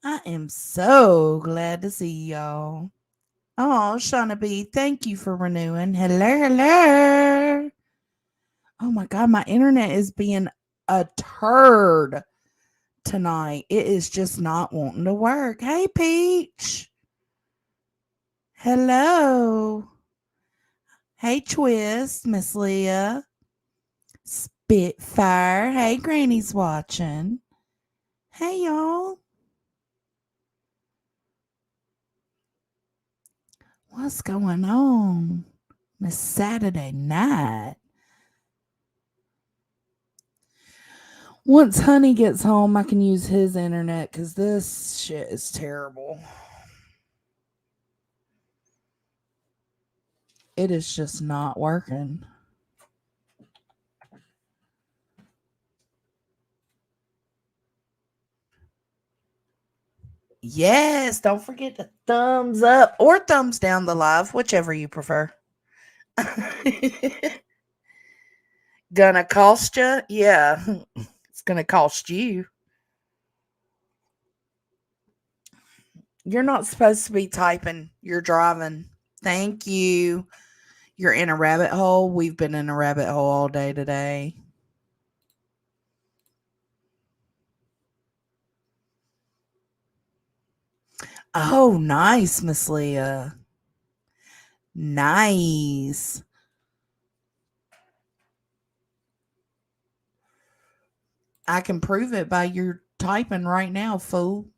I am so glad to see y'all. Oh, Shauna B, thank you for renewing. Hello, hello. Oh my God, my internet is being a turd tonight. It is just not wanting to work. Hey, Peach. Hello. Hey, Twist, Miss Leah. Spitfire. Hey, Granny's watching. Hey, y'all. What's going on? Miss Saturday night. Once Honey gets home, I can use his internet because this shit is terrible. It is just not working. Yes, don't forget to thumbs up or thumbs down the live, whichever you prefer. Gonna cost you? Yeah, it's gonna cost you. You're not supposed to be typing, you're driving. Thank you. You're in a rabbit hole. We've been in a rabbit hole all day today. Oh, nice, Miss Leah. Nice. I can prove it by your typing right now, fool.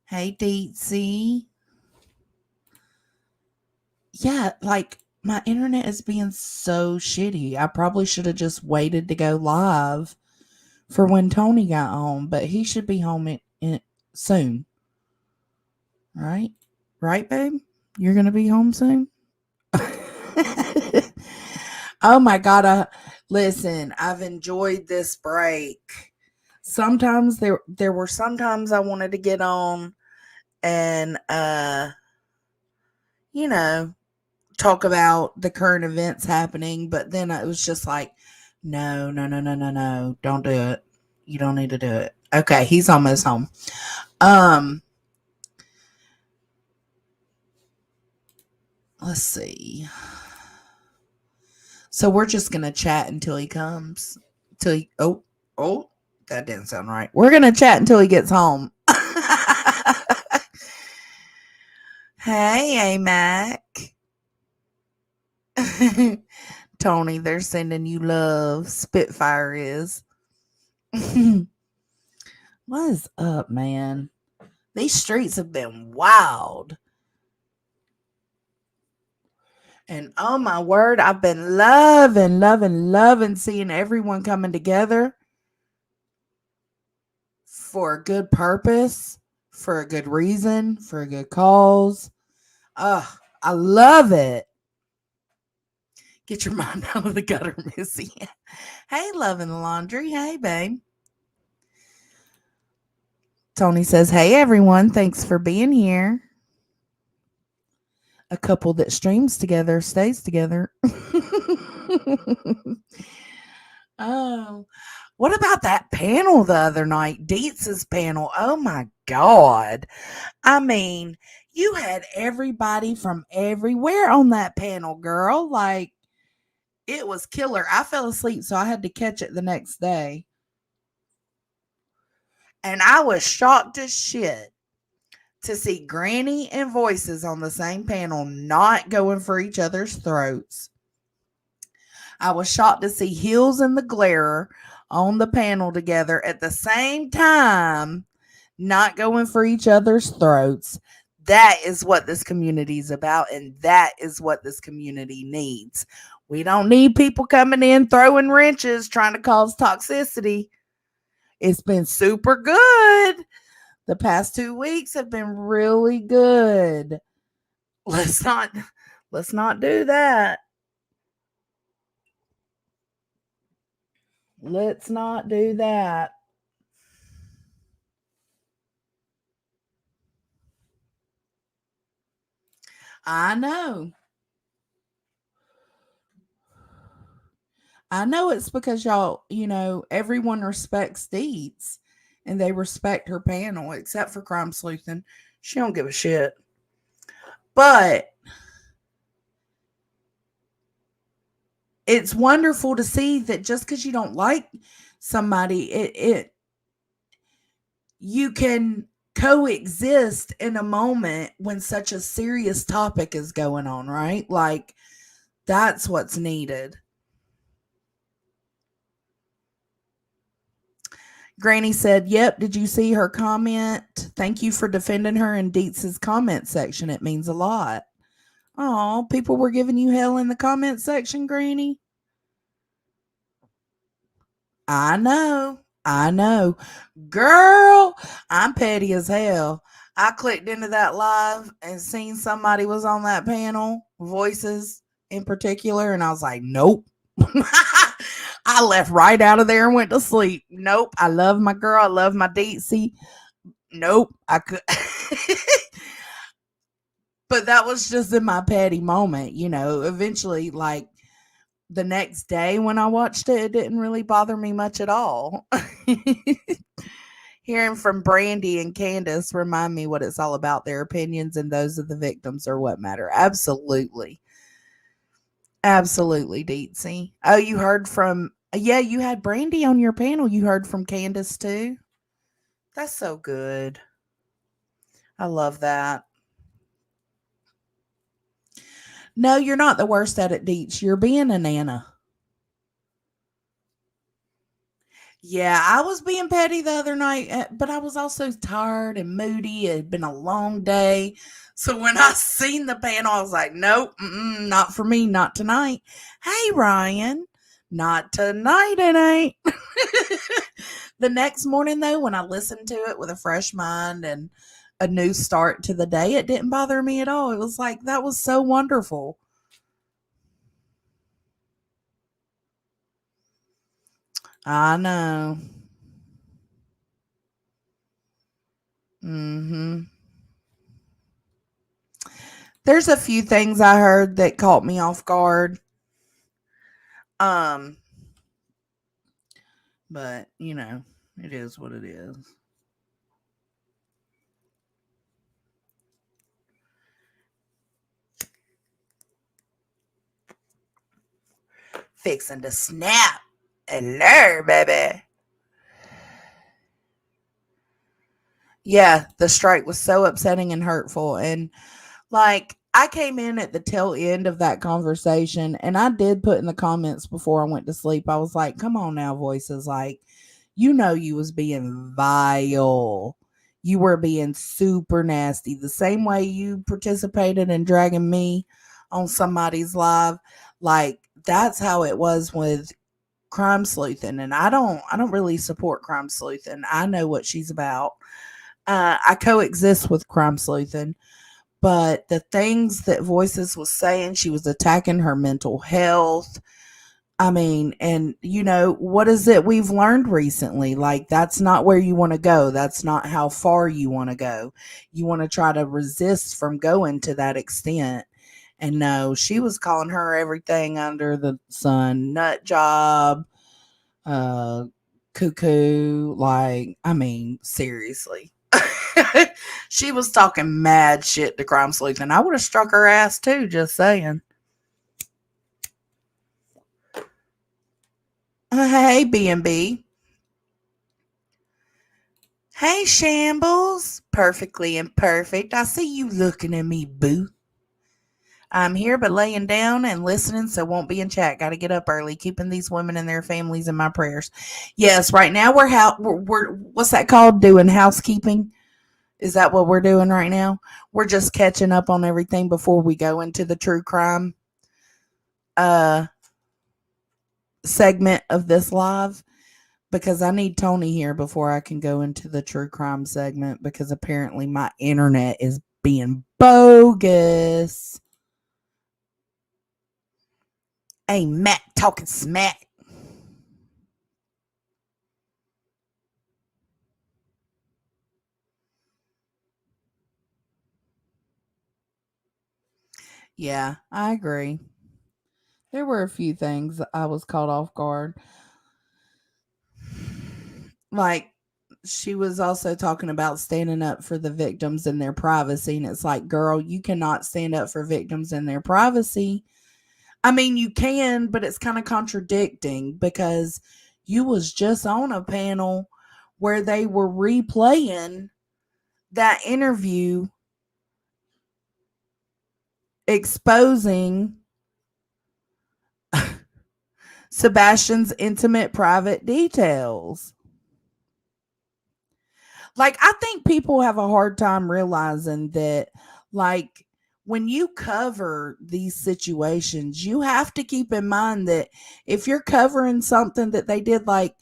Hey, Deetsy. Yeah, like my internet is being so shitty. I probably should have just waited to go live for when Tony got home, but he should be home soon, right? Right, babe? You're going to be home soon? Oh my God. Listen, I've enjoyed this break. Sometimes there were sometimes I wanted to get on and you know, talk about the current events happening, but then it was just like, no, no, no, no, no, no, don't do it. You don't need to do it. Okay, he's almost home. Um, let's see. So we're just gonna chat until he comes. Till he oh, that didn't sound right. We're gonna chat until he gets home. Hey, Mac. Tony, they're sending you love. Spitfire is. What is up, man? These streets have been wild. And oh my word, I've been loving, loving, loving seeing everyone coming together for a good purpose, for a good reason, for a good cause. Ugh, I love it. Get your mind out of the gutter, Missy. Hey, loving the laundry. Hey, babe. Tony says, hey, everyone. Thanks for being here. A couple that streams together stays together. Oh, what about that panel the other night? Dietz's panel. Oh my God. I mean, you had everybody from everywhere on that panel, girl. Like, it was killer. I fell asleep, so I had to catch it the next day. And I was shocked as shit to see Granny and Voices on the same panel, not going for each other's throats. I was shocked to see Hills and the Glare on the panel together at the same time, not going for each other's throats. That is what this community is about, and that is what this community needs. We don't need people coming in throwing wrenches trying to cause toxicity. It's been super good. The past 2 weeks have been really good. Let's not let's not do that. Let's not do that. I know. I know it's because y'all, everyone respects deeds. and they respect her panel, except for Crime Sleuthing. She don't give a shit. But it's wonderful to see that just because you don't like somebody, it you can coexist in a moment when such a serious topic is going on, right? Like that's what's needed. Granny said, "Yep, did you see her comment? Thank you for defending her in Deetz's comment section. It means a lot." Oh, people were giving you hell in the comment section, Granny. I know. I know. Girl, I'm petty as hell. I clicked into that live and seen somebody was on that panel, voices in particular, and I was like, nope. I left right out of there and went to sleep. Nope. I love my girl. I love my Deetsy. Nope. I could. But that was just in my petty moment, you know. Eventually, like the next day when I watched it, it didn't really bother me much at all. Hearing from Brandy and Candace remind me what it's all about. Their opinions and those of the victims are what matter. Absolutely. Absolutely, Deetsy. Oh, you heard from, yeah, you had Brandy on your panel. You heard from Candace too. That's so good. I love that. No, you're not the worst at it, Deets. You're being a Nana. Yeah, I was being petty the other night, but I was also tired and moody. It had been a long day. So when I seen the panel, I was like, nope, not for me, not tonight. Hey, Ryan, not tonight, it ain't. The next morning, though, when I listened to it with a fresh mind and a new start to the day, it didn't bother me at all. It was like, that was so wonderful. I know. Hmm. There's a few things I heard that caught me off guard. Um, but you know, it is what it is. Fixing to snap. Hello, baby. Yeah, the strike was so upsetting and hurtful. And like, I came in at the tail end of that conversation, and I did put in the comments before I went to sleep. I was like, come on now, voices. Like, you know, you was being vile. You were being super nasty. The same way you participated in dragging me on somebody's live. Like, that's how it was with crime sleuthing. And I don't really support crime sleuthing. I know what she's about. I coexist with crime sleuthing, but the things that Voices was saying, she was attacking her mental health. I mean, and you know, what is it we've learned recently? Like, that's not where you want to go. That's not how far you want to go. You want to try to resist from going to that extent. And no, she was calling her everything under the sun, nut job, uh, cuckoo. Like, I mean, seriously. She was talking mad shit to Crime Sleuth, and I would have struck her ass too, just saying. Hey, B&B. Hey, Shambles. Perfectly imperfect. I see you looking at me, boo. I'm here but laying down and listening, so won't be in chat. Got to get up early, keeping these women and their families in my prayers. Yes, right now we're what's that called? Doing housekeeping. Is that what we're doing right now? We're just catching up on everything before we go into the true crime uh segment of this live, because I need Tony here before I can go into the true crime segment, because apparently my internet is being bogus. Hey, Matt talking smack. Yeah, I agree. There were a few things I was caught off guard. Like, she was also talking about standing up for the victims and their privacy. And it's like, girl, you cannot stand up for victims and their privacy. I mean, you can, but it's kind of contradicting because you was just on a panel where they were replaying that interview exposing Sebastian's intimate private details. Like, I think people have a hard time realizing that, like, when you cover these situations, you have to keep in mind that if you're covering something that they did, like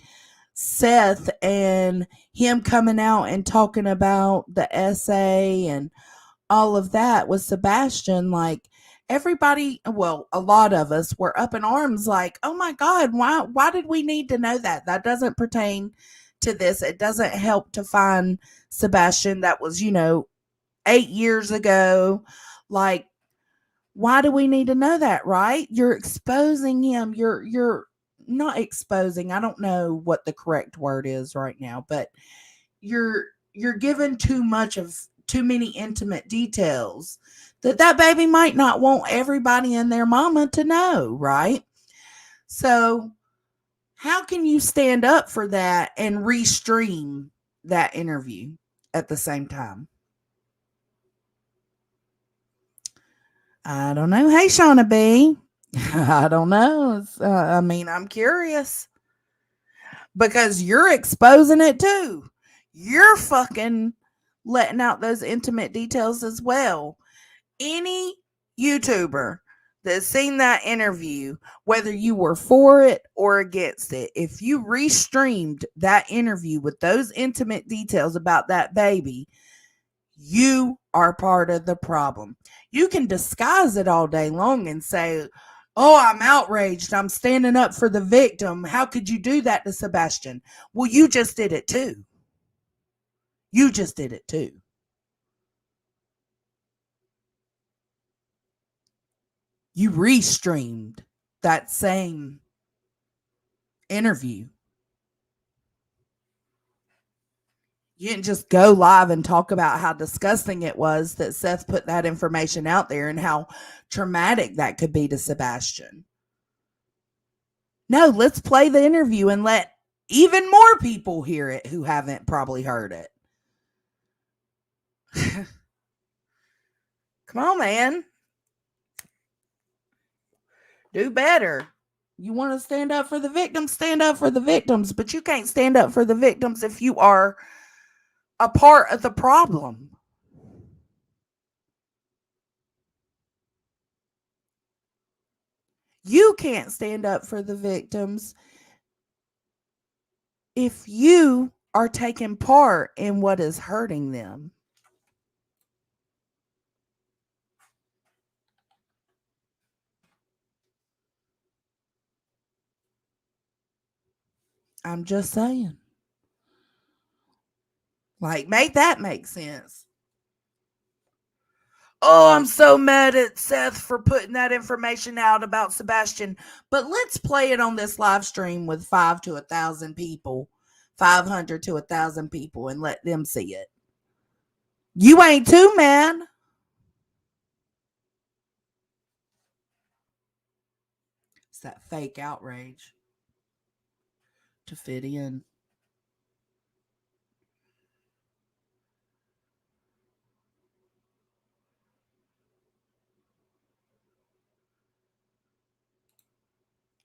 Seth and him coming out and talking about the essay and all of that with Sebastian, like everybody, well, a lot of us were up in arms, like, oh my God, why did we need to know that? That doesn't pertain to this. It doesn't help to find Sebastian. That was, 8 years ago. Like, why do we need to know that, right? You're exposing him. You're not exposing. I don't know what the correct word is right now, but you're you're given too many intimate details that baby might not want everybody and their mama to know, right? So how can you stand up for that and restream that interview at the same time? I don't know. Hey, Shauna B. I don't know. I mean, I'm curious because you're exposing it too. You're fucking letting out those intimate details as well. Any YouTuber that's seen that interview, whether you were for it or against it, if you restreamed that interview with those intimate details about that baby, you are part of the problem. You can disguise it all day long and say, oh, I'm outraged. I'm standing up for the victim. How could you do that to Sebastian? Well, you just did it too. You just did it too. You restreamed that same interview. You didn't just go live and talk about how disgusting it was that Seth put that information out there and how traumatic that could be to Sebastian. No, let's play the interview and let even more people hear it who haven't probably heard it. Come on, man. Do better. You want to stand up for the victims? Stand up for the victims, but you can't stand up for the victims if you are a part of the problem. You can't stand up for the victims if you are taking part in what is hurting them. I'm just saying. Like, make that make sense. Oh, I'm so mad at Seth for putting that information out about Sebastian. But let's play it on this live stream with 500 to 1,000 people, 500 to 1,000 people, and let them see it. You ain't too, man. It's that fake outrage to fit in.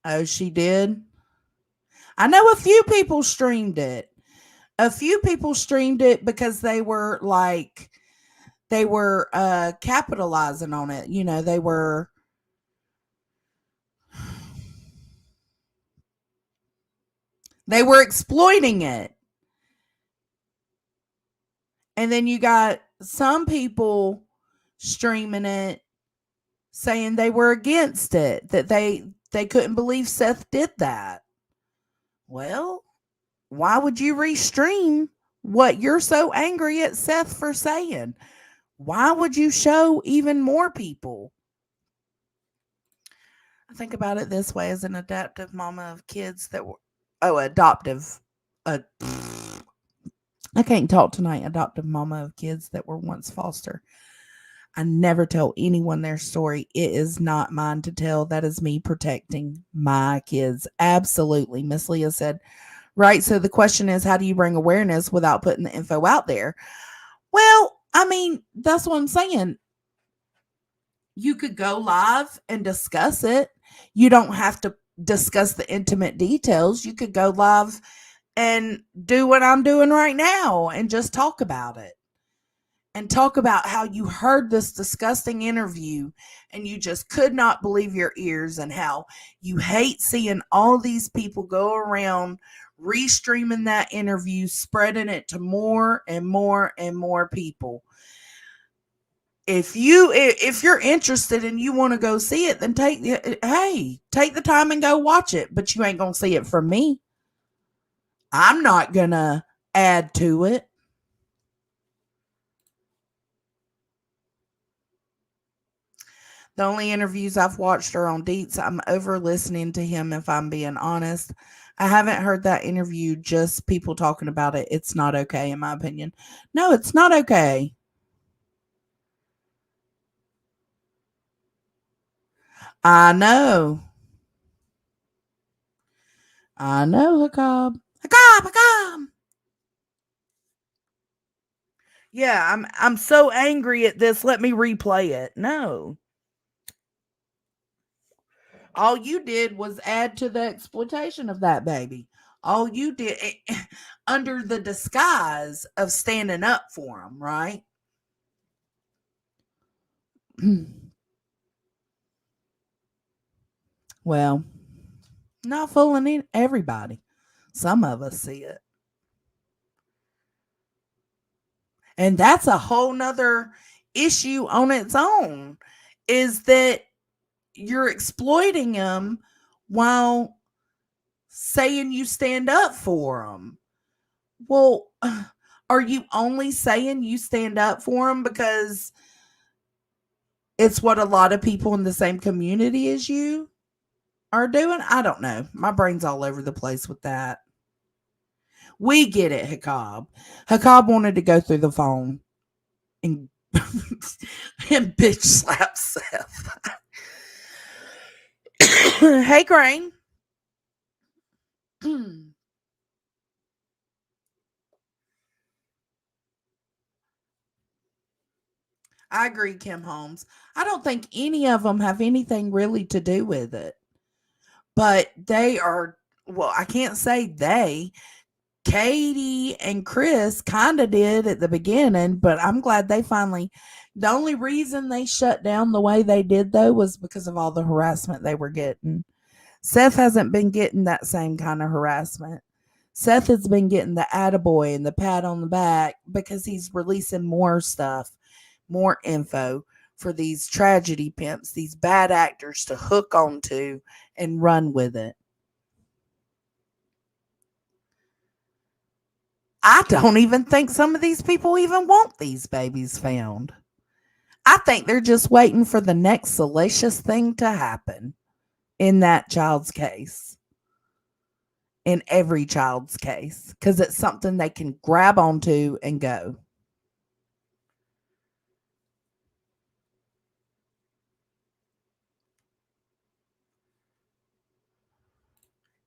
Oh, she did? I know a few people streamed it. A few people streamed it because they were capitalizing on it. They were exploiting it. And then you got some people streaming it saying they were against it, that they couldn't believe Seth did that. Well, why would you restream what you're so angry at Seth for saying? Why would you show even more people? I think about it this way: as an adoptive mama of kids that were, oh, adoptive, uh, I can't talk tonight. Adoptive mama of kids that were once foster. I never tell anyone their story. It is not mine to tell. That is me protecting my kids. Absolutely. Miss Leah said, right. So the question is, how do you bring awareness without putting the info out there? Well, I mean, that's what I'm saying. You could go live and discuss it. You don't have to discuss the intimate details. You could go live and do what I'm doing right now and just talk about it and talk about how you heard this disgusting interview and you just could not believe your ears and how you hate seeing all these people go around restreaming that interview, spreading it to more and more and more people. If you're interested and you want to go see it, then take the time and go watch it, but you ain't going to see it from me. I'm not going to add to it. The only interviews I've watched are on Deets. I'm over listening to him, if I'm being honest. I haven't heard that interview, just people talking about it. It's not okay, in my opinion. No, it's not okay. I know. I know, Hakab. Hakab, Hakab. Yeah, I'm so angry at this. Let me replay it. No. All you did was add to the exploitation of that baby. All you did under the disguise of standing up for him, right? Well, not fooling everybody. Some of us see it. And that's a whole nother issue on its own, is that you're exploiting them while saying you stand up for them. Well, are you only saying you stand up for them because it's what a lot of people in the same community as you are doing? I don't know. My brain's all over the place with that. We get it, Hakab. Hakab wanted to go through the phone and and bitch slap Seth. Hey, Crane. I agree, Kim Holmes. I don't think any of them have anything really to do with it, but they are. Well, I can't say they. Katie and Chris kind of did at the beginning, but I'm glad they finally. The only reason they shut down the way they did, though, was because of all the harassment they were getting. Seth hasn't been getting that same kind of harassment. Seth has been getting the attaboy and the pat on the back because he's releasing more stuff, more info for these tragedy pimps, these bad actors to hook onto and run with it. I don't even think some of these people even want these babies found. I think they're just waiting for the next salacious thing to happen in that child's case, in every child's case, because it's something they can grab onto and go.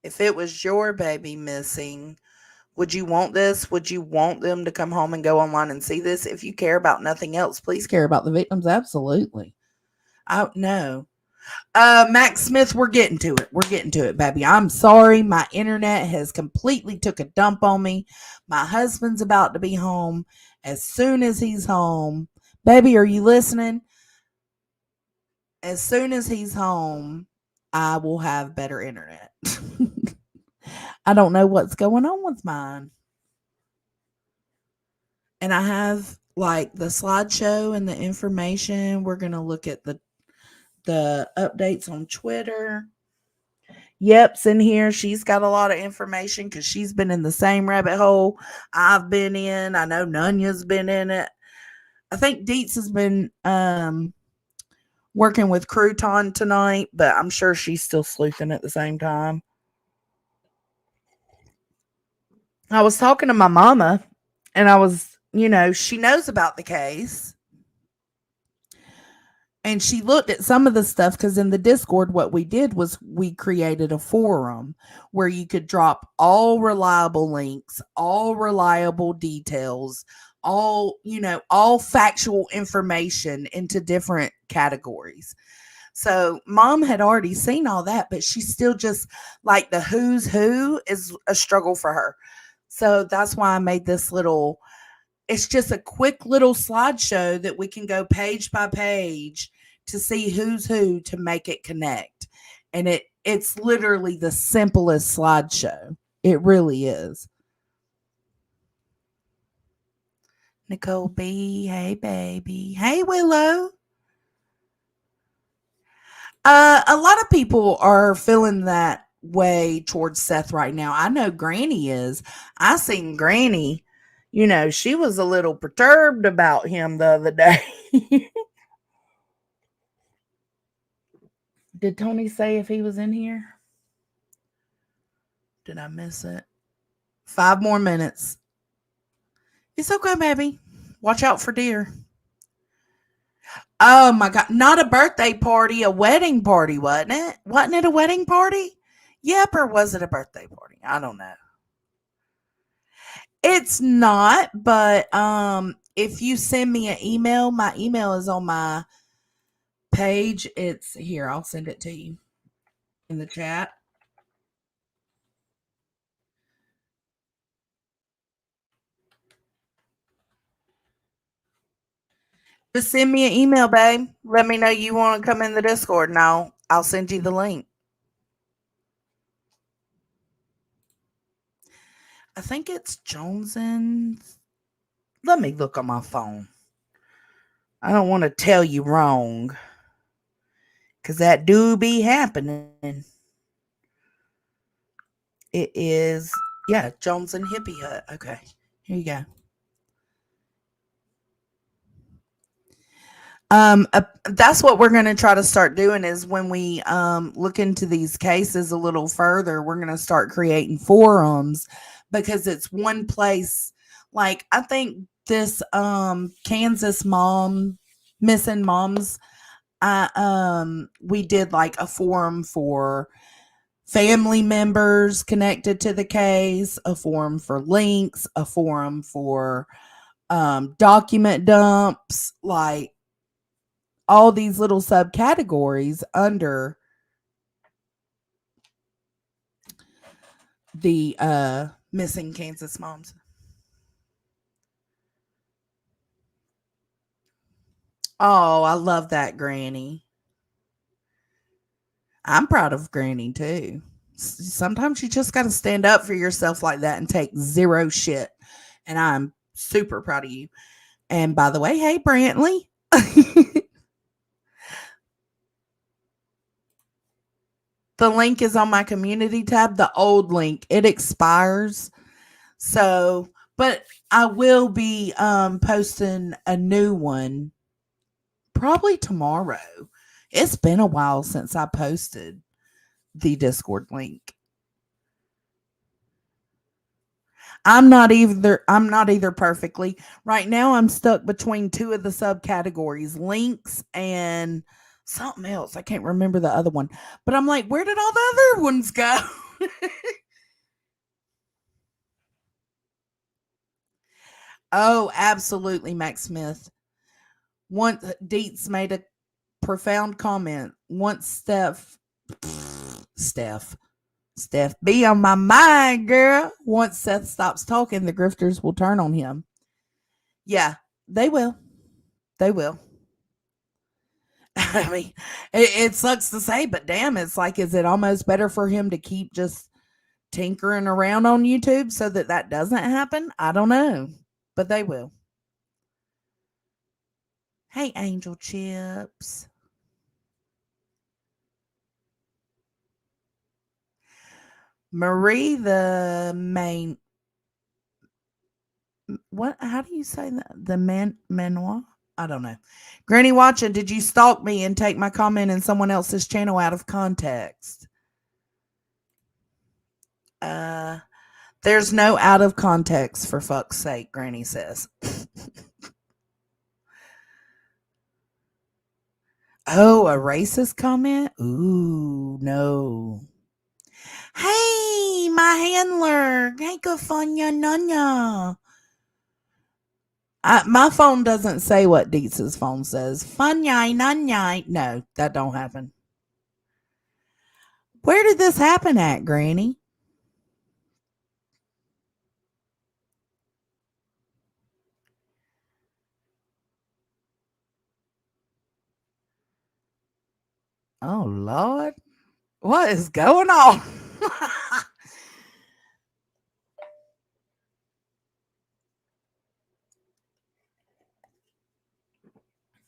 If it was your baby missing, would you want this? Would you want them to come home and go online and see this? If you care about nothing else, please care about the victims. Absolutely. I no. Max Smith, we're getting to it. We're getting to it, baby. I'm sorry. My internet has completely took a dump on me. My husband's about to be home. As soon as he's home, baby, are you listening? As soon as he's home, I will have better internet. I don't know what's going on with mine. And I have like the slideshow and the information. We're going to look at the updates on Twitter. Yep's in here. She's got a lot of information because she's been in the same rabbit hole I've been in. I know Nunya's been in it. I think Deets has been working with Crouton tonight, but I'm sure she's still sleuthing at the same time. I was talking to my mama And I was, she knows about the case, and she looked at some of the stuff because in the Discord, what we did was we created a forum where you could drop all reliable links, all reliable details, all factual information into different categories. So mom had already seen all that, but she still just like the who's who is a struggle for her. So that's why I made this little, it's just a quick little slideshow that we can go page by page to see who's who to make it connect. And it's literally the simplest slideshow. It really is. Nicole B, hey baby. Hey Willow. A lot of people are feeling that way towards Seth right now. I know Granny is. I seen Granny, she was a little perturbed about him the other day. Did Tony say if he was in here? Did I miss it? 5 more minutes. It's okay, baby. Watch out for deer. Oh my God. Not a birthday party, a wedding party, wasn't it? Wasn't it a wedding party? Yep, or was it a birthday party? I don't know. It's not, but if you send me an email, my email is on my page. It's here, I'll send it to you in the chat. Just send me an email, babe. Let me know you want to come in the Discord and I'll send you the link. I think it's Jones and let me look on my phone. I don't want to tell you wrong. Cause that do be happening. It is yeah, Jones and Hippie Hut. Okay. Here you go. That's what we're going to try to start doing is when we look into these cases a little further, we're going to start creating forums because it's one place. Like I think this Kansas mom missing moms, I we did like a forum for family members connected to the case, a forum for links, a forum for document dumps, like all these little subcategories under the missing Kansas moms. Oh, I love that Granny. I'm proud of Granny too. Sometimes you just got to stand up for yourself like that and take zero shit. And I'm super proud of you. And by the way, hey, Brantley. The link is on my community tab, the old link. It expires. So, but I will be posting a new one probably tomorrow. It's been a while since I posted the Discord link. I'm not either perfectly. Right now I'm stuck between two of the subcategories, links and something else. I can't remember the other one. But I'm like, where did all the other ones go? Oh, absolutely, Max Smith. Once Dietz made a profound comment. Once Steph, Steph be on my mind, girl. Once Seth stops talking, the grifters will turn on him. Yeah, they will. They will. I mean, it sucks to say, but damn, it's like, is it almost better for him to keep just tinkering around on YouTube so that doesn't happen? I don't know, but they will. Hey, Angel Chips. Marie, the main. What? How do you say that? The manoir? I don't know. Granny watching, did you stalk me and take my comment in someone else's channel out of context? Uh, There's no out of context for fuck's sake, Granny says. Oh, a racist comment? Ooh, no. Hey, my handler. Hey, Kafanya Nunya. My phone doesn't say what Dietz's phone says. Funyai nunyai. No, that don't happen. Where did this happen at, Granny? Oh, Lord. What is going on?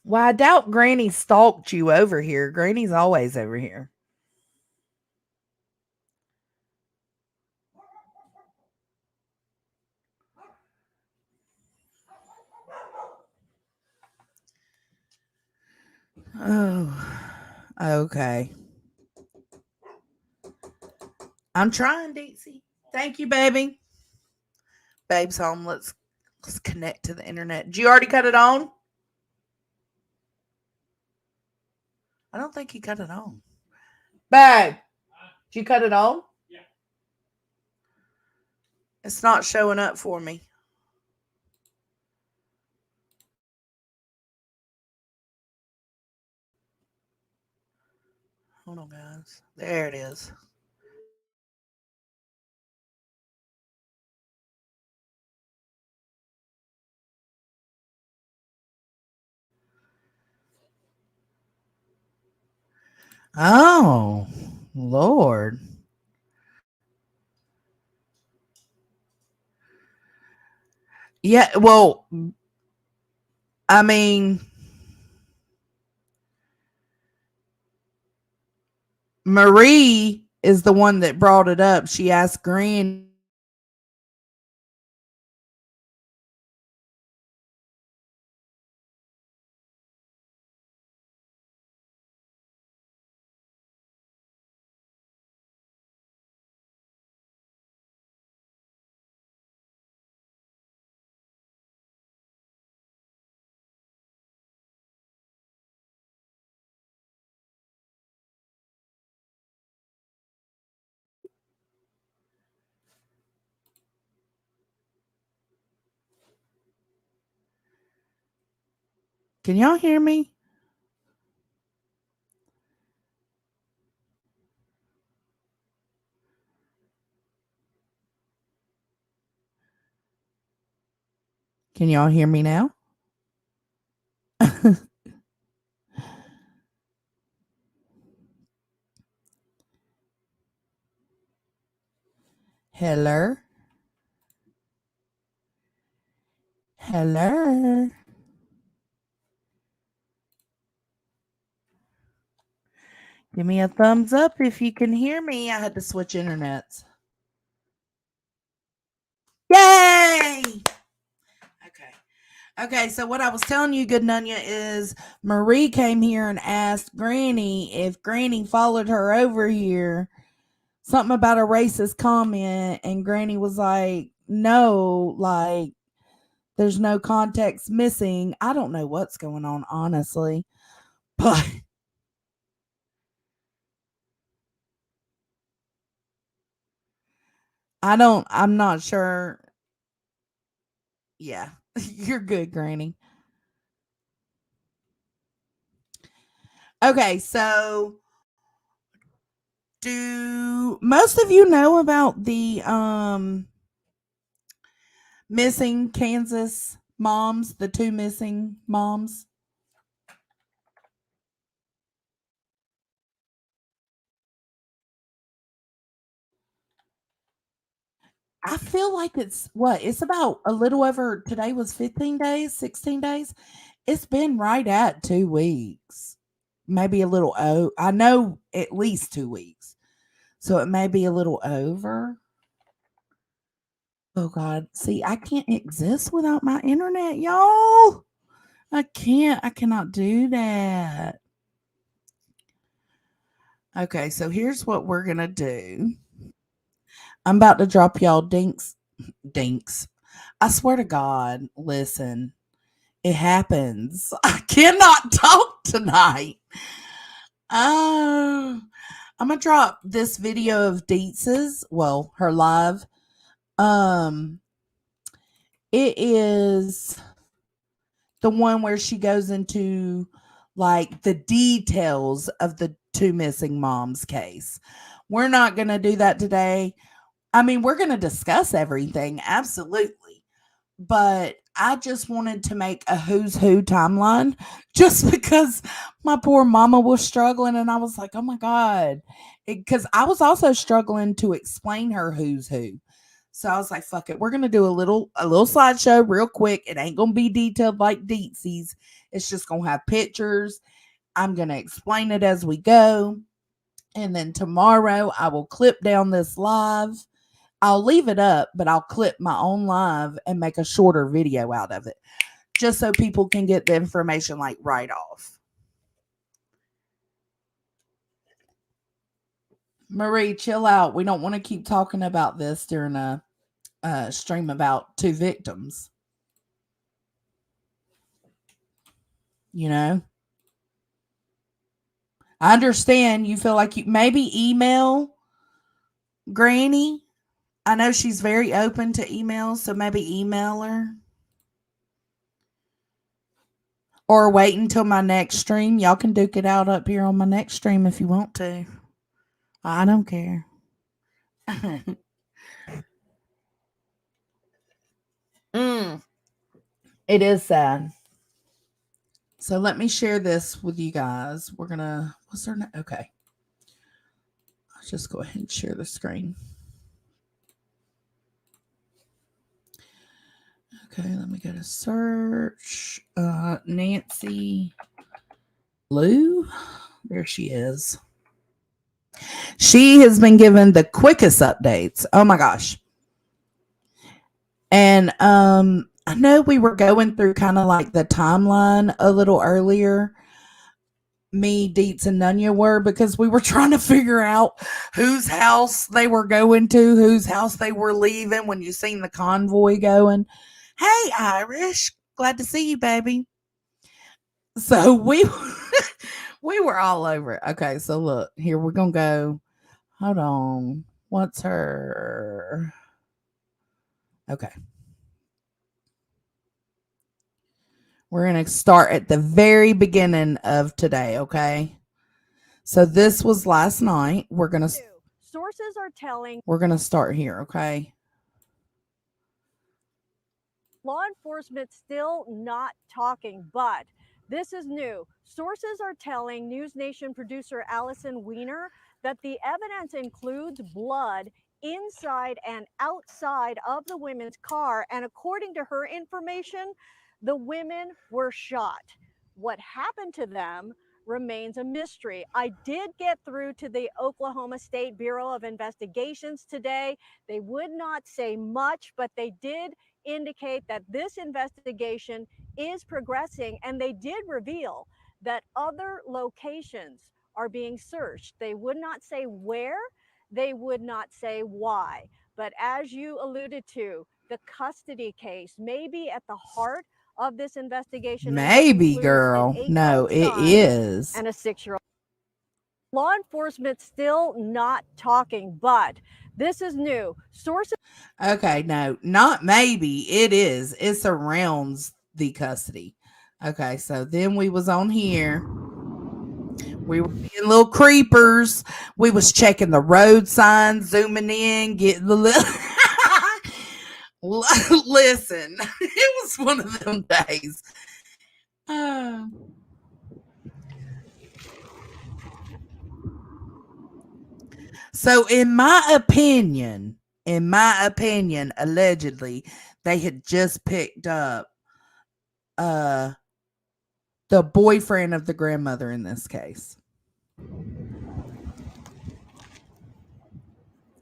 Well, I doubt Granny stalked you over here. Granny's always over here. Oh, okay. I'm trying, Dixie. Thank you, baby. Babe's home. Let's connect to the internet. Did you already cut it on? I don't think you cut it on. Babe, did you cut it on? It's not showing up for me. Hold on, guys. There it is. Oh, Lord. Yeah, well, I mean, Marie is the one that brought it up. She asked Granny. Can y'all hear me? Can y'all hear me now? Hello? Hello? Give me a thumbs up if you can hear me. I had to switch internets. Yay! Okay. Okay, so what I was telling you, good Nunya, is Marie came here and asked Granny if Granny followed her over here. Something about a racist comment, and Granny was like, no, like, there's no context missing. I don't know what's going on, honestly. But I'm not sure. Yeah, you're good, Granny. Okay, so do most of you know about the missing Kansas moms, the two missing moms? I feel like it's what? It's about a little over, today was 15 days, 16 days. It's been right at 2 weeks. Maybe a little I know at least 2 weeks. So it may be a little over. Oh god. See, I can't exist without my internet, y'all. I can't. I cannot do that. Okay, so here's what we're going to do. I'm about to drop y'all dinks. I swear to God, listen, it happens. I cannot talk tonight. Oh, I'm gonna drop this video of Deetz's. Well, her live. Um, it is the one where she goes into like the details of the two missing moms case. We're not gonna do that today. I mean, we're gonna discuss everything, absolutely. But I just wanted to make a who's who timeline just because my poor mama was struggling and I was like, oh my God. Because I was also struggling to explain her who's who. So I was like, fuck it. We're gonna do a little slideshow real quick. It ain't gonna be detailed like Deetsy's. It's just gonna have pictures. I'm gonna explain it as we go. And then tomorrow I will clip down this live. I'll leave it up, but I'll clip my own live and make a shorter video out of it just so people can get the information like right off. Marie, chill out. We don't want to keep talking about this during a stream about two victims. You know, I understand you feel like you maybe email Granny. I know she's very open to emails, so maybe email her. Or wait until my next stream. Y'all can duke it out up here on my next stream if you want to. I don't care. It is sad. So let me share this with you guys. We're gonna. What's their name? Okay. I'll just go ahead and share the screen. Okay, let me go to search. Nancy Lou. There she is. She has been given the quickest updates. Oh my gosh. And I know we were going through kind of like the timeline a little earlier. Me, Deets, and Nunya were because we were trying to figure out whose house they were going to, whose house they were leaving when you seen the convoy going. Hey, Irish, glad to see you, baby. So we were all over it. Okay, so look, here we're gonna go. Hold on. What's her? Okay. We're going to start at the very beginning of today, okay? So this was last night. Sources are telling we're going to start here, okay? law enforcement still not talking, but this is new. Sources are telling News Nation producer Allison Weiner that the evidence includes blood inside and outside of the women's car. And according to her information, the women were shot. What happened to them remains a mystery. I did get through to the Oklahoma State Bureau of Investigations today. They would not say much, but they did indicate that this investigation is progressing, and they did reveal that other locations are being searched. They would not say where, they would not say why. But as you alluded to, the custody case may be at the heart of this investigation. Maybe, girl. No, it is. And a 6-year-old. Law enforcement still not talking, but this is new. Sources. Okay, no, not maybe. It is. It surrounds the custody. Okay, so then we was on here. We were being little creepers. We was checking the road signs, zooming in, getting the little. Listen, it was one of them days. So in my opinion, allegedly, they had just picked up the boyfriend of the grandmother in this case.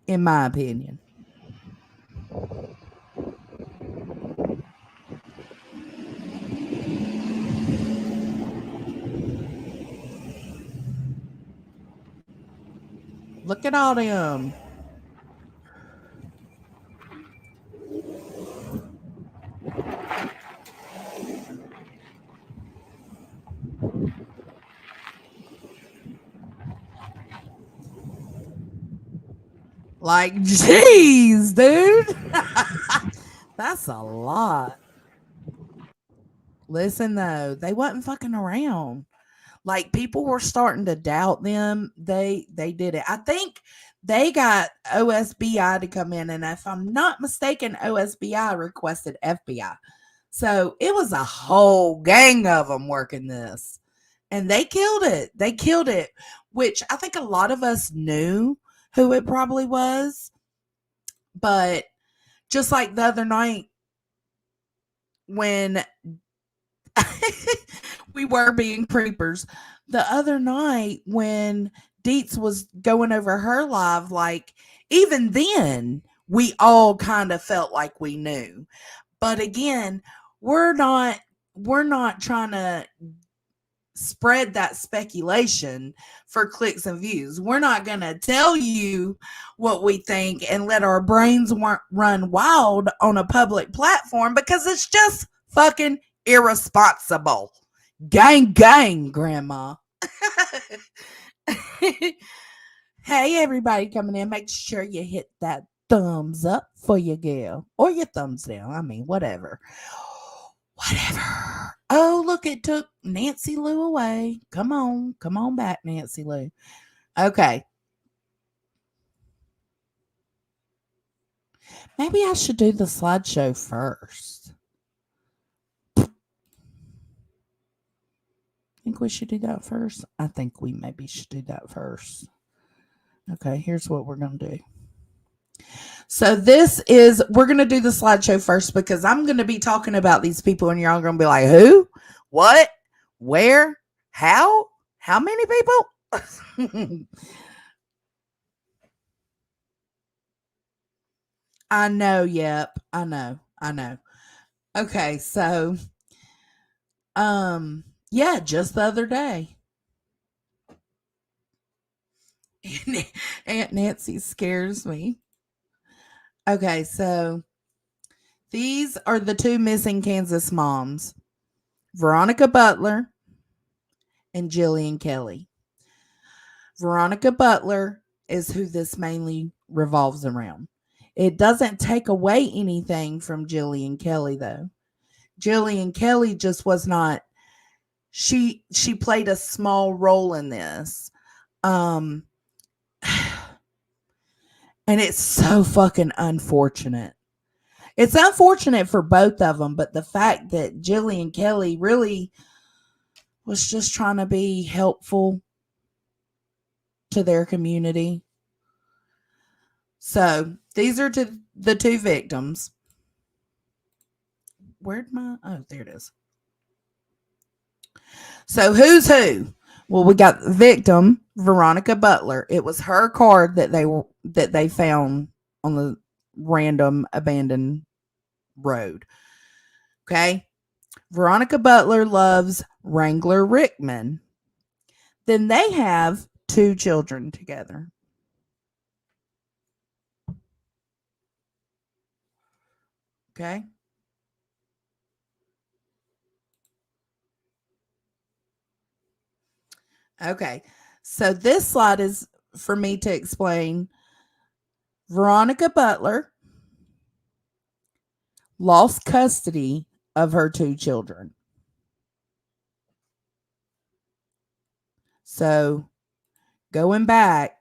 In my opinion. Look at all them. Like, jeez, dude. That's a lot. Listen though, they wasn't fucking around. Like people were starting to doubt them. They did it. I think they got OSBI to come in, and if I'm not mistaken, OSBI requested FBI. So it was a whole gang of them working this, and they killed it. They killed it, which I think a lot of us knew who it probably was, but just like the other night when we were being creepers. The other night when Deets was going over her live, like even then we all kind of felt like we knew. But again, we're not we're not trying to spread that speculation for clicks and views. We're not going to tell you what we think and let our brains run wild on a public platform because it's just fucking irresponsible. Gang, gang, grandma. Hey, everybody coming in, make sure you hit that thumbs up for your girl or your thumbs down. I mean, whatever. Whatever. Oh, look, it took Nancy Lou away. Come on. Come on back, Nancy Lou. Okay. Maybe I should do the slideshow first. Think we should do that first? I think we maybe should do that first. Okay, here's what we're going to do. So we're going to do the slideshow first because I'm going to be talking about these people and you're all going to be like, who? What? Where? How? How many people? I know, yep. I know. I know. Okay, so yeah, just the other day. Aunt Nancy scares me. Okay, so these are the two missing Kansas moms, Veronica Butler and Jillian Kelly. Veronica Butler is who this mainly revolves around. It doesn't take away anything from Jillian Kelly though. Jillian Kelly just was not she played a small role in this. Um and it's so fucking unfortunate. It's unfortunate for both of them, but the fact that Jillian Kelly really was just trying to be helpful to their community. So these are to the two victims. Where'd my there it is. So who's who? Well, we got the victim, Veronica Butler. It was her card that they found on the random abandoned road. Okay. Veronica Butler loves Wrangler Rickman. Then they have two children together. Okay. Okay. So this slide is for me to explain Veronica Butler lost custody of her two children. So going back,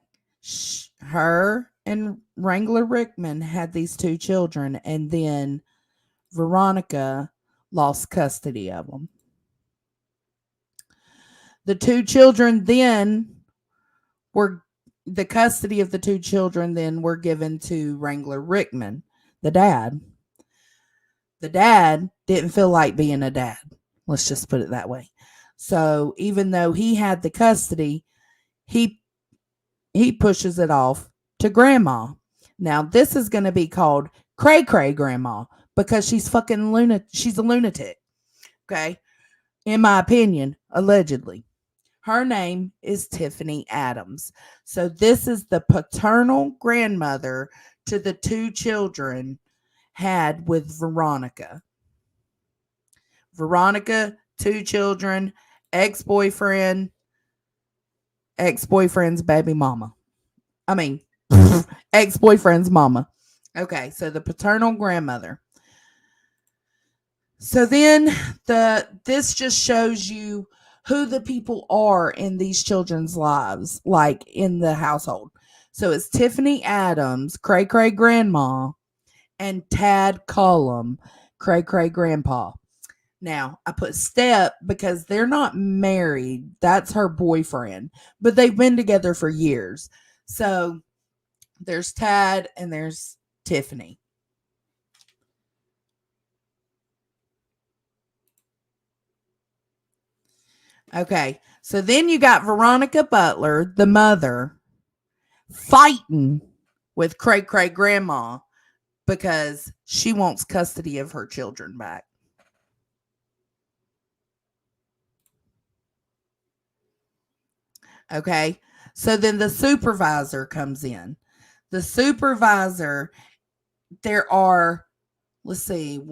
her and Wrangler Rickman had these two children, and then Veronica lost custody of them. The two children then were the custody of the two children then were given to Wrangler Rickman, the dad. The dad didn't feel like being a dad. Let's just put it that way. So even though he had the custody, he pushes it off to grandma. Now this is going to be called cray cray grandma because she's fucking lunatic. She's a lunatic. Okay. In my opinion, allegedly. Her name is Tiffany Adams. So this is the paternal grandmother to the two children had with Veronica. Veronica, two children, ex-boyfriend's baby mama. I mean, Ex-boyfriend's mama. Okay, so the paternal grandmother. So then this just shows you who the people are in these children's lives, like in the household. So it's Tiffany Adams, Cray Cray Grandma, and Tad Cullum, Cray Cray Grandpa. Now, I put Step because they're not married. That's her boyfriend, but they've been together for years. So there's Tad and there's Tiffany. Okay, so then you got Veronica Butler, the mother, fighting with Cray Cray Grandma because she wants custody of her children back. Okay, so then the supervisor comes in. The supervisor, there are, let's see,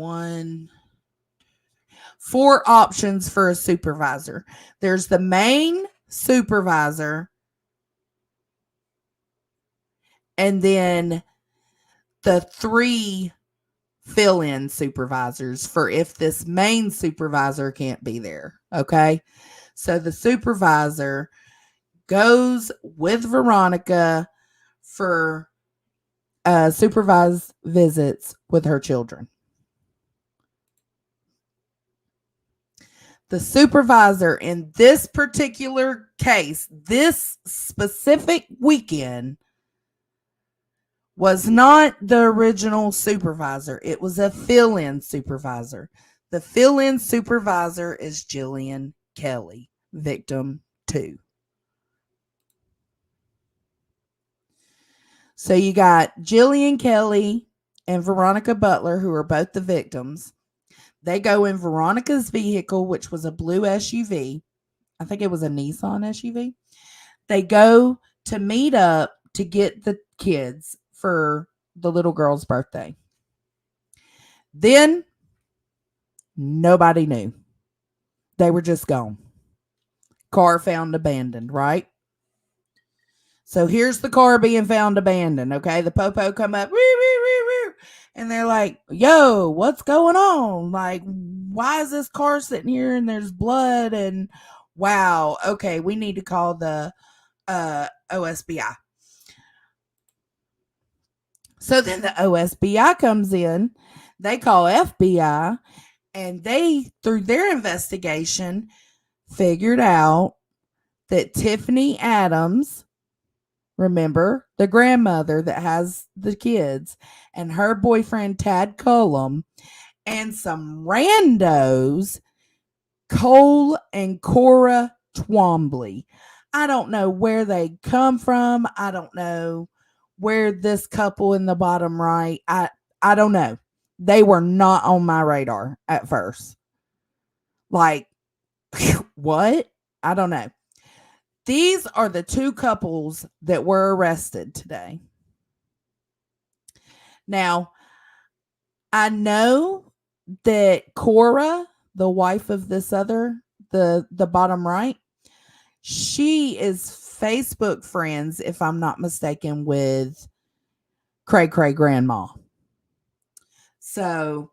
four options for a supervisor. There's the main supervisor, and then the three fill in supervisors for if this main supervisor can't be there. Okay. So the supervisor goes with Veronica for supervised visits with her children. The supervisor in this particular case, this specific weekend, was not the original supervisor. It was a fill-in supervisor. The fill-in supervisor is Jillian Kelly, victim 2. So you got Jillian Kelly and Veronica Butler, who are both the victims. They go in Veronica's vehicle, which was a blue SUV. I think it was a Nissan SUV. They go to meet up to get the kids for the little girl's birthday. Then nobody knew. They were just gone. Car found abandoned, right? So here's the car being found abandoned. Okay, the popo come up, and they're like, "Yo, what's going on? Like, why is this car sitting here and there's blood?" And wow, okay, we need to call the OSBI. So then the OSBI comes in. They call FBI, and they, through their investigation, figured out that Tiffany Adams, remember, the grandmother that has the kids, and her boyfriend Tad Cullum, and some randos, Cole and Cora Twombly. I don't know where they come from. I don't know where this couple in the bottom right. I don't know. They were not on my radar at first. Like, what? I don't know. These are the two couples that were arrested today. Now, I know that Cora, the wife of this other, the bottom right, she is Facebook friends, if I'm not mistaken, with Cray Cray Grandma. So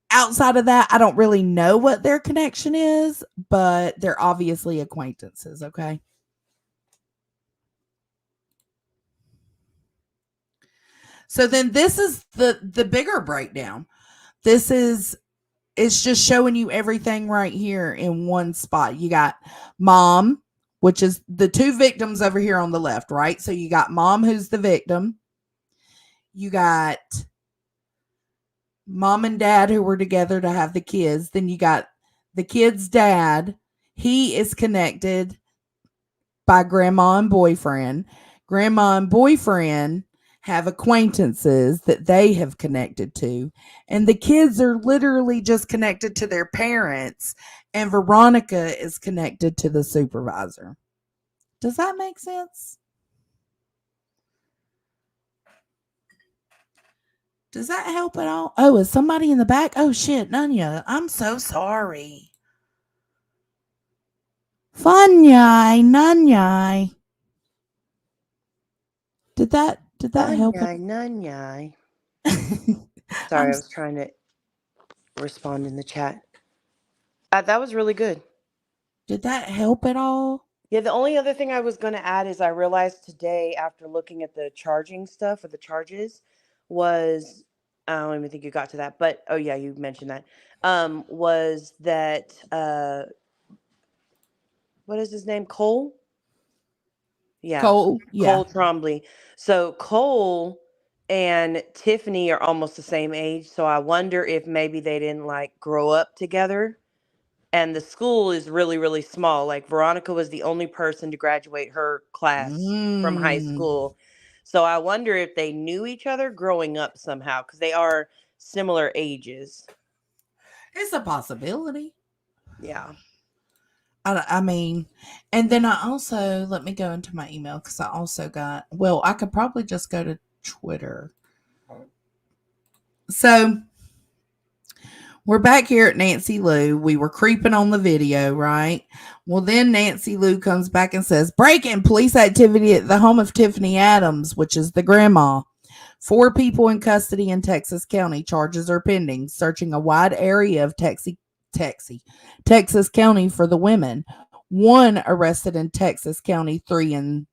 outside of that, I don't really know what their connection is, but they're obviously acquaintances, okay? So then this is the bigger breakdown. This is it's just showing you everything right here in one spot. You got mom, which is the two victims over here on the left, right? So you got mom, who's the victim. You got mom and dad, who were together to have the kids. Then you got the kid's dad. He is connected by grandma and boyfriend. Grandma and boyfriend have acquaintances that they have connected to. And the kids are literally just connected to their parents. And Veronica is connected to the supervisor. Does that make sense? Does that help at all? Oh, is somebody in the back? Oh, shit, Nunya. I'm so sorry. Funyai, Nunyai. Did that help Nanyai, nanyai. it? Sorry, I was trying to respond in the chat. That was really good. Did that help at all? Yeah, the only other thing I was going to add is I realized today after looking at the charging stuff or the charges was I don't even think you got to that, but oh yeah, you mentioned that. Was that what is his name? Cole? Yeah. Cole, yeah. Cole Trombley. So Cole and Tiffany are almost the same age, so I wonder if maybe they didn't like grow up together. And the school is really, really small. Like Veronica was the only person to graduate her class from high Mm, school. So I wonder if they knew each other growing up somehow because they are similar ages. it's a possibility. Yeah. I mean, and then I also let me go into my email because I also got. Well, I could probably just go to Twitter. So we're back here at Nancy Lou. We were creeping on the video, right? Well, then Nancy Lou comes back and says, breaking police activity at the home of Tiffany Adams, which is the grandma. 4 people in custody in Texas County. Charges are pending. Searching a wide area of Texas County for the women. 1 arrested in Texas County, 3 in,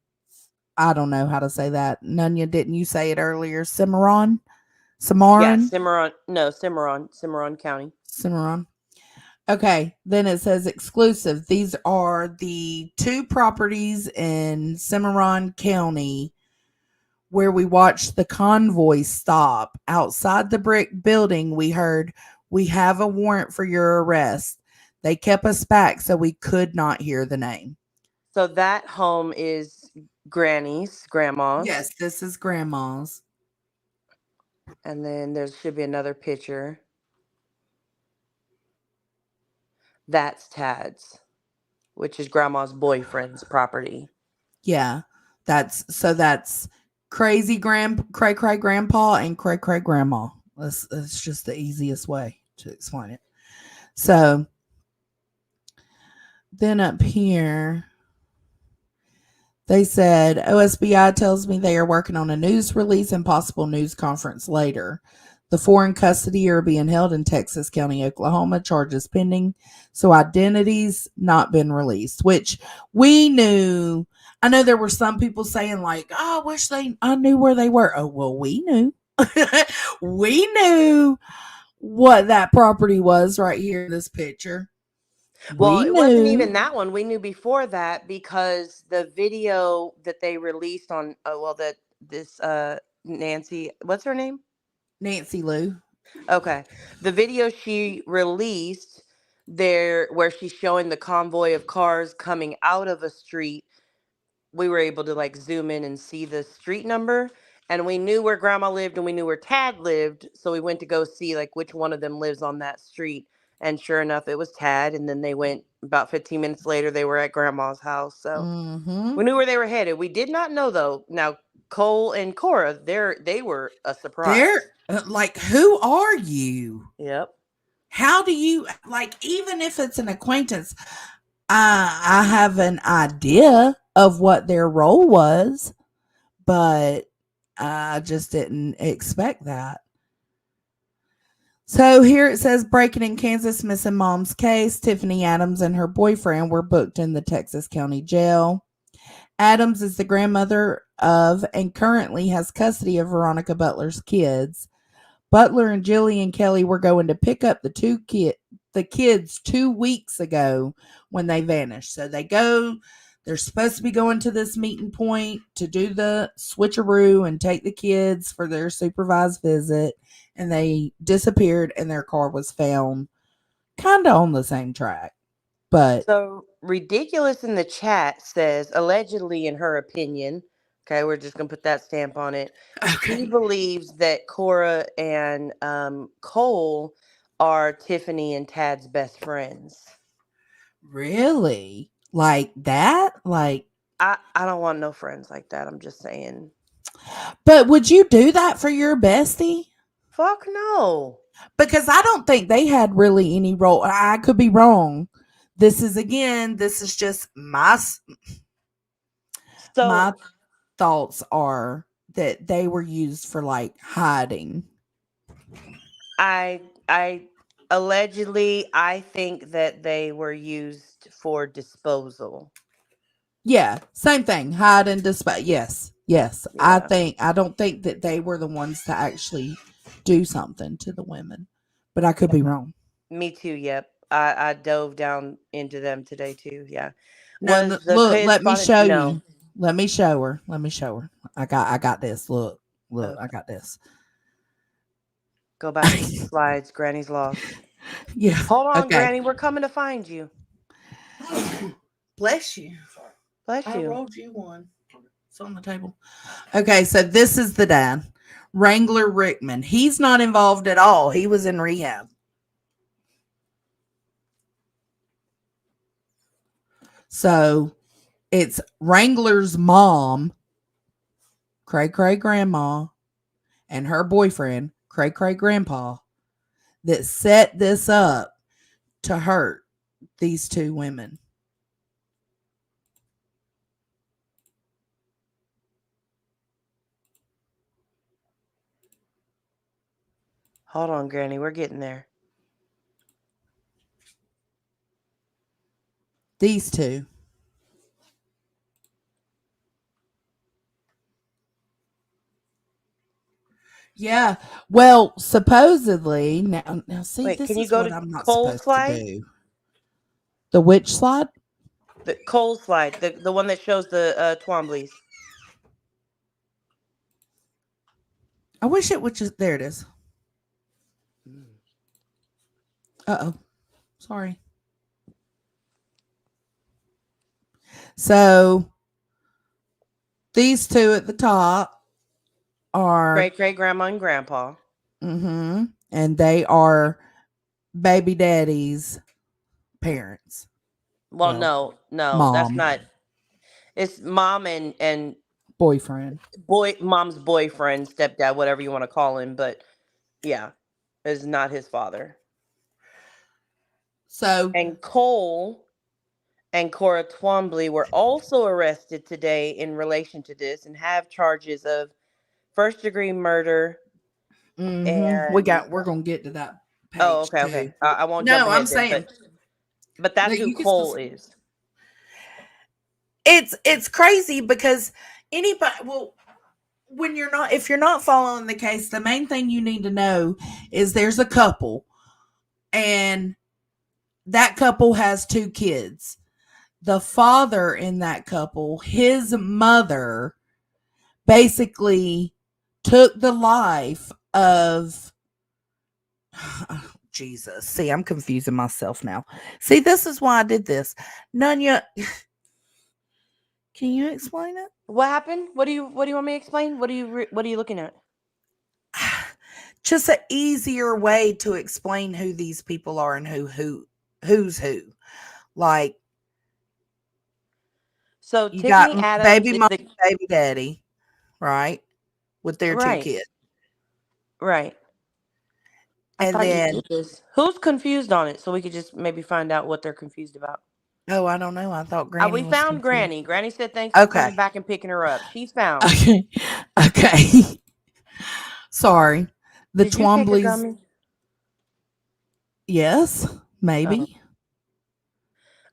I don't know how to say that. Nunya, didn't you say it earlier? Cimarron? Yeah, Cimarron? Cimarron. No, Cimarron County. Cimarron. Okay, then it says exclusive. These are the 2 properties in Cimarron County where we watched the convoy stop. Outside the brick building, we heard, we have a warrant for your arrest. They kept us back so we could not hear the name. So that home is Granny's, Grandma's. Yes, this is grandma's. And then there should be another picture. That's Tad's, which is Grandma's boyfriend's property. Yeah. That's crazy cray cray grandpa and cray cray grandma. That's just the easiest way to explain it. So then up here, they said OSBI tells me they are working on a news release and possible news conference later. The 4 in custody are being held in Texas County, Oklahoma, charges pending. So identities not been released, which we knew. I know there were some people saying like, "Oh, I wish I knew where they were." Oh, well, we knew. We knew what that property was right here in this picture. Well, We it wasn't knew. even that one. We knew before that because the video that they released on, well, that this Nancy, what's her name? Nancy Lou. Okay, the video she released there, where she's showing the convoy of cars coming out of a street, we were able to like zoom in and see the street number, and we knew where Grandma lived and we knew where Tad lived, so we went to go see like which one of them lives on that street, and sure enough it was Tad. And then they went about 15 minutes later, they were at Grandma's house, so Mm-hmm. we knew where they were headed. We did not know though, now Cole and Cora, they were a surprise. They're like, who are you? Yep. How do you like? Even if it's an acquaintance, I have an idea of what their role was, but I just didn't expect that. So here it says breaking in Kansas missing mom's case. Tiffany Adams and her boyfriend were booked in the Texas County Jail. Adams is the grandmother of and currently has custody of Veronica Butler's kids. Butler and Jillian Kelly were going to pick up the kids 2 weeks ago when they vanished. So they're supposed to be going to this meeting point to do the switcheroo and take the kids for their supervised visit, and they disappeared and their car was found kind of on the same track. But So ridiculous in the chat says allegedly, in her opinion. Okay, we're just gonna put that stamp on it. She okay. believes that Cora and Cole are Tiffany and Tad's best friends. Really? Like that? Like, I don't want no friends like that. I'm just saying. but would you do that for your bestie? Fuck no. Because I don't think they had really any role. I could be wrong. This is just my So thoughts are that they were used for like hiding. I allegedly I think that they were used for disposal. Yeah, same thing. Hide and dispose. Yes, yes. Yeah. I don't think that they were the ones to actually do something to the women, but I could be wrong. Me too, yep. I dove down into them today too. Yeah. No, Was the look, kid let me spotted? show No. you. Let me show her. Let me show her. I got this. Look, look, I Okay. got this. Go back into the slides. Granny's lost. Yeah. Hold on, Okay. Granny. We're coming to find you. Bless you. Bless I you. rolled you one. It's on the table. Okay, so this is the dad, Wrangler Rickman. He's not involved at all. He was in rehab. So it's Wrangler's mom, Cray Cray Grandma, and her boyfriend, Cray Cray Grandpa, that set this up to hurt these two women. Hold on, Granny. We're getting there. These two. Yeah. Well, supposedly, now see, Wait, this can you is go what to I'm not Cole's supposed to slide? do. The witch slide? The Cole's slide. The one that shows the Twombly's. I wish it would just there it is. Uh-oh. Sorry. So these two at the top are Great great grandma and grandpa. and they are baby daddy's parents. Well, Well, no, that's mom, not. It's mom and boyfriend. mom's boyfriend, stepdad, whatever you want to call him. But yeah, is not his father. So, And Cole and Cora Twombly were also arrested today in relation to this and have charges of first degree murder and we're gonna get to that oh, page okay, too. okay. I won't jump No, I'm ahead then, saying but that's that who you can still. Cole is. It's crazy because anybody. Well, when you're not, if you're not following the case, the main thing you need to know is there's a couple, and that couple has two kids. The father in that couple, his mother basically took the life of Jesus. See, I'm confusing myself now. See, this is why I did this. Nunya, can you explain it? What happened? What do you want me to explain? What are you looking at? Just an easier way to explain who these people are and who's who. Like So you got Tiffany Adams baby is mom, the baby daddy, right? With their two right, kids. right. I And thought you then did this. Who's confused on it so we could just maybe find out what they're confused about? oh, I don't know. I thought Granny We was found confused. Granny. Granny said thanks for Okay. coming back and picking her up. She's found. Okay. Okay. Sorry. The Did you take a Twombly's, gummy? yes, Oh. maybe.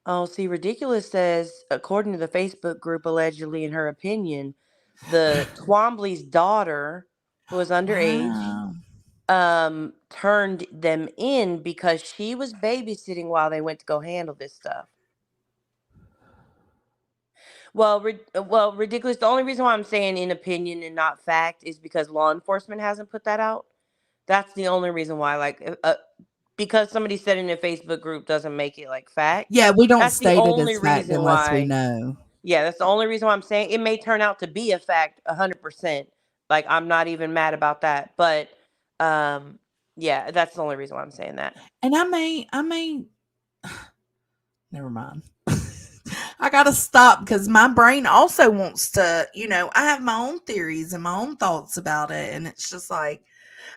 Oh, see, Ridiculous says, according to the Facebook group, allegedly, in her opinion, the Twombly's daughter, who was underage, Wow. turned them in because she was babysitting while they went to go handle this stuff. Well, Ridiculous. The only reason why I'm saying in opinion and not fact is because law enforcement hasn't put that out. That's the only reason why. Like, because somebody said in a Facebook group doesn't make it like fact. Yeah, we don't That's the state it only as fact reason unless we why. know. Yeah, that's the only reason why I'm saying it may turn out to be a fact 100%. Like, I'm not even mad about that. But um yeah, that's the only reason why I'm saying that. And I may never mind. I gotta stop because my brain also wants to, I have my own theories and my own thoughts about it. And it's just like,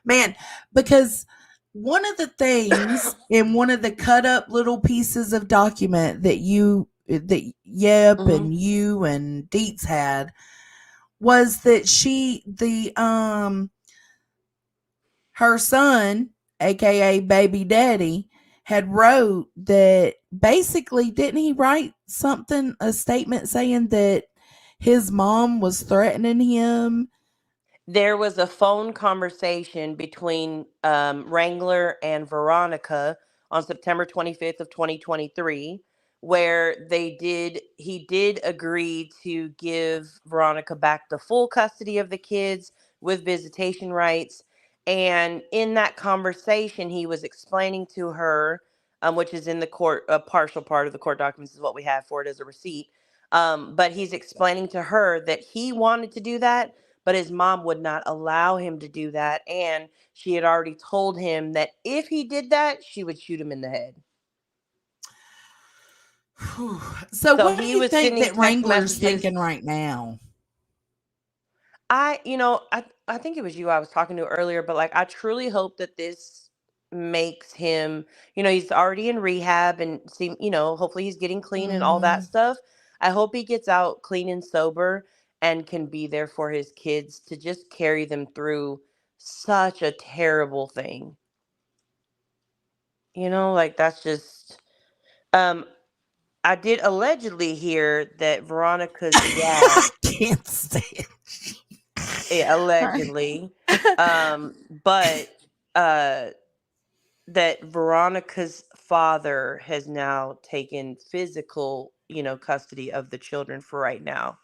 man, because one of the things in one of the cut up little pieces of document that Yep Hmm. and you and Deets had was that her son, aka baby daddy, had wrote that basically, didn't he write something, a statement saying that his mom was threatening him? There was a phone conversation between Wrangler and Veronica on September 25th of 2023 where he did agree to give Veronica back the full custody of the kids with visitation rights. And in that conversation, he was explaining to her, which is in the court, a partial part of the court documents is what we have for it as a receipt. But he's explaining to her that he wanted to do that, but his mom would not allow him to do that. And she had already told him that if he did that, she would shoot him in the head. So, So what do he you was think sending that text Wrangler's messages. thinking right now? I think it was you I was talking to earlier, but like I truly hope that this makes him, he's already in rehab and hopefully he's getting clean and all that Hmm. stuff. I hope he gets out clean and sober and can be there for his kids to just carry them through such a terrible thing. Like that's just um I did allegedly hear that Veronica's dad, I can't stand her. allegedly, but uh that Veronica's father has now taken physical, custody of the children for right now.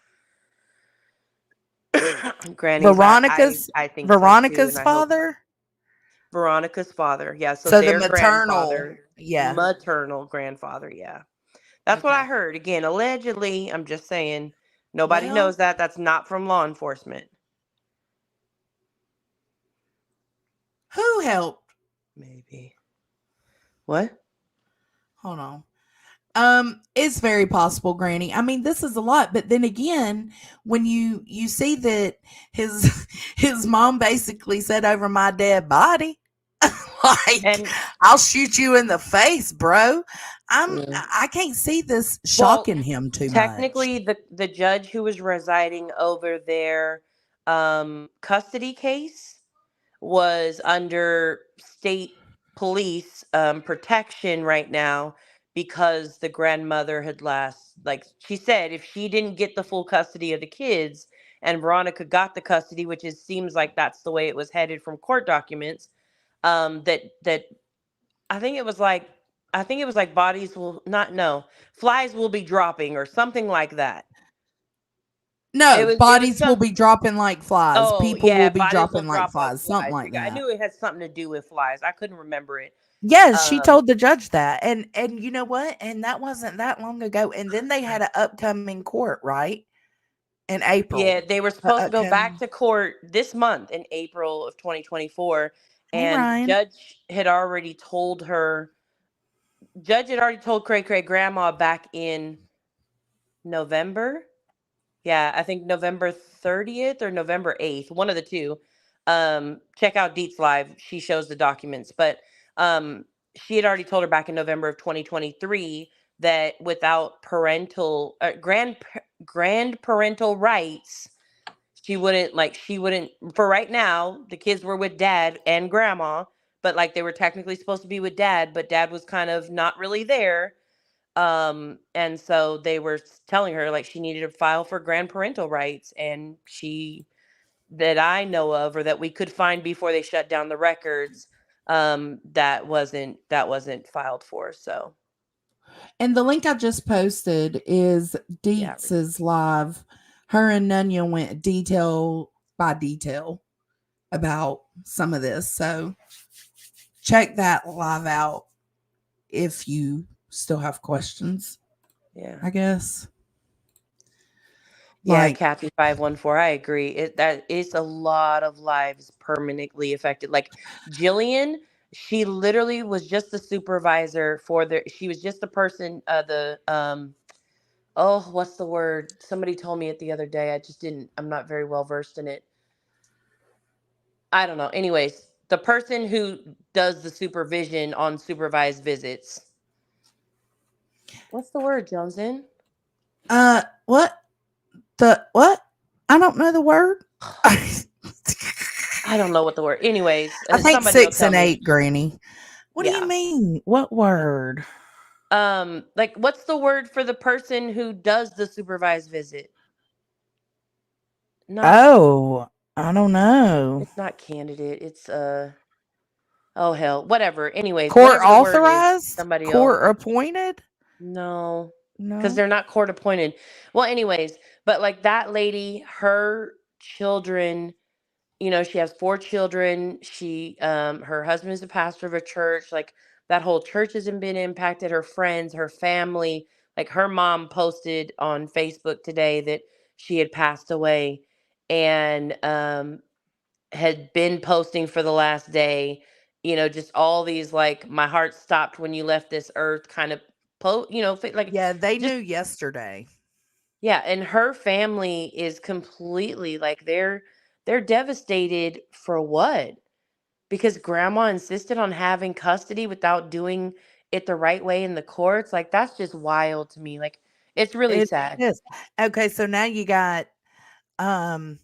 Granny's, Veronica's I think so too, and Veronica's I hope father. Veronica's father, yeah, so So the their maternal, grandfather, yeah. maternal grandfather, yeah. That's what I Okay. heard. Again, allegedly, I'm just saying, nobody Well, knows that. That's not from law enforcement. who helped? Maybe. What? Hold on. It's very possible, Granny. I mean, this is a lot, but then again, when you see that his his mom basically said over my dead body, like, And I'll shoot you in the face, bro. yeah. I can't see this Well, shocking him too much. technically, the judge who was residing over their custody case was under state police protection right now because the grandmother had last, like she said, if she didn't get the full custody of the kids and Veronica got the custody, which is seems like that's the way it was headed from court documents, that I think it was like bodies will not no flies will be dropping or something like that. No, It was bodies will some. be dropping like flies. Oh People will yeah, be bodies will dropping like drop like flies. Something flies. like I that. knew it had something to do with flies. I couldn't remember it. Yes, she Um, told the judge that. And you know what? And that wasn't that long ago. And then they had an upcoming court, right? In April. yeah, they were A supposed to go back upcoming. to court this month in April of 2024, Hey and Ryan. Judge had already told Cray Cray Grandma back in November. Yeah, I think November 30th or November 8th, one of the two. Check out Deets Live. She shows the documents. But she had already told her back in November of 2023 that without grand parental rights, she wouldn't for right now, the kids were with dad and grandma, but like they were technically supposed to be with dad, but dad was kind of not really there, and so they were telling her like she needed to file for grand parental rights, and she that I know of or that we could find before they shut down the records, that wasn't filed for. So And the link I just posted is yeah, Deetz's live. Her and Nunya went detail by detail about some of this. So check that live out if you still have questions, yeah. I guess. Yeah, Like, Kathy 514, I agree. That is a lot of lives permanently affected. Like Jillian, she literally was just the supervisor for she was just the person, the oh, what's the word? Somebody told me it the other day. I'm not very well versed in it. I don't know. Anyways, the person who does the supervision on supervised visits. What's the word, Johnson? what? The what? I don't know the word. I I don't know what the word. Anyways, think somebody will 6 tell and me. 8, Granny. What do you Yeah. mean? What word? Like what's the word for the person who does the supervised visit? Not. Oh, I don't know. It's not candidate. It's oh hell, whatever. Anyways, Court whatever the word is, authorized? somebody will. Court appointed? No, because No. they're not court appointed. Well, anyways, but like that lady, her children, she has four children. Her husband is a pastor of a church. Like that whole church hasn't been impacted. Her friends, her family, like her mom posted on Facebook today that she had passed away, and had been posting for the last day, just all these like my heart stopped when you left this earth kind of like Yeah, they knew just yesterday. yeah, and her family is completely like they're devastated for what? Because grandma insisted on having custody without doing it the right way in the courts. Like that's just wild to me. Like it's really It sad. is. Okay, so now you got um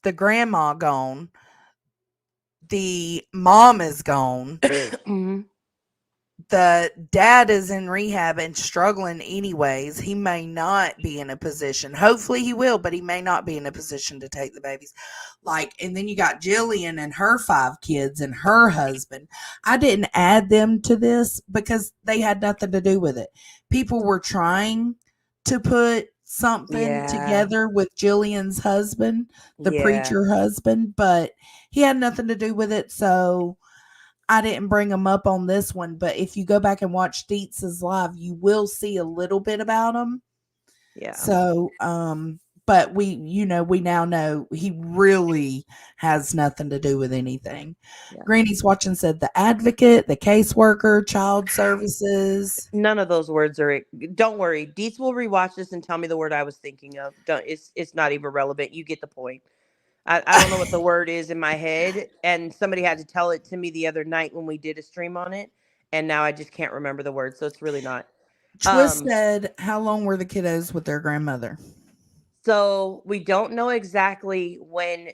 the grandma gone, the mom is gone, Mhm. the dad is in rehab and struggling anyways. He may not be in a position. Hopefully he will, but he may not be in a position to take the babies. Like, and then you got Jillian and her 5 kids and her husband. I didn't add them to this because they had nothing to do with it. People were trying to put something Yeah. together with Jillian's husband, the Yeah. preacher husband, but he had nothing to do with it. So I didn't bring him up on this one, but if you go back and watch Dietz's live, you will see a little bit about him. Yeah. So, but we now know he really has nothing to do with anything. Yeah. Granny's watching said the advocate, the caseworker, child services. None of those words are. Don't worry, Deets will rewatch this and tell me the word I was thinking of. Don't. It's not even relevant. You get the point. I don't know what the word is in my head, and somebody had to tell it to me the other night when we did a stream on it, and now I just can't remember the word. So it's really not. Twist Um. said, how long were the kiddos with their grandmother? So we don't know exactly when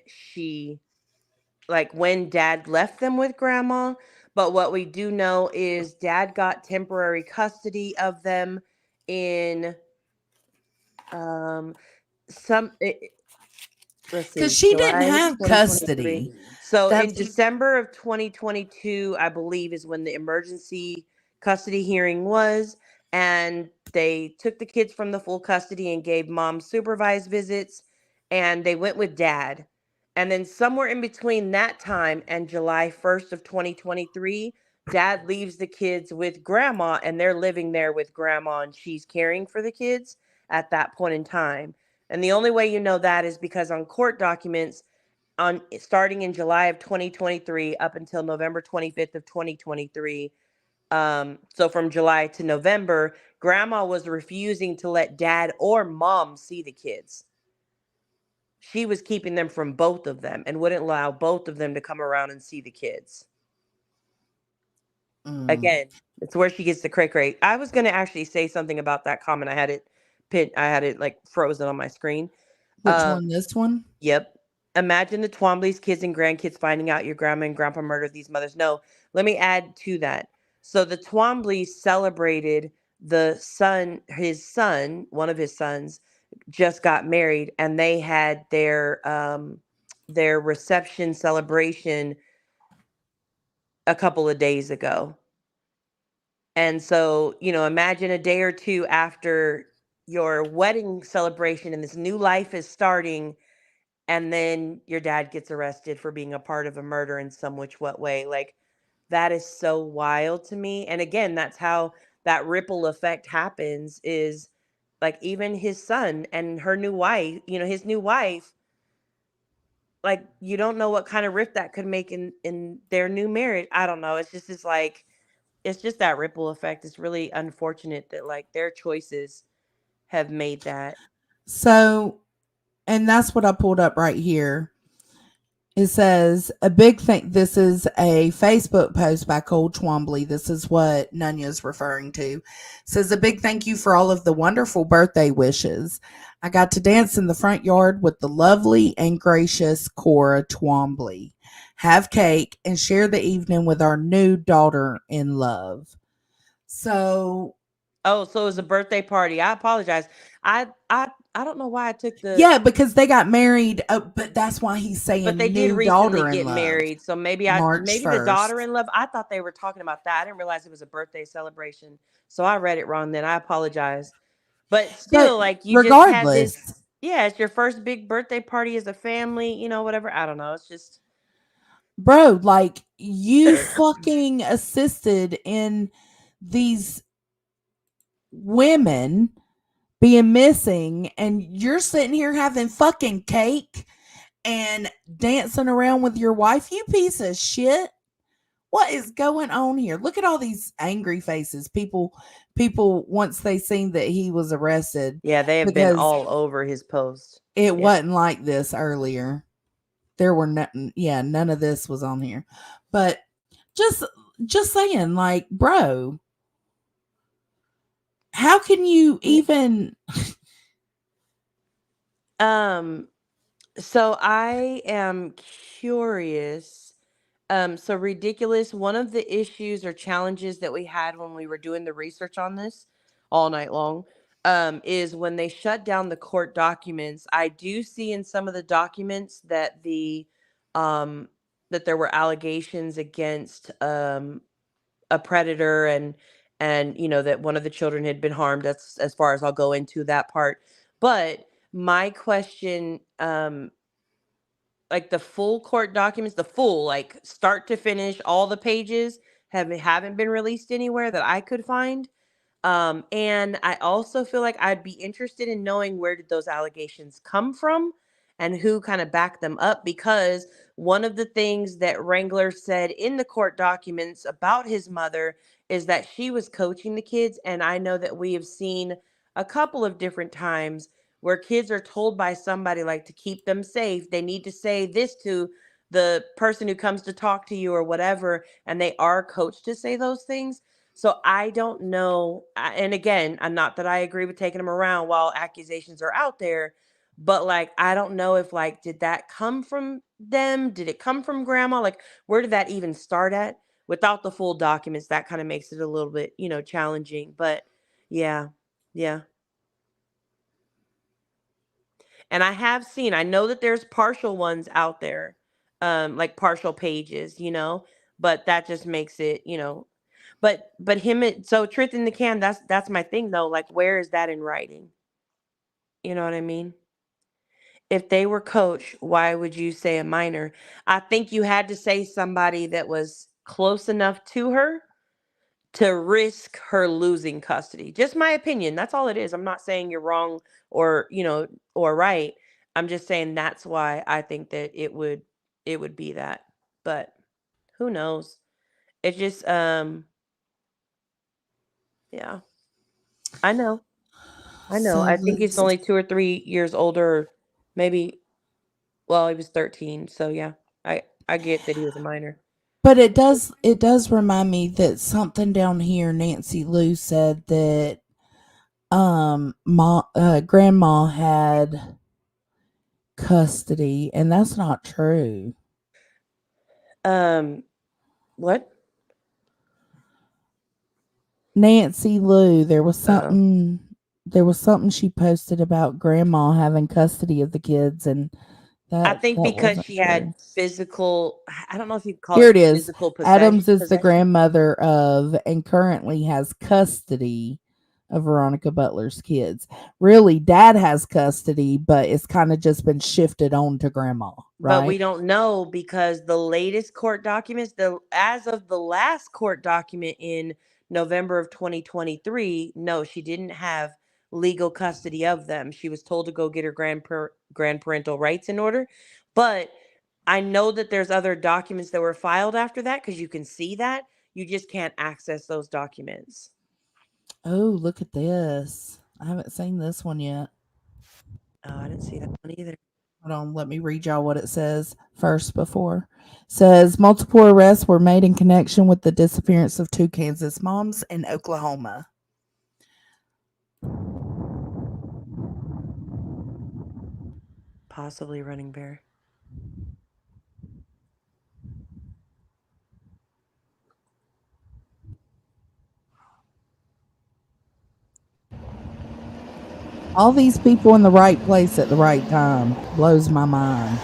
when dad left them with grandma, but what we do know is dad got temporary custody of them in um some let's Because see, she didn't July have 2023. custody. So in That's December of 2022, I believe is when the emergency custody hearing was, and they took the kids from the full custody and gave mom supervised visits, and they went with dad. And then somewhere in between that time and July 1st of 2023, dad leaves the kids with grandma, and they're living there with grandma, and she's caring for the kids at that point in time. And the only way you know that is because on court documents, on starting in July of 2023 up until November 25th of 2023, so from July to November, grandma was refusing to let dad or mom see the kids. She was keeping them from both of them and wouldn't allow both of them to come around and see the kids. mm, Again, it's where she gets the cray cray. I was going to actually say something about that comment. I had it pinned, I had it like frozen on my screen. which Um, one? This one? Yep. Imagine the Twombly's kids and grandkids finding out your grandma and grandpa murdered these mothers. No, let me add to that. So the Twombly's celebrated his son, one of his sons, just got married, and they had their reception celebration a couple of days ago. And so, imagine a day or two after your wedding celebration and this new life is starting, and then your dad gets arrested for being a part of a murder in some which what way. Like that is so wild to me. And again, that's how that ripple effect happens, is like even his son and her new wife, his new wife, like you don't know what kind of rift that could make in their new marriage. I don't know. It's just that ripple effect. It's really unfortunate that like their choices have made that. So, and that's what I pulled up right here. It says a big thing. This is a Facebook post by Cole Twombly. This is what Nunya is referring to. It says a big thank you for all of the wonderful birthday wishes. I got to dance in the front yard with the lovely and gracious Cora Twombly, have cake, and share the evening with our new daughter in love. So, Oh, so it was a birthday party. I apologize. I don't know why I took the yeah, because they got married, but that's why he's but they saying did new recently daughter in get love, married. So March maybe the daughter 1st. in love. I thought they were talking about that. I didn't realize it was a birthday celebration. So I read it wrong then. I apologize. But But still, like you just had regardless, this, yeah, it's your first big birthday party as a family, whatever. I don't know. It's just bro, like you fucking assisted in these women being missing, and you're sitting here having fucking cake and dancing around with your wife, you piece of shit. What is going on here? Look at all these angry faces. People once they seen that he was arrested, yeah, they have been because all over his post. it Yeah. wasn't like this earlier. There were nothing, yeah, none of this was on here. But just just saying, like, bro, how can you Yeah. even Um so I am curious. So ridiculous. One of the issues or challenges that we had when we were doing the research on this all night long, is when they shut down the court documents. I do see in some of the documents that um, that there were allegations against a predator, and that one of the children had been harmed. That's as far as I'll go into that part. But my question, like the full court documents, the full like start to finish, all the pages haven't been released anywhere that I could find. And I also feel like I'd be interested in knowing where did those allegations come from and who kind of backed them up, because one of the things that Wrangler said in the court documents about his mother is that she was coaching the kids. And I know that we have seen a couple of different times where kids are told by somebody, like, to keep them safe, they need to say this to the person who comes to talk to you or whatever, and they are coached to say those things. So I don't know. And again, not that I agree with taking them around while accusations are out there, but like, I don't know if, like, did that come from them? Did it come from grandma? Like, where did that even start at? Without the full documents, that kind of makes it a little bit, challenging. But yeah, yeah. And I know that there's partial ones out there, like partial pages, but that just makes it, but so truth in the can, that's my thing though. Like, where is that in writing? You know what I mean? If they were coach, why would you say a minor? I think you had to say somebody that was close enough to her to risk her losing custody. Just my opinion. That's all it is. I'm not saying you're wrong or, or right. I'm just saying that's why I think that it would be that. But who knows? It just yeah. I know. I know. so I think he's let's only 2 or 3 years older, maybe. Well, he was 13, so yeah. I get that he was a minor. but it does remind me that something down here Nancy Lou said that grandma had custody, and that's not true. Um, what? Nancy Lou, Uh, there was something she posted about grandma having custody of the kids, and I that think because wasn't she had true. physical, I don't know if you call Here it it is. physical Adams is the possession. grandmother of and currently has custody of Veronica Butler's kids. Really, dad has custody, but it's kind of just been shifted on to grandma, But we right? don't know because the latest court documents, as of the last court document in November of 2023, no, she didn't have legal custody of them. She was told to go get her grandparental rights in order. But I know that there's other documents that were filed after that, because you can see that. You just can't access those documents. Oh, look at this. I haven't seen this one yet. Oh, I didn't see that one either. Hold on, let me read y'all what it says first before. Says multiple arrests were made in connection with the disappearance of two Kansas moms in Oklahoma. Possibly running bear. All these people in the right place at the right time blows my mind.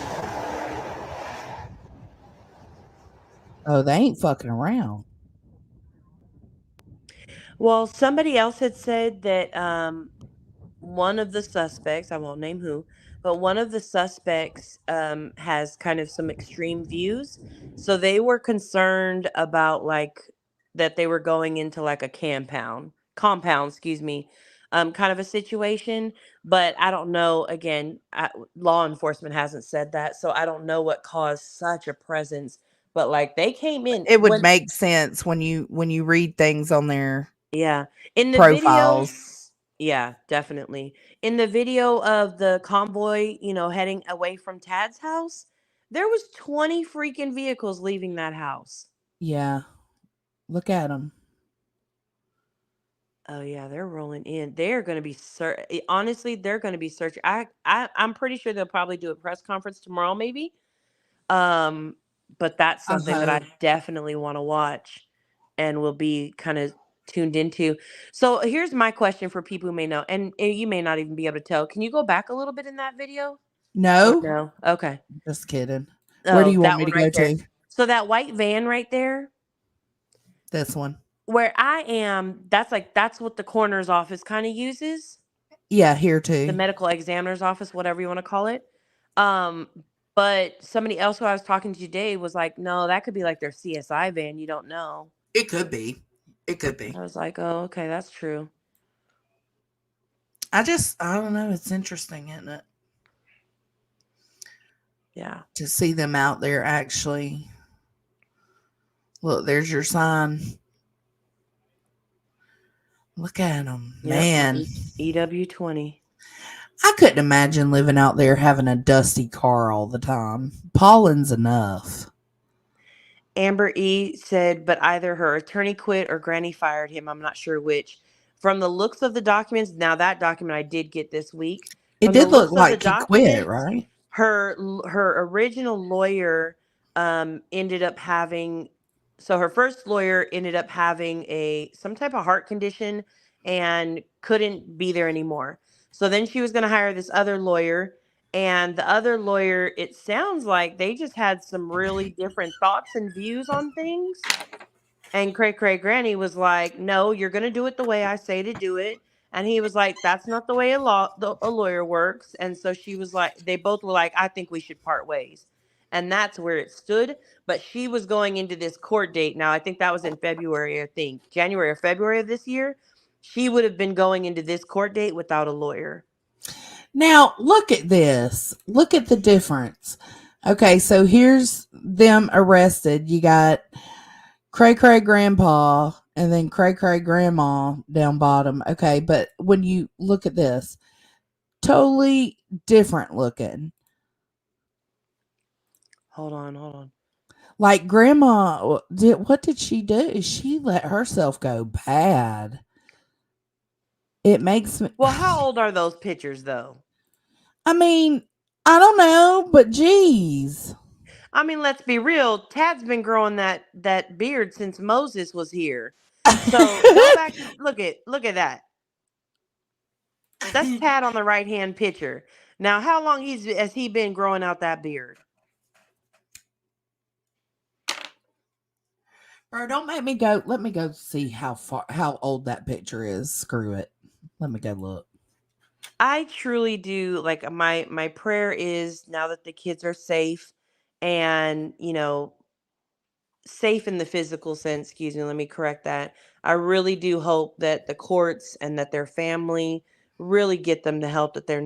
Oh, they ain't fucking around. Well, somebody else had said that one of the suspects, I won't name who, but one of the suspects has kind of some extreme views. So they were concerned about like that they were going into like a compound, excuse me, kind of a situation. But I don't know. Again, law enforcement hasn't said that, so I don't know what caused such a presence. But like they came in It would when, make sense when you read things on their yeah, in the video. profiles. Yeah, definitely. In the video of the convoy, heading away from Tad's house, there was 20 freaking vehicles leaving that house. Yeah, look at them. Oh yeah, they're rolling in. They're going to be honestly, they're going to be searching. I'm pretty sure they'll probably do a press conference tomorrow maybe. Um but that's I something that I hope. definitely want to watch and will be kind of tuned into. So here's my question for people who may know, and you may not even be able to tell. Can you go back a little bit in that video? Or No, no? Okay. just kidding. Where do Oh, you want that me one to go right there. to? So that white van right there, This one. where I am, that's what the coroner's office kind of uses, Yeah, here the too. medical examiner's office, whatever you want to call it. Um, but somebody else who I was talking to today was like, no, that could be like their CSI van. You don't know. It could be. It could be. I was like, oh, okay, that's true. I don't know. It's interesting, isn't it? Yeah. To see them out there actually. Look, there's your sign. Look at them, Yep. man. EW20. I couldn't imagine living out there having a dusty car all the time. Pollen's enough. Amber E said, but either her attorney quit or Granny fired him. I'm not sure which. From the looks of the documents, now that document I did get this week. It From the did look looks of the like he quit, documents, right? her original lawyer ended up having, so her first lawyer ended up having a some type of heart condition and couldn't be there anymore. So then she was going to hire this other lawyer, and the other lawyer, it sounds like they just had some really different thoughts and views on things. And Cray Cray Granny was like, "No, you're going to do it the way I say to do it." And he was like, "That's not the way a lawyer works." And so she was like, they both were like, "I think we should part ways." And that's where it stood. But she was going into this court date. Now, I think that was in February, I think January or February of this year. She would have been going into this court date without a lawyer. Now, look at this. Look at the difference. Okay, so here's them arrested. You got Cray Cray Grandpa and then Cray Cray Grandma down bottom. Okay, but when you look at this, totally different looking. Hold on, hold on. Like Grandma, what did she do? She let herself go bad. It makes me. Well, how old are those pictures, though? I mean, I don't know, but geez. I mean, let's be real. Tad's been growing that beard since Moses was here. So go back, look at that. That's Tad on the right hand picture. Now, how long has he been growing out that beard? Bro, don't make me go. Let me go see how old that picture is. Screw it. Let me go look. I truly do like my prayer is now that the kids are safe and safe in the physical sense, excuse me, let me correct that. I really do hope that the courts and that their family really get them the help that they're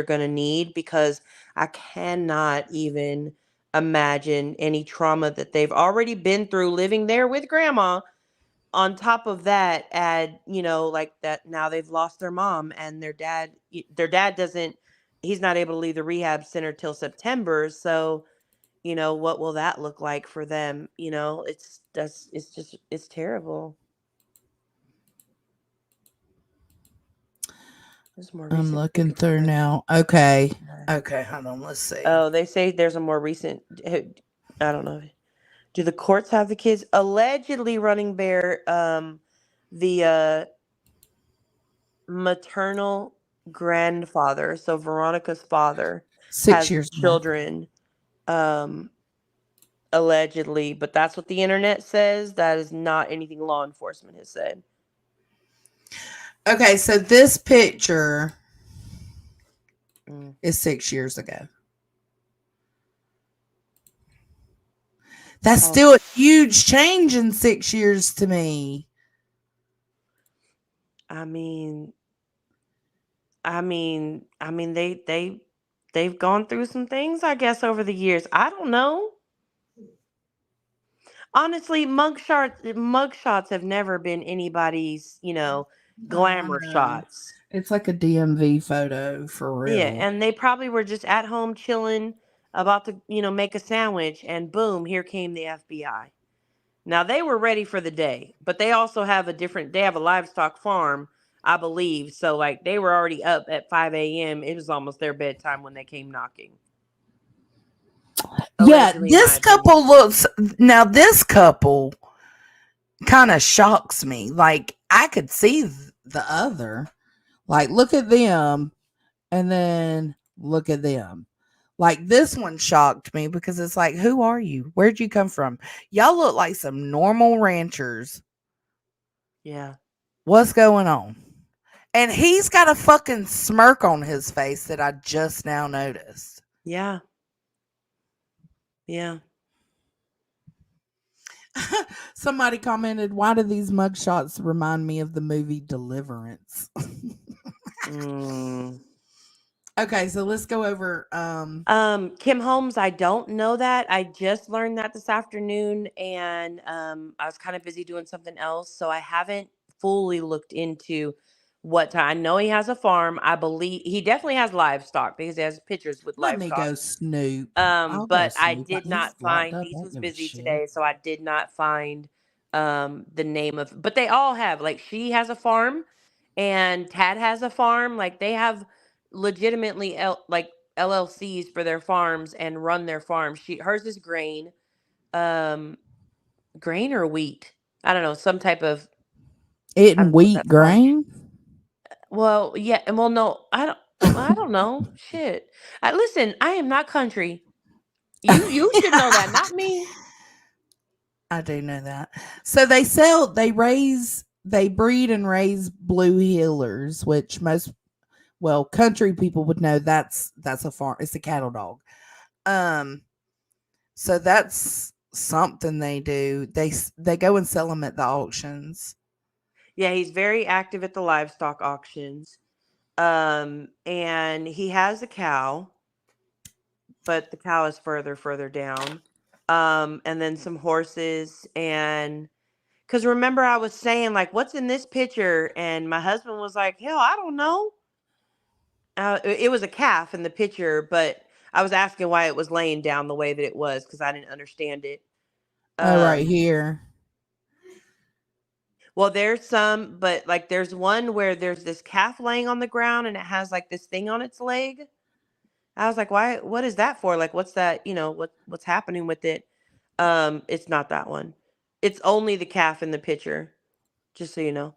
going to need, because I cannot even imagine any trauma that they've already been through living there with grandma. On top of that, add, like that, now they've lost their mom and their dad doesn't, he's not able to leave the rehab center till September. So what will that look like for them? It's terrible. There's a more I'm recent pic looking of the through red. now. Okay. Okay, hold on. Let's see. Oh, they say there's a more recent. I don't know. Do the courts have the kids allegedly running bare? The maternal grandfather, so Veronica's father, 6 has years ago. children. Um, allegedly, but that's what the internet says. That is not anything law enforcement has said. Okay, so this picture Mm. is 6 years ago. That's Oh, still a huge change in 6 years to me. I mean, they've gone through some things, I guess, over the years. I don't know. Honestly, mugshots have never been anybody's, Oh, I glamour know. shots. It's like a DMV photo for Yeah, real. and they probably were just at home chilling, about to, make a sandwich, and boom, here came the FBI. Now they were ready for the day, but they also have they have a livestock farm, I believe. So like they were already up at 5 a.m. It was almost their bedtime when they came knocking. Yeah, Allegedly, in my this opinion. couple looks now this couple kind of shocks me. Like I could see the other. Like look at them and then look at them. Like this one shocked me because it's like, who are you? Where'd you come from? Y'all look like some normal ranchers. Yeah. What's going on? And he's got a fucking smirk on his face that I just now noticed. Yeah. Yeah. Somebody commented, why do these mugshots remind me of the movie Deliverance? Mm. Okay, so let's go over Kim Holmes, I don't know that. I just learned that this afternoon, and I was kind of busy doing something else, so I haven't fully looked into what time. I know he has a farm. I believe he definitely has livestock because he has pictures with let me livestock. go snoop. I'll go But I snoop. did He's not locked find, up. I Niece don't was give a busy shit. today, so I did not find the name of, but they all have, like, she has a farm and Tad has a farm. Like they have legitimately like LLCs for their farms and run their farms. Hers is grain. Um Grain or wheat. I don't know, some type of, I Eating don't know what wheat that's called. grain? Well, yeah, and well, no, I don't know. Shit. Listen, I am not country. You should know that, not me. I do know that. So they breed and raise blue heelers, which most, well, country people would know that's a farm. It's a cattle dog. Um, so that's something they do. They go and sell them at the auctions. Yeah, he's very active at the livestock auctions. And he has a cow, but the cow is further down. And then some horses, and because remember I was saying like, what's in this picture? And my husband was like, hell, I don't know. It was a calf in the picture, but I was asking why it was laying down the way that it was because I didn't understand it. Oh, right Um, here. well, there's some, but like there's one where there's this calf laying on the ground and it has like this thing on its leg. I was like, why? What is that for? Like, what's that? What's happening with it? It's not that one. It's only the calf in the picture, just so you know.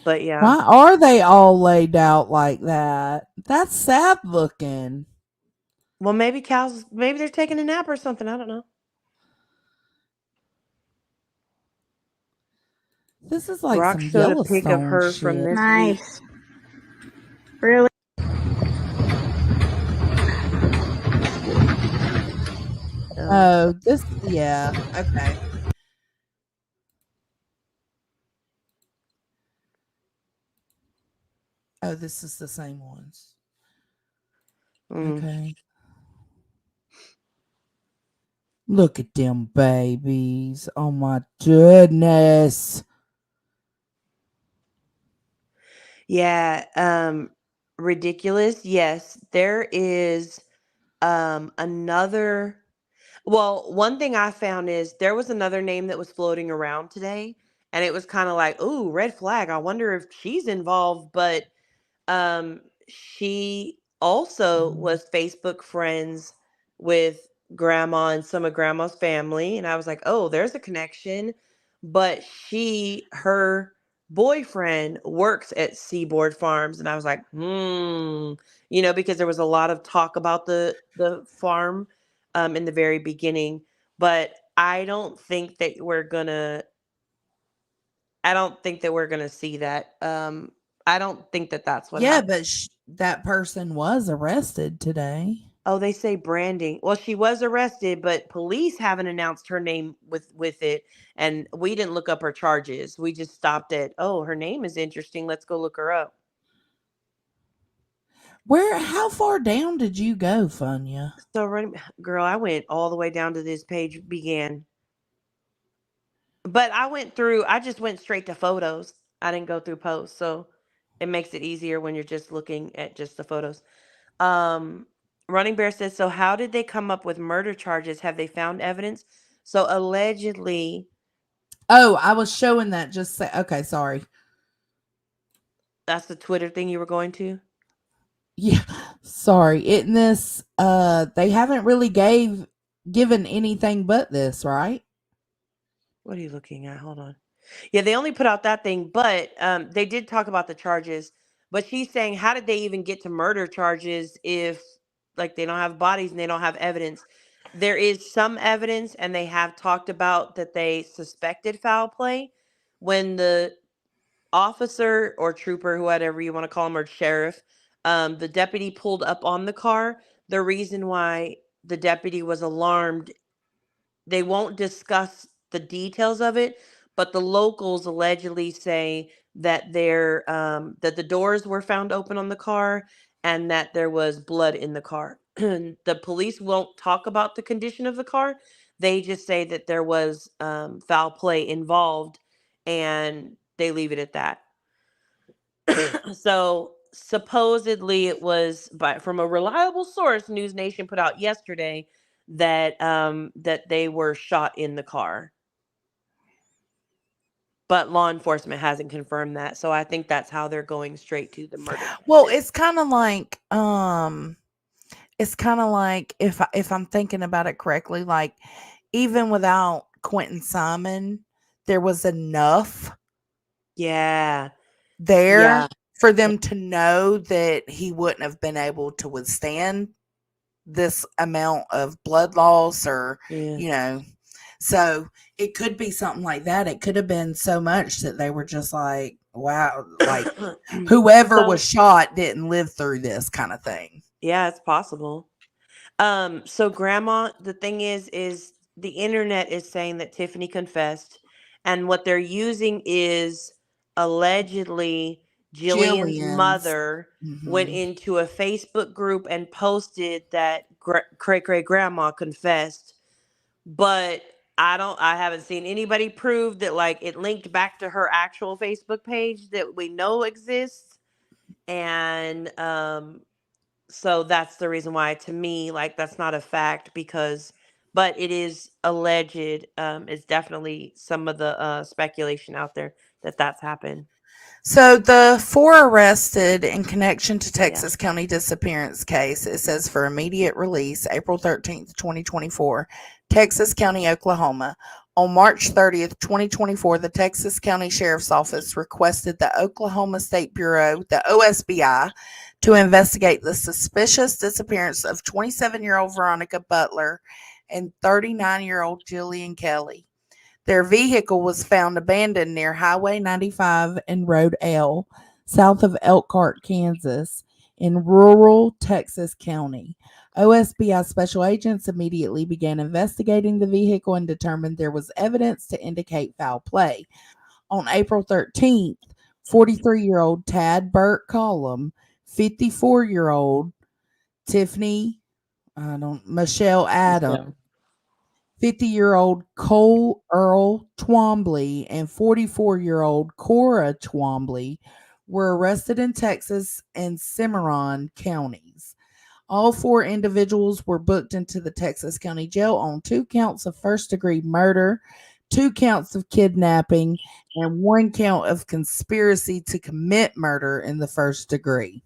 But yeah, Why are they all laid out like that? That's sad looking. well, maybe cows, maybe they're taking a nap or something. I don't know. This is like Brock some showed a pic of Yellowstone her from shit. this week. Nice. Really? Oh, Oh, this, yeah. Okay. Oh, this is the same ones. mm. Okay. Look at them babies. Oh my goodness. Yeah. Ridiculous. Yes, there is another. Well, one thing I found is there was another name that was floating around today, and it was kind of like, ooh, red flag. I wonder if she's involved. But She also was Facebook friends with grandma and some of grandma's family. And I was like, oh, there's a connection. But her boyfriend works at Seaboard Farms. And I was like, because there was a lot of talk about the farm in the very beginning. But I don't think that we're gonna see that. I don't think that that's what Yeah, happened. but that person was arrested today. Oh, they say branding. Well, she was arrested, but police haven't announced her name with it, and we didn't look up her charges. We just stopped at, oh, her name is interesting. Let's go look her up. How far down did you go, Funya? So, girl, I went all the way down to this page began, but I just went straight to photos. I didn't go through posts, so it makes it easier when you're just looking at just the photos. Um, Running Bear says, so how did they come up with murder charges? Have they found evidence? So allegedly, Oh, I was showing that okay, sorry. that's the Twitter thing you were going to? Yeah, sorry. In this, they haven't really given anything but this, right? What are you looking at? Hold on. Yeah, they only put out that thing, but they did talk about the charges. But she's saying, how did they even get to murder charges if, like, they don't have bodies and they don't have evidence? There is some evidence, and they have talked about that they suspected foul play when the officer or trooper, whatever you want to call him, or sheriff, the deputy pulled up on the car. The reason why the deputy was alarmed, they won't discuss the details of it, but the locals allegedly say that that the doors were found open on the car and that there was blood in the car. The police won't talk about the condition of the car. They just say that there was foul play involved, and they leave it at that. So supposedly it was from a reliable source, News Nation put out yesterday that they were shot in the car. But law enforcement hasn't confirmed that. So I think that's how they're going straight to the murder Well, charges. it's kind of like if I'm thinking about it correctly, like even without Quentin Simon, there was enough Yeah. there Yeah. for Yeah. them to know that he wouldn't have been able to withstand this amount of blood loss or, Yeah. you know, so it could be something like that. It could have been so much that they were just like, wow, like whoever was So shot didn't live through this kind of thing. yeah, it's possible. So grandma, the thing is the internet is saying that Tiffany confessed, and what they're using is allegedly Jillian's Jillian's. mother went Mhm. into a Facebook group and posted that great great grandma confessed, but I haven't seen anybody prove that like it linked back to her actual Facebook page that we know exists. And so that's the reason why, to me, like, that's not a fact, because but it is alleged. It's definitely some of the speculation out there that that's happened. So the four arrested in connection to Yeah. Texas County disappearance case, it says for immediate release, April 13th, 2024, Texas County, Oklahoma. On March 30th, 2024, the Texas County Sheriff's Office requested the Oklahoma State Bureau, the OSBI, to investigate the suspicious disappearance of 27-year-old Veronica Butler and 39-year-old Jillian Kelly. Their vehicle was found abandoned near Highway 95 and Road L, south of Elkhart, Kansas, in rural Texas County. OSBI special agents immediately began investigating the vehicle and determined there was evidence to indicate foul play. On April 13th, 43-year-old Tad Burt Collum, 54-year-old Tiffany Michelle Adams, Yeah. 50-year-old Cole Earl Twombly and 44-year-old Cora Twombly were arrested in Texas and Cimarron counties. All four individuals were booked into the Texas County Jail on 2 counts of first degree murder, 2 counts of kidnapping, and 1 count of conspiracy to commit murder in the first degree.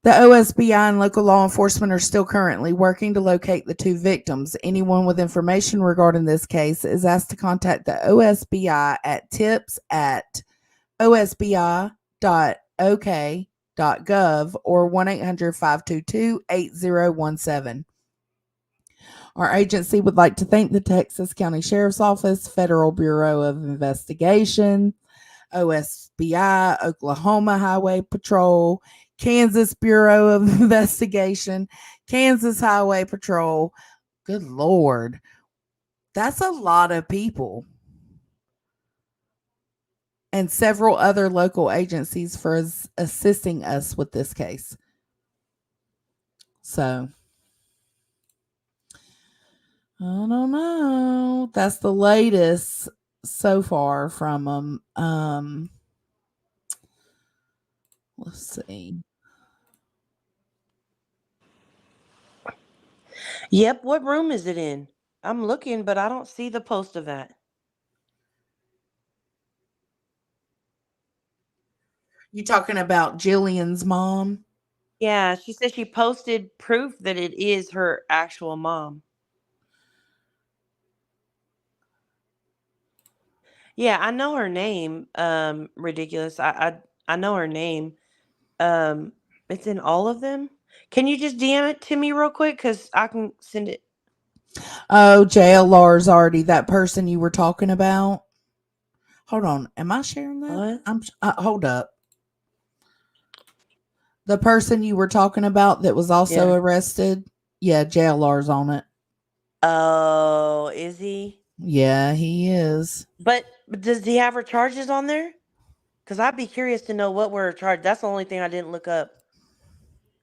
The OSBI and local law enforcement are still currently working to locate the 2 victims. Anyone with information regarding this case is asked to contact the OSBI at tips@osbi.ok.gov or 1-800-522-8017. Our agency would like to thank the Texas County Sheriff's Office, Federal Bureau of Investigation, OSBI, Oklahoma Highway Patrol, Kansas Bureau of Investigation, Kansas Highway Patrol. Good Lord. That's a lot of people. And several other local agencies for assisting us with this case. So, I don't know. That's the latest so far from them. Let's see. Yep, what room is it in? I'm looking, but I don't see the post of that. You talking about Jillian's mom? Yeah, she said she posted proof that it is her actual mom. Yeah, I know her name. Ridiculous. I know her name. Um, it's in all of them. Can you just DM it to me real quick? Cause I can send it. Oh, JLR's already that person you were talking about. Hold on. Am I sharing that? What? Hold up. The person you were talking about that was also Yeah. arrested. Yeah, JLR's on it. Oh, is he? Yeah, he is. But does he have her charges on there? Cause I'd be curious to know what were her charges. That's the only thing I didn't look up.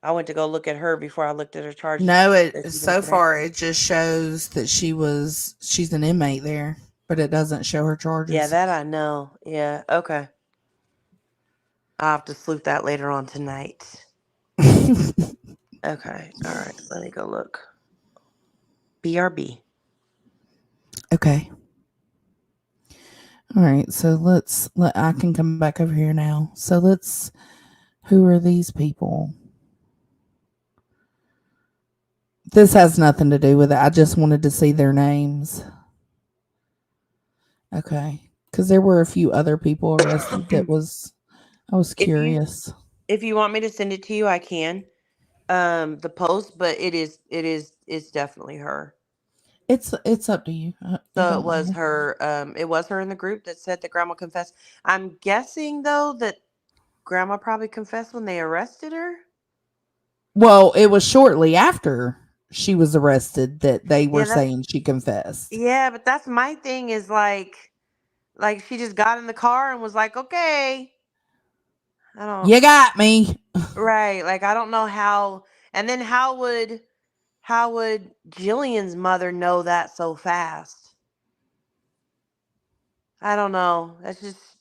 I went to go look at her before I looked at her charges No, that it she's in so today. far it just shows that she's an inmate there, but it doesn't show her Yeah, charges. that I know. Yeah. Okay. I'll have to sleuth that later on tonight. Okay. All right. Let me go look. BRB. Okay. All right. So let I can come back over here now. So let's who are these people? This has nothing to do with it. I just wanted to see their names. Okay. Cuz there were a few other people arrested that was I was if you curious. if you want me to send it to you, I can. The post, but it's definitely her. It's up to you. It So don't matter. it was her in the group that said that grandma confessed. I'm guessing though that grandma probably confessed when they arrested her. Well, it was shortly after she was arrested that they were Yeah, that's saying she confessed. yeah, but that's my thing is like she just got in the car and was like, "Okay." I don't You got me. right, like I don't know how and then how would Jillian's mother know that so fast? I don't know. That's just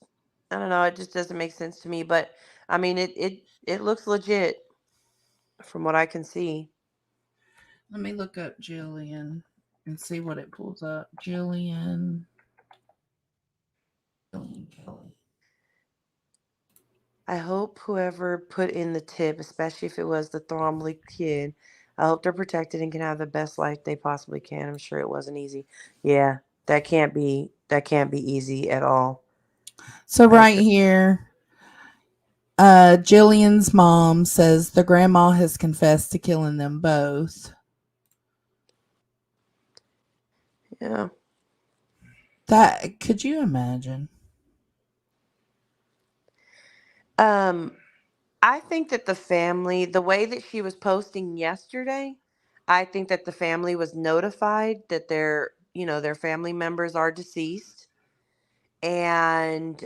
I don't know, it just doesn't make sense to me, but I mean it looks legit from what I can see. Let me look up Jillian and see what it pulls up. Jillian Kelly. I hope whoever put in the tip, especially if it was the Thromley kid, I hope they're protected and can have the best life they possibly can. I'm sure it wasn't easy. Yeah, that can't be easy at all. So I right agree. here, Jillian's mom says the grandma has confessed to killing them both. Yeah. That could you imagine? Um I think that the family, the way that she was posting yesterday, I think that the family was notified that their family members are deceased and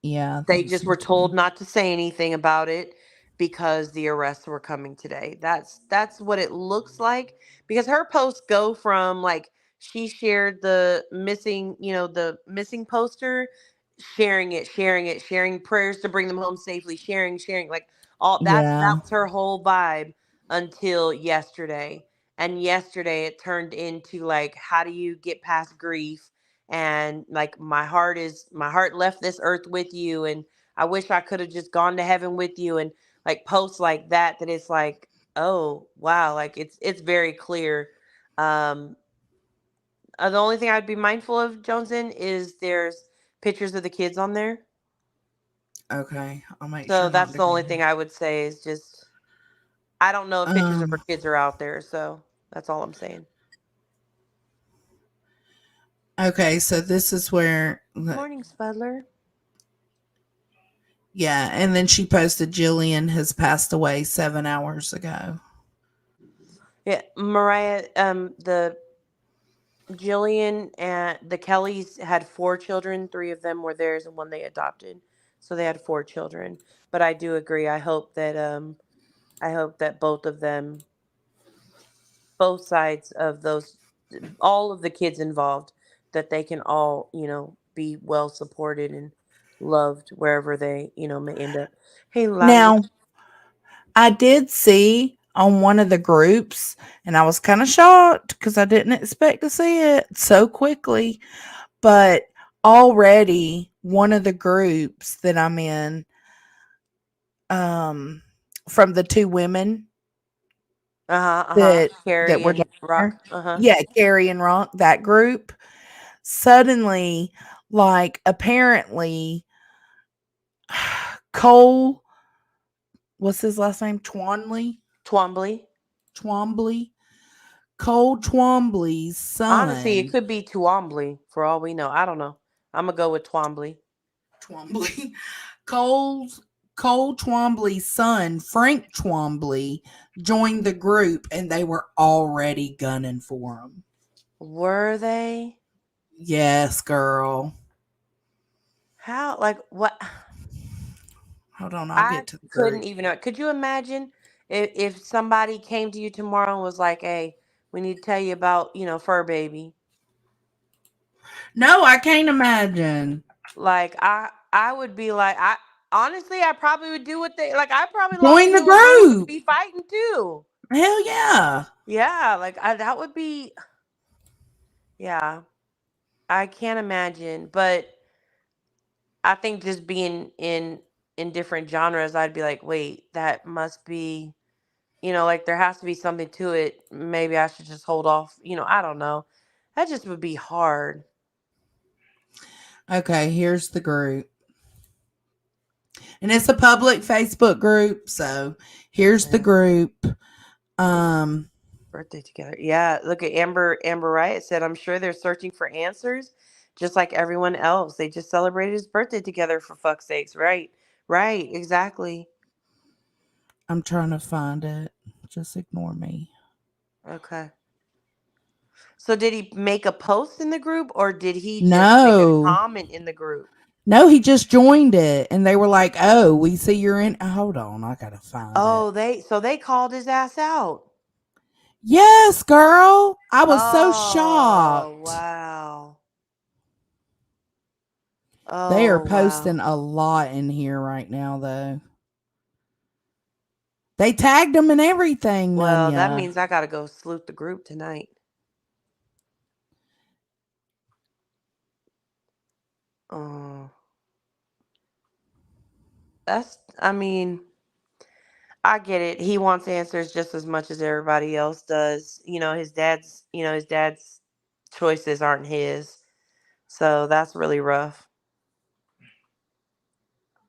Yeah, I they think just so were too. told not to say anything about it because the arrests were coming today. That's what it looks like because her posts go from like she shared the missing, the missing poster, sharing it, sharing prayers to bring them home safely, sharing like all that Yeah. was her whole vibe until yesterday. and yesterday it turned into like, how do you get past grief, and like, my heart left this earth with you, and I wish I could have just gone to heaven with you, and like posts like that, that it's like, oh wow, like it's very clear. um the only thing I'd be mindful of, Joneson, is there's pictures of the kids on there. Okay, I'll make sure So not that's to the go. only thing I would say, is just, I don't know if pictures of her Um. kids are out there, so that's all I'm saying. Okay, so this is where. Morning, Spudler. Yeah, and then she posted Jillian has passed away 7 hours ago. Yeah, Mariah. The Jillian and the Kellys had four children. Three of them were theirs, and one they adopted. So they had four children. But I do agree. I hope that both of them, both sides of those, all of the kids involved, that they can all, be well supported and loved wherever they, may end up. Hey, Liza. Now, I did see on one of the groups, and I was kind of shocked because I didn't expect to see it so quickly. But already, one of the groups that I'm in, um, from the two women Uh huh. Uh huh. that Carrie were down and Rock. there, Uh huh. yeah, Carrie and Rock, that group, suddenly, like, apparently, Cole, what's his last name? Twombly. Twombly. Cole Twombly's Honestly, it son, could be Twombly for all we know. I don't know. I'm gonna go with Twombly. Twombly, Cole's Cole Twombly's son, Frank Twombly, joined the group and they were already gunning for him. Were they? Yes, girl. How? Like what? Hold on, I'll I get to the couldn't group. even. Could you imagine if somebody came to you tomorrow and was like, "Hey, we need to tell you about fur baby." No, I can't imagine. Like I would be like, I honestly, I probably would do what they like. I probably log Join the into a group and group. be fighting too. Hell yeah. Yeah, like that would be. Yeah, I can't imagine, but I think just being in different genres, I'd be like, wait, that must be, like there has to be something to it. Maybe I should just hold off. I don't know. That just would be hard. Okay, here's the group. And it's a public Facebook group, so here's the Yeah. group. Um Birthday together. Yeah. Look at Amber Wright said, I'm sure they're searching for answers just like everyone else. They just celebrated his birthday together, for fuck's sakes. Right. Right. Exactly. I'm trying to find it. Just ignore me. Okay. So did he make a post in the group, or did he just make a No. comment in the group? No, he just joined it and they were like, "Oh, we see you're in." Hold on, I got to find it. Oh, they called his ass out. Yes, girl. I was so Oh, shocked. wow. They are Oh, posting wow. a lot in here right now though. They tagged them and everything, Well, that Nunya. means I got to go salute the group tonight. Oh, I mean, I get it. He wants answers just as much as everybody else does. His dad's choices aren't his. So that's really rough.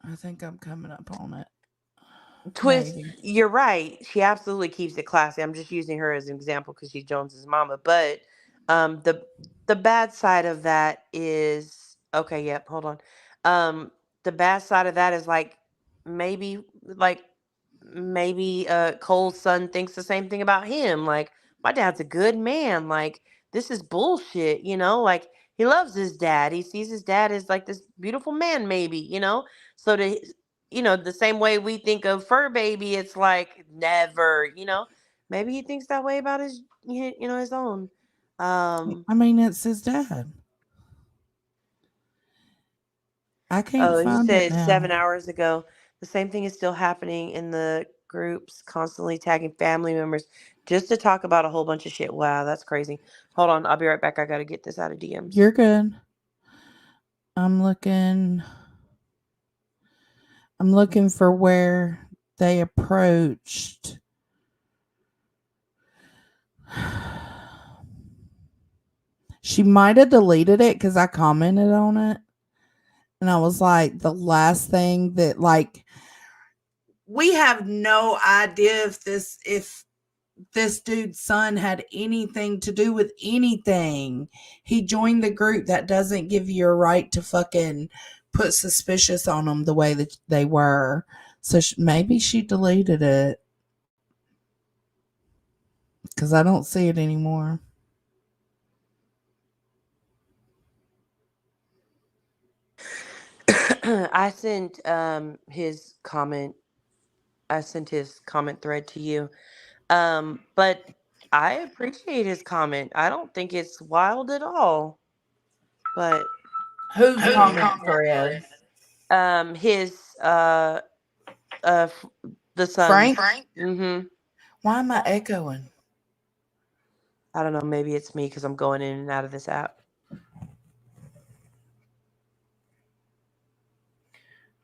I think I'm coming up on it. Twist, Maybe. you're right. She absolutely keeps it classy. I'm just using her as an example because she's Jones's mama. But the bad side of that is, okay. Yep. Hold on. Um, the bad side of that is maybe like Cole's son thinks the same thing about him. Like, my dad's a good man. Like, this is bullshit. Like, he loves his dad. He sees his dad as like this beautiful man. Maybe. So the same way we think of fur baby, it's like never. Maybe he thinks that way about his own. I mean, it's his dad. I can't Oh, he find it said now. 7 hours ago. The same thing is still happening in the groups, constantly tagging family members just to talk about a whole bunch of shit. Wow, that's crazy. Hold on, I'll be right back. I gotta get this out of DMs. You're good. I'm looking. I'm looking for where they approached. She might have deleted it because I commented on it. And I was like, the last thing that, like, we have no idea if this dude's son had anything to do with anything. He joined the group. That doesn't give you a right to fucking put suspicious on them the way that they were. So maybe she deleted it because I don't see it anymore. I sent his comment. I sent his comment thread to you. But I appreciate his comment. I don't think it's wild at all. But Whose comment thread? his uh f- the son's. Frank? Mm-hmm. Why am I echoing? I don't know. Maybe it's me because I'm going in and out of this app.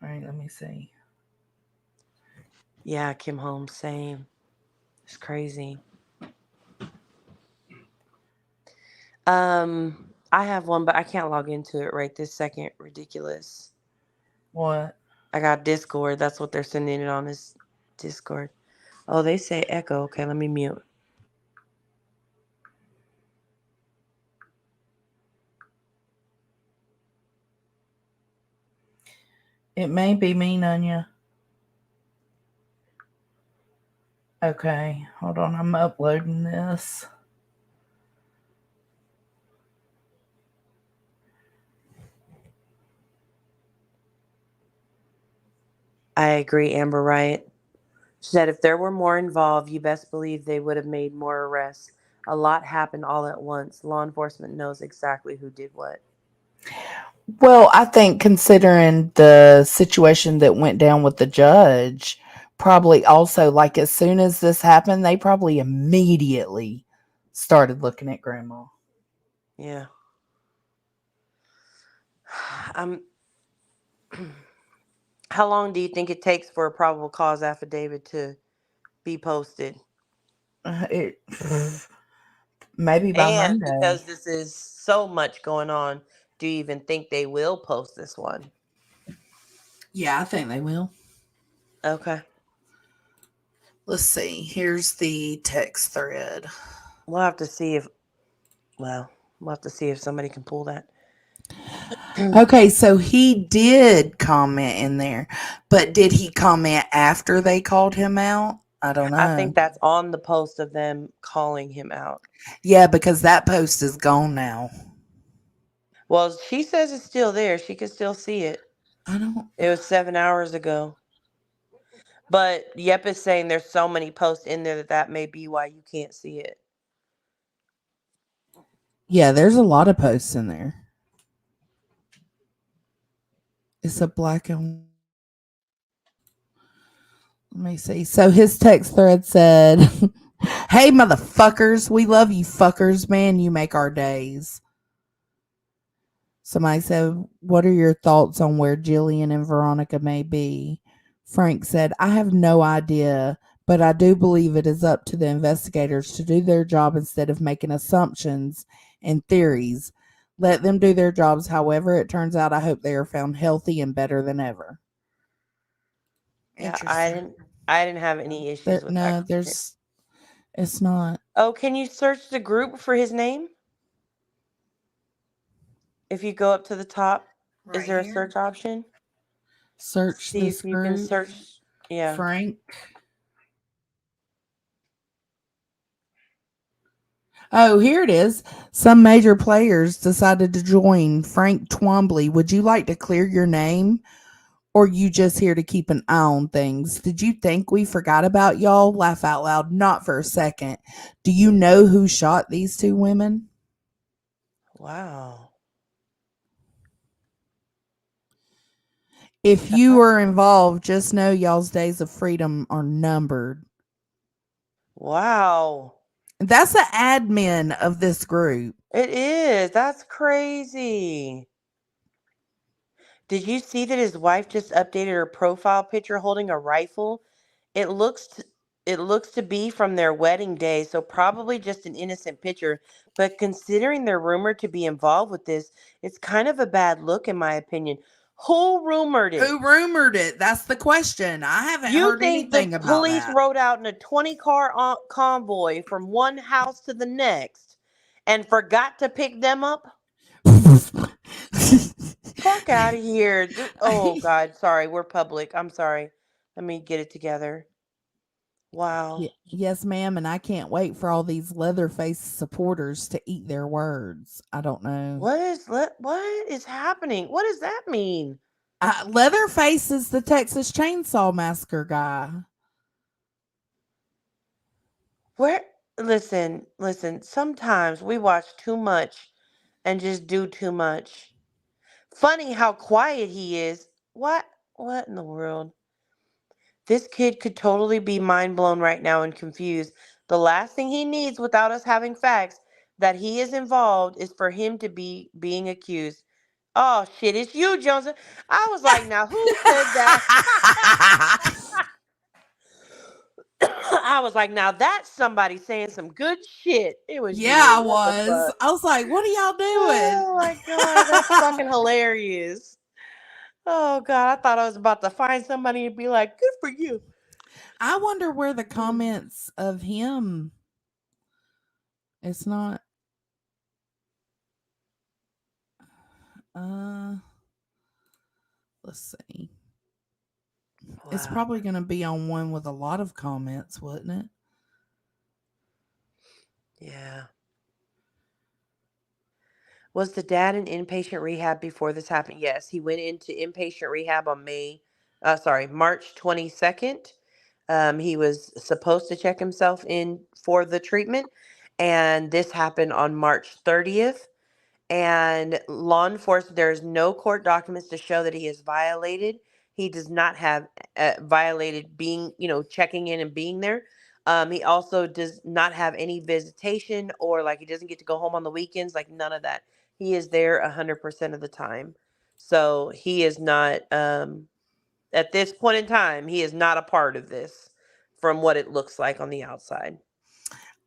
All right, let me see. Yeah, Kim Holmes, same. It's crazy. I have one, but I can't log into it right this second. Ridiculous. What? I got Discord. That's what they're sending it on is Discord. Oh, they say echo. Okay, let me mute. It may be me, Nunya. Okay, hold on. I'm uploading this. I agree, Amber Wright. She said if there were more involved, you best believe they would have made more arrests. A lot happened all at once. Law enforcement knows exactly who did what. Well, I think considering the situation that went down with the judge, probably also like as soon as this happened, they probably immediately started looking at grandma. Yeah. Um, how long do you think it takes for a probable cause affidavit to be posted? It maybe by And Monday. because this is so much going on, do you even think they will post this one? Yeah, I think they will. Okay. Let's see. Here's the text thread. We'll have to see if, well, we'll have to see if somebody can pull that. Okay, so he did comment in there, but did he comment after they called him out? I don't I know. think that's on the post of them calling him out. Yeah, because that post is gone now. Well, she says it's still there. She can still see it. I don't. It was 7 hours ago. But Yep is saying there's so many posts in there that that may be why you can't see it. Yeah, there's a lot of posts in there. It's a black and let me see. So his text thread said, "Hey motherfuckers, we love you fuckers, man. You make our days." Somebody said, "What are your thoughts on where Jillian and Veronica may be?" Frank said, "I have no idea, but I do believe it is up to the investigators to do their job instead of making assumptions and theories. Let them do their jobs however it turns out. I hope they are found healthy and better than ever." Yeah, I Interesting. didn't I didn't have any issues with that No, comment. it's not. Oh, can you search the group for his name? If you go up to the top, is Right there a here. search option? Search See this if you can group. search. Yeah. Frank. Oh, here it is. Some major players decided to join. Frank Twombly, would you like to clear your name? Or you just here to keep an eye on things? Did you think we forgot about y'all? Laugh out loud. Not for a second. Do you know who shot these two women? Wow. If That's you right. are involved, just know y'all's days of freedom are numbered. Wow. That's the admin of this group. It is. That's crazy. Did you see that his wife just updated her profile picture holding a rifle? It looks t it looks to be from their wedding day, so probably just an innocent picture. But considering they're rumored to be involved with this, it's kind of a bad look in my opinion. Who rumored it? Who rumored it? That's the question. I haven't You heard think the anything about police that. rode out in a 20-car convoy from one house to the next and forgot to pick them up? Fuck out of here. Oh, God. Sorry. We're public. I'm sorry. Let me get it together. Wow. Yes, ma'am, and I can't wait for all these Leatherface supporters to eat their words. I don't know. What is happening? What does that mean? Leatherface is the Texas Chainsaw Massacre guy. Where listen, sometimes we watch too much and just do too much. Funny how quiet he is. What in the world? This kid could totally be mind blown right now and confused. The last thing he needs without us having facts that he is involved is for him to be being accused. Oh shit, it's you, Johnson. I was like, now who said that? I was like, now that's somebody saying some good shit. It was Yeah, you. I What the was. fuck? I was like, what are y'all doing? Oh my god, that's fucking hilarious. Oh god, I thought I was about to find somebody and be like, good for you. I wonder where the Mm. comments of him. It's not. Uh, let's see. It's Wow. probably going to be on one with a lot of comments, wouldn't it? Yeah. Was the dad in inpatient rehab before this happened? Yes, he went into inpatient rehab on March 22nd. He was supposed to check himself in for the treatment, and this happened on March 30th. And law enforcement, there's no court documents to show that he has violated. He does not have violated being, checking in and being there. He also does not have any visitation, or like he doesn't get to go home on the weekends, like none of that. He is there 100% of the time. So he is not, at this point in time, he is not a part of this from what it looks like on the outside.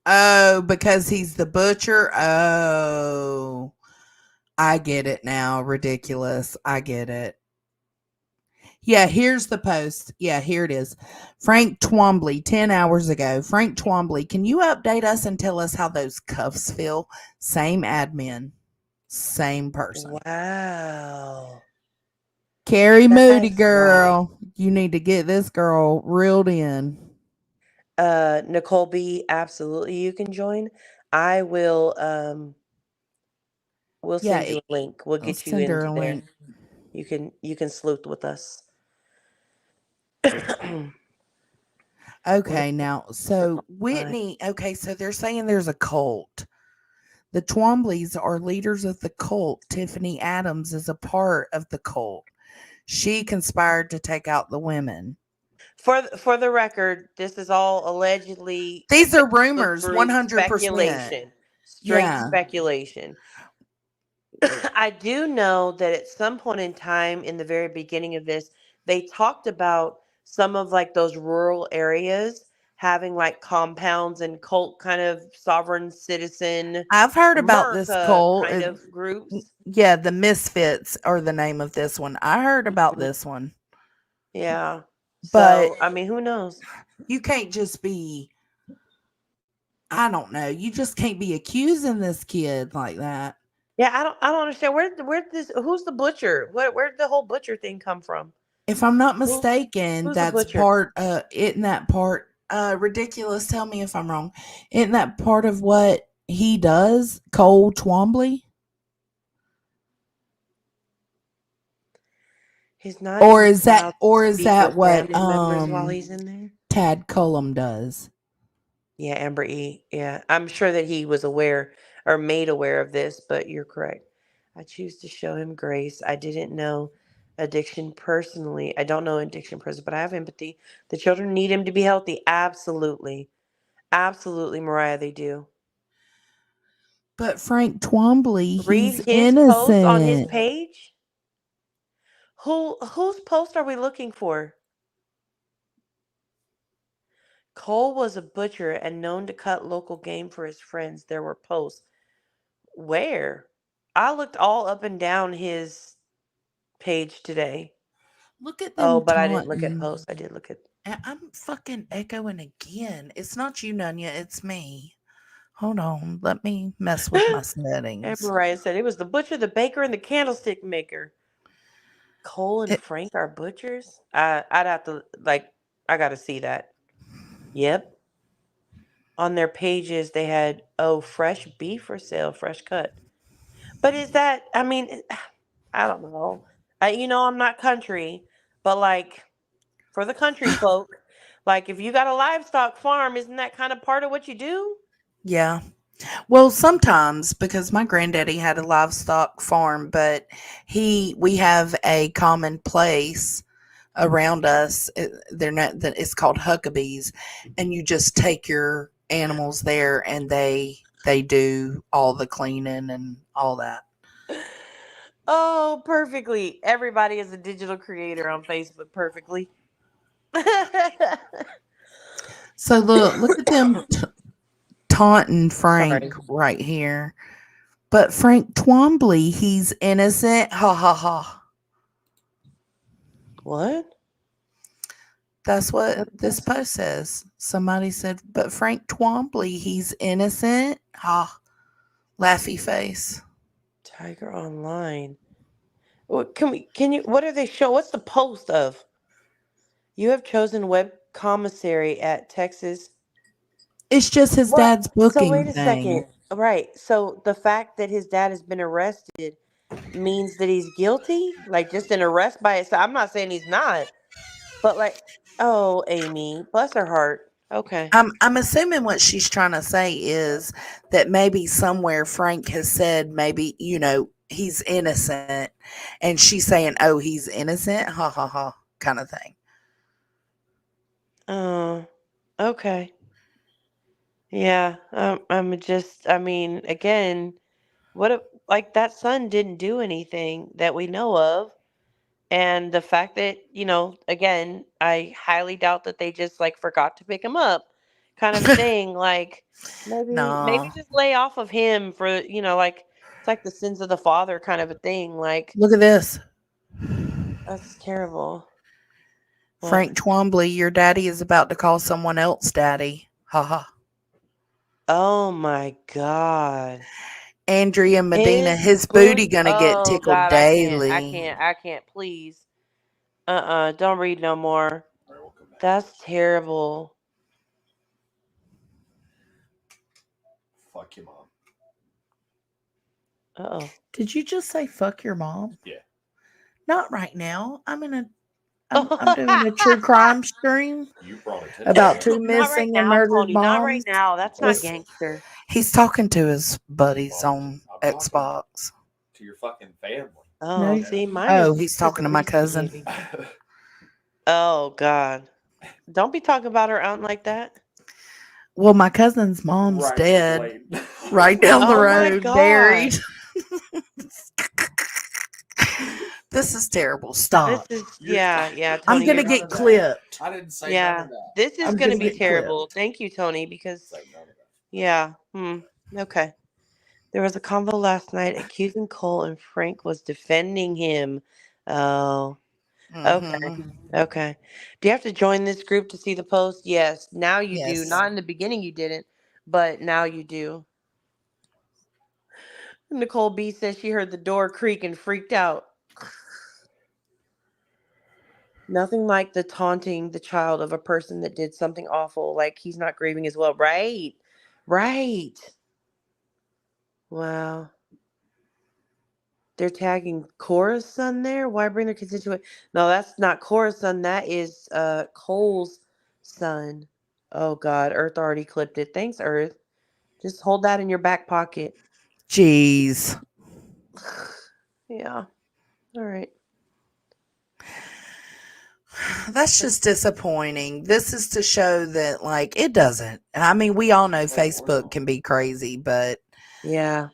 Oh, because he's the butcher. Oh, I get it now. Ridiculous. I get it. Yeah, here's the post. Yeah, here it is. Frank Twombly, 10 hours ago. Frank Twombly, can you update us and tell us how those cuffs feel? Same admin, same person. Wow. Carrie Moody That's wild. girl, you need to get this girl reeled in. Nicole B, absolutely you can join. I will we'll Yeah, send you a link. We'll I'll get you send her into a there. link. You can sleuth with us. We're Okay, now, we're so fine. Whitney, okay, so they're saying there's a cult. The Twombleys are leaders of the cult. Tiffany Adams is a part of the cult. She conspired to take out the women. For the record, this is all allegedly These are Facebook rumors, group 100%. speculation. Straight Yeah. speculation. I do know that at some point in time in the very beginning of this, they talked about some of like those rural areas having like compounds and cult kind of sovereign citizen I've heard about this America cult. kind of groups. Yeah, the Misfits are the name of this one. I heard about Mhm. this one. Yeah. But So, I mean, who knows? you can't just be, I don't know, you just can't be accusing this kid like that. Yeah, I don't understand who's the butcher? Where'd the whole butcher thing come from? If I'm not Who mistaken, who's the that's butcher? part isn't that part ridiculous, tell me if I'm wrong. Isn't that part of what he does, Cole Twombly? He's not Or even is that allowed to or is speak that with what family members while he's in there. Tad Cullum does? Yeah, Amber E. Yeah, I'm sure that he was aware or made aware of this, but you're correct. I choose to show him grace. I didn't know. Addiction personally. I don't know addiction person, but I have empathy. The children need him to be healthy. Absolutely. Absolutely, Mariah, they do. But Frank Twombly, Read he's his post on his innocent. page. Whose post are we looking for? Cole was a butcher and known to cut local game for his friends. There were posts. Where? I looked all up and down his page today. Look at Oh, them but I didn't look at taunting. posts. I did look at. I'm fucking echoing again. It's not you, Nunya. It's me. Hold on. Let me mess with my And settings. Mariah said it was the butcher, the baker, and the candlestick maker. Cole and It, Frank are butchers. I'd have to like. I got to see that. Yep. On their pages, they had fresh beef for sale, fresh cut. But is that? I mean, I don't know. I'm not country, but like for the country folk, like if you got a livestock farm, isn't that kind of part of what you do? yeah. Well, sometimes because my granddaddy had a livestock farm, but we have a common place around us. They're not that it's called Huckabees, and you just take your animals there, and they do all the cleaning and all that. Oh, perfectly. Everybody is a digital creator on Facebook. Perfectly. So look at them taunting Frank Sorry. right here. But Frank Twombly, he's innocent. Ha ha ha. What? That's what What this is this? post says. Somebody said, but Frank Twombly, he's innocent. Ha. Laughy face. Tiger Online. What what are they show? What's the post of? You have chosen web commissary at Texas. It's just his What? dad's So booking wait a thing. second. Right. So the fact that his dad has been arrested means that he's guilty? Like just an arrest by itself. I'm not saying he's not, but like, oh, Amy, bless her heart. Okay. I'm assuming what she's trying to say is that maybe somewhere Frank has said maybe, he's innocent, and she's saying, "Oh, he's innocent." Ha ha ha kind of thing. Oh, okay. Yeah. I mean, again, what if, like that son didn't do anything that we know of. And the fact that, again, I highly doubt that they just like forgot to pick him up kind of a thing. Like maybe No. just lay off of him for, like it's like the sins of the father kind of a thing. Like Look at this. that's terrible. What? Frank Twombly, your daddy is about to call someone else daddy. Ha ha. Oh my God. Andrea Medina, His his booty boot. gonna get Oh tickled God, I can't. I daily. can't. I can't. Please. Don't read no more. That's terrible. Uh-oh. Did you just say fuck your mom? Not right now. I'm doing a true crime stream about two Not right missing and now, murdered Tony. Not right moms. now. That's not It's, gangster. he's talking to his buddies on Xbox. Oh, No. see, mine is Oh, just he's talking to my cousin. appreciating. Oh God. Don't be talking about her aunt like that. Well, my cousin's mom's dead. Right down the Oh my road, buried. God. This is terrible. This Stop. is yeah, yeah, I'm Tony. gonna get clipped. Yeah. This is I'm gonna gonna be get terrible. clipped. Thank you, Tony, because yeah. Okay. There was a convo last night accusing Cole and Frank was defending him. Oh. Okay. Hmm. Okay. Do you have to join this group to see the post? Yes. Now you do. Yes. Not in the beginning you didn't, but now you do. Nicole B says she heard the door creak and freaked out. Nothing like the taunting the child of a person that did something awful, like he's not grieving as well. Right. Right. Wow. They're tagging Cora's son there. Why bring their constituent? No, that's not Cora's son. That is Cole's son. Oh God, Earth already clipped it. Thanks, Earth. Just hold that in your back pocket. Jeez. Yeah. All right. That's just disappointing. This is to show that, like, it doesn't. I mean, we all know Facebook can be crazy, but Yeah.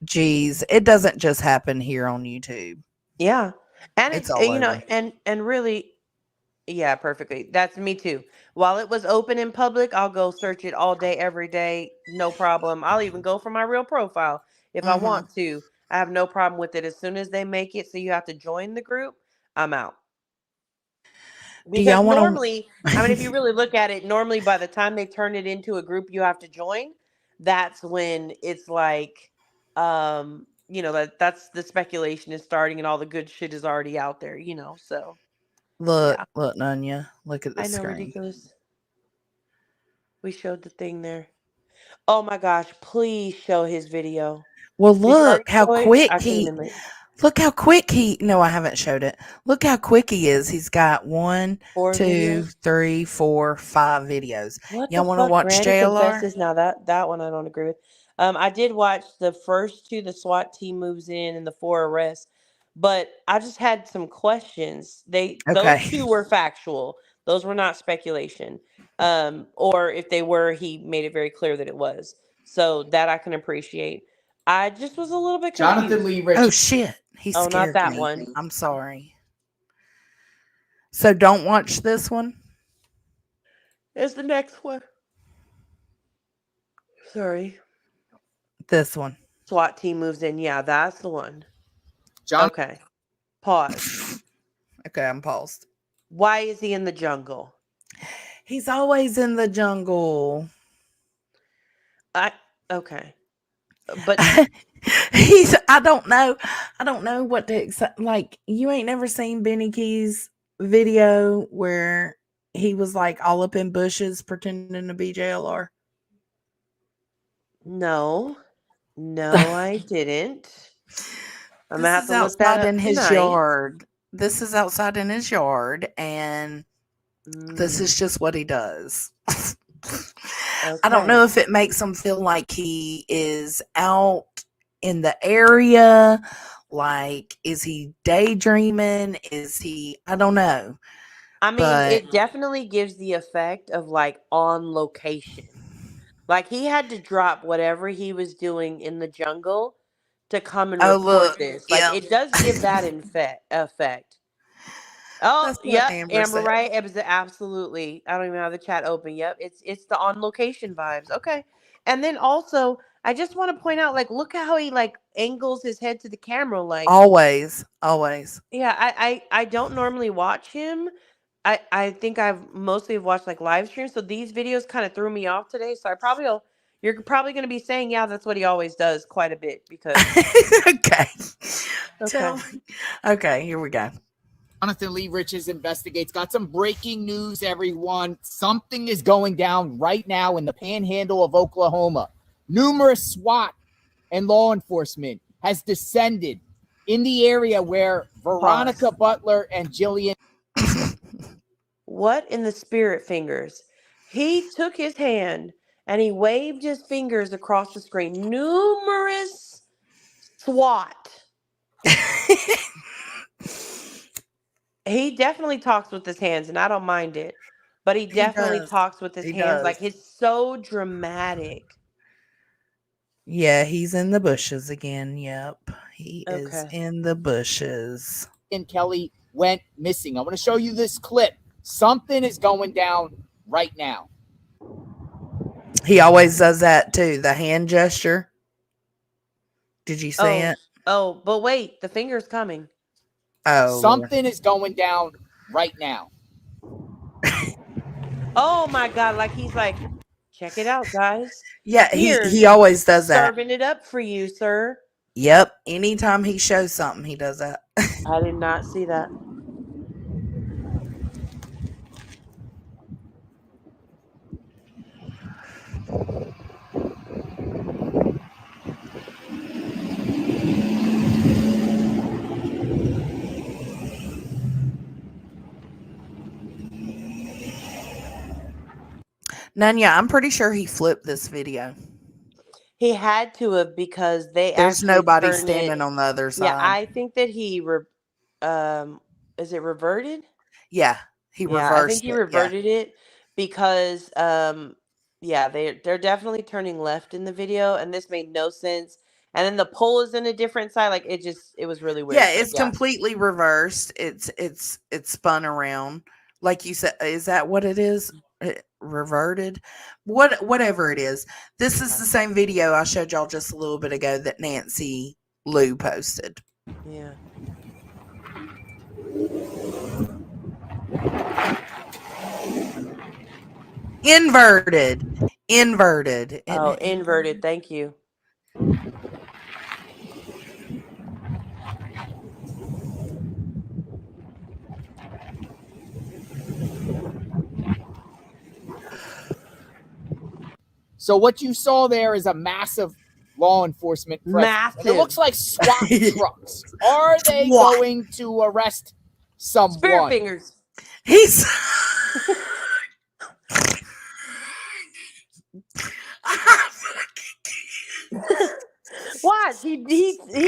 geez, it doesn't just happen here on YouTube. Yeah. And It's it's all you know, over. and really, yeah, perfectly. That's me too. While it was open in public, I'll go search it all day, every day, no problem. I'll even go for my real profile if I Hmm. want to. I have no problem with it. As soon as they make it so you have to join the group, I'm out. Do Because y'all want normally, I mean, if you to? really look at it, normally by the time they turn it into a group you have to join, that's when it's like, that's the speculation is starting and all the good shit is already out there, so Look, yeah. look, Nunya. Look at the I know, screen. ridiculous. We showed the thing there. Oh my gosh, please show his video. Well, Did you look already how show it? quick I came he. in late. Look how quick he. No, I haven't showed it. Look how quick he is. He's got one, Four two, videos. three, four, five videos. What the Y'all want to fuck? watch Granny JLR? confesses. Now that one I don't agree with. I did watch the first two, the SWAT team moves in and the four arrests, but I just had some questions. Those Okay. two were factual. Those were not speculation. Or if they were, he made it very clear that it was. So that I can appreciate. I just was a little bit Jonathan confused. Lee Rich. Oh shit. He Oh, not scared that me. one. I'm sorry. So don't watch this one. It's the next one. Sorry. This one. SWAT team moves in. Yeah, that's the one. John. Okay. Pause. Okay, I'm paused. Why is he in the jungle? He's always in the jungle. I okay. But He's I don't know. I don't know what to accept. Like, you ain't never seen Benny Key's video where he was like all up in bushes pretending to be JLR. no. No, I didn't. I'm gonna This have is to look that outside in up his tonight. yard. This is outside in his yard, and this is Mm, just what he does. I don't know okay. if it makes him feel like he is out in the area. Like, is he daydreaming? Is he, I don't know. I mean, But, it definitely gives the effect of like on location. Like he had to drop whatever he was doing in the jungle to come and oh, record look. this. Like Yep. it does give that effect. Oh, That's what yep, Amber Amber, said. right? It was absolutely. I don't even have the chat open. Yep, it's the on location vibes. Okay, and then also, I just want to point out, like, look at how he like angles his head to the camera. Like, Always. Always. yeah, I don't normally watch him. I think I've mostly watched like live streams, so these videos kind of threw me off today. So you're probably going to be saying, yeah, that's what he always does quite a bit because Okay. Tell okay. me. Okay, here we go. Jonathan Lee Riches investigates. Got some breaking news, everyone. Something is going down right now in the panhandle of Oklahoma. Numerous SWAT and law enforcement has descended in the area where Pause. Veronica Butler and Jillian. What in the spirit fingers? He took his hand and he waved his fingers across the screen. Numerous SWAT. He definitely talks with his hands, and I don't mind it. But he He definitely does. talks with his He hands. does. Like it's so dramatic. Yeah, he's in the bushes again. Yep. He is Okay. in the bushes. and Kelly went missing. I want to show you this clip. Something is going down right now. He always does that too. The hand gesture. Did you see Oh, it? but wait, the finger's coming. Oh, Lord. Something is going down right now. Oh my God. Like he's like, check it out, guys. Yeah, Here, he always does that. serving it up for you, sir. Yep. Anytime he shows something, he does that. I did not see that. Nanya, I'm pretty sure he flipped this video. He had to have because they There's actually nobody turn it. standing on the other Yeah, side. I think that um, is it reverted? Yeah. He Yeah, I think reversed he it. Yeah. reverted it because yeah, they're definitely turning left in the video, and this made no sense. And then the pole is in a different side. Like it was really weird. Yeah, But it's yeah, completely reversed. It's spun around. Like you said, is that what it is? Reverted? Whatever it is. This is the same video I showed y'all just a little bit ago that Nancy Lou posted. yeah. Inverted. Inverted. Isn't Oh, it inverted. inverted? Thank you. So what you saw there is a massive law enforcement presence. And it looks Massive. like SWAT trucks. Are they SWAT. going to arrest Spirit someone? fingers. He's Watch, he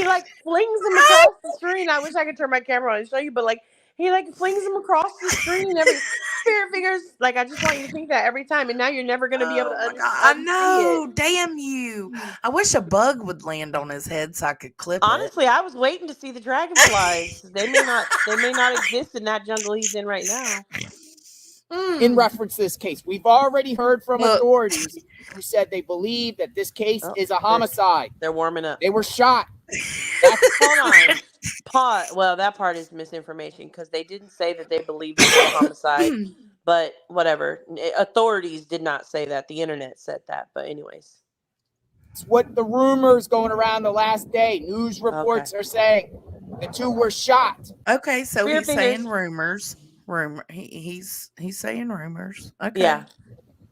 like flings them across the screen. I wish I could turn my camera on and show you, but like he like flings them across the screen every spirit fingers. Like I just want you to think that every time, and now you're never gonna be able to Oh my god, I unsee it. know. Damn you. I wish a bug would land on his head so I could clip it. Honestly, I was waiting to see the dragonflies. They may not exist in that jungle he's in right now. In reference to this case, we've already heard from Look. authorities who said they believe that this case Oh, is a homicide. They're warming up. They were shot. Hold on. Well, that part is misinformation because they didn't say that they believed it was a homicide. But whatever. Authorities did not say that. The internet said that. But anyways. It's what the rumors going around the last day. News reports are saying the two were shot. Okay, so Spirit he's fingers. saying rumors. He's saying rumors. Okay. Yeah.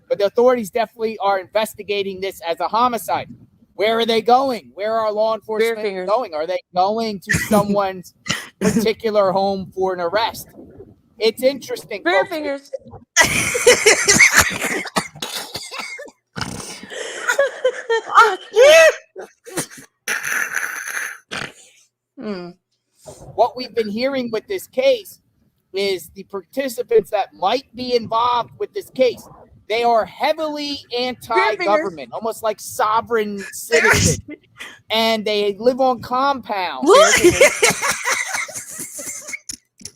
But the authorities definitely are investigating this as a homicide. Where are they going? Where are law enforcement going? Are they going to someone's particular home for an arrest? It's interesting. Spirit folks. fingers. What we've been hearing with this case is the participants that might be involved with this case, they are heavily anti-government, almost like sovereign citizens, and they live on compounds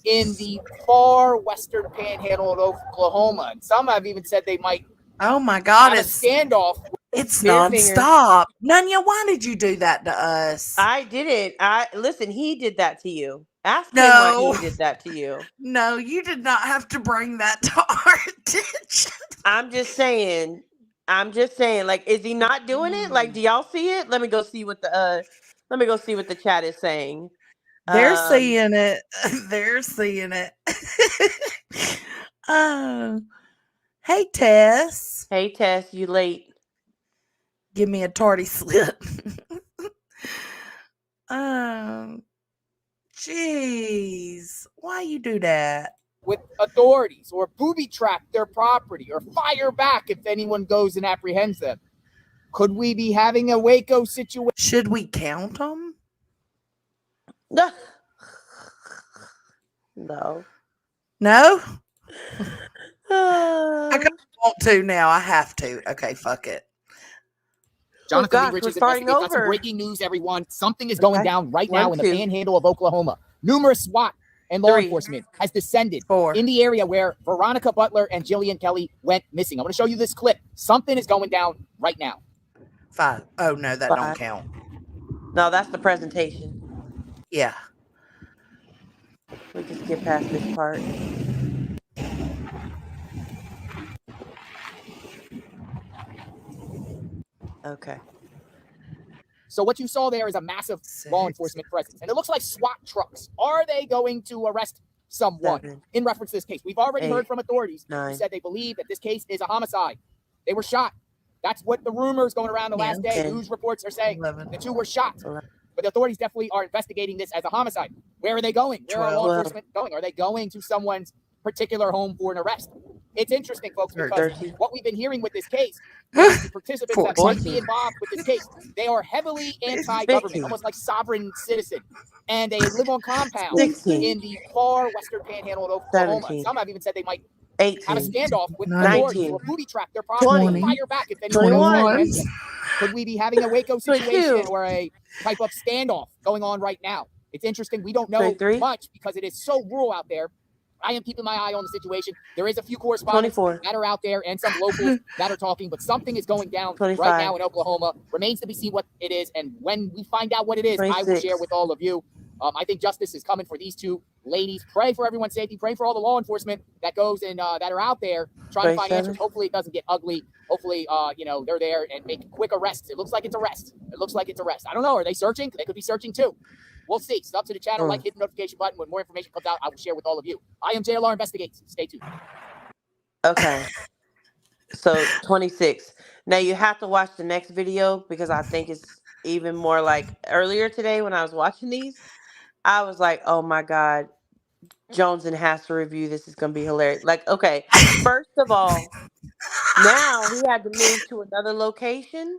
in the far western panhandle of Oklahoma. And some have even said they might Oh my god, have a it's standoff. It's nonstop. Nunya, why did you do that to us? I didn't. Listen, he did that to you. Ask him why he did that to you. No, you did not have to bring that to our attention. I'm just saying. Like, is he not doing it? Like, do y'all see it? Let me go see what the chat is saying. They're seeing it. They're seeing it. Hey Tess. Hey Tess, you late. Give me a tardy slip. Jeez. Why you do that? With authorities, or booby trap their property, or fire back if anyone goes and apprehends them. Could we be having a Waco situation? Should we count them? No. No? I kind of want to now. I have to. Okay, fuck it. Jonathan Lee Richards investigates. Got some breaking news, everyone. Something is going down right now in the panhandle of Oklahoma. Numerous SWAT and law enforcement has descended in the area where Veronica Butler and Jillian Kelly went missing. I'm going to show you this clip. Something is going down right now. 5. Oh, no, that don't count. No, that's the presentation. Yeah. We just get past this part. Okay. So what you saw there is a massive law enforcement presence. And it looks like SWAT trucks. Are they going to arrest someone? In reference to this case, we've already heard from authorities who said they believe that this case is a homicide. They were shot. That's what the rumors going around the last day. News reports are saying the two were shot. But the authorities definitely are investigating this as a homicide. Where are they going? Where are law enforcement going? Are they going to someone's particular home for an arrest? It's interesting, folks, because 13. what we've been hearing with this case is the participants that might 14. be involved with this case, they are heavily anti-government, 15. almost like sovereign citizen. And they live on compounds 16. in the far western panhandle of Oklahoma. 17. Some have even said they might have a 18. standoff with 19. authorities or booby trap their property, 20. fire back if anyone 21. comes against them. Could we be having a Waco 22. situation or a type of standoff going on right now? It's interesting. We don't know 23. much because it is so rural out there. I am keeping my eye on the situation. There is a few correspondents 24. that are out there and some locals that are talking, but something is going down 25. right now in Oklahoma. Remains to be seen what it is, and when we find out what it is, I will 26. share with all of you. I think justice is coming for these two ladies. Pray for everyone's safety. Pray for all the law enforcement that goes and that are out there trying to find 27. answers. Hopefully, it doesn't get ugly. Hopefully, they're there and make quick arrests. It looks like it's arrest. I don't know. Are they searching? They could be searching too. We'll see. Sub to the channel, like, hit the notification button. When more information comes out, I will share with all of you. I am JLR Investigates. Stay tuned. Okay. So 26. Now you have to watch the next video because I think it's even more like earlier today when I was watching these. I was like, oh my God, Joneson has to review this. It's going to be hilarious. Like, okay, first of all, now he had to move to another location.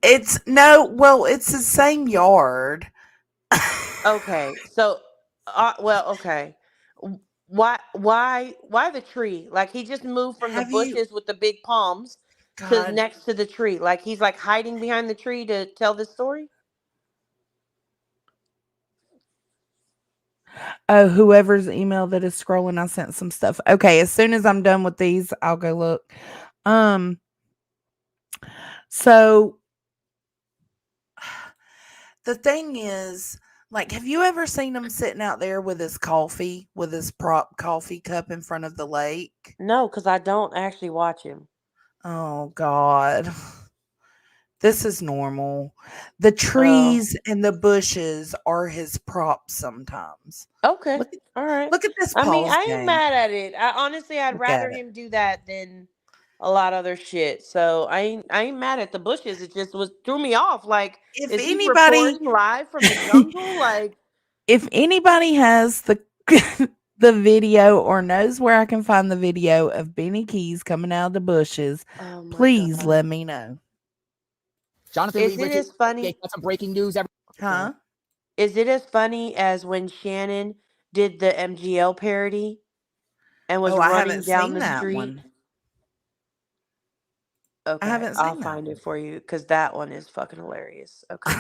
It's the same yard. Okay, so, okay. Why the tree? Like he just moved from the Have you bushes with the big palms to God next to the tree. Like he's like hiding behind the tree to tell this story. Oh, whoever's email that is scrolling, I sent some stuff. Okay, as soon as I'm done with these, I'll go look. So the thing is, like, have you ever seen him sitting out there with his prop coffee cup in front of the lake? No, because I don't actually watch him. Oh God. This is normal. The trees and the bushes are his props sometimes. Okay, Look, all right. look at this I mean, pause I ain't game. mad at it. I'd Look at rather it. him do that than a lot of other shit. So I ain't mad at the bushes. It just was threw me off. Like, If is he anybody reporting live from the jungle? Like, if anybody has the the video or knows where I can find the video of Benny Keys coming out of the bushes, oh my please God. let me know. Jonathan Is Lee it Richards, as funny? got some breaking news. Huh? Is it as funny as when Shannon did the MGL parody and was Oh, I running haven't down seen the that street? one. I Okay, haven't I'll seen that find one. it for you because that one is fucking hilarious. Okay.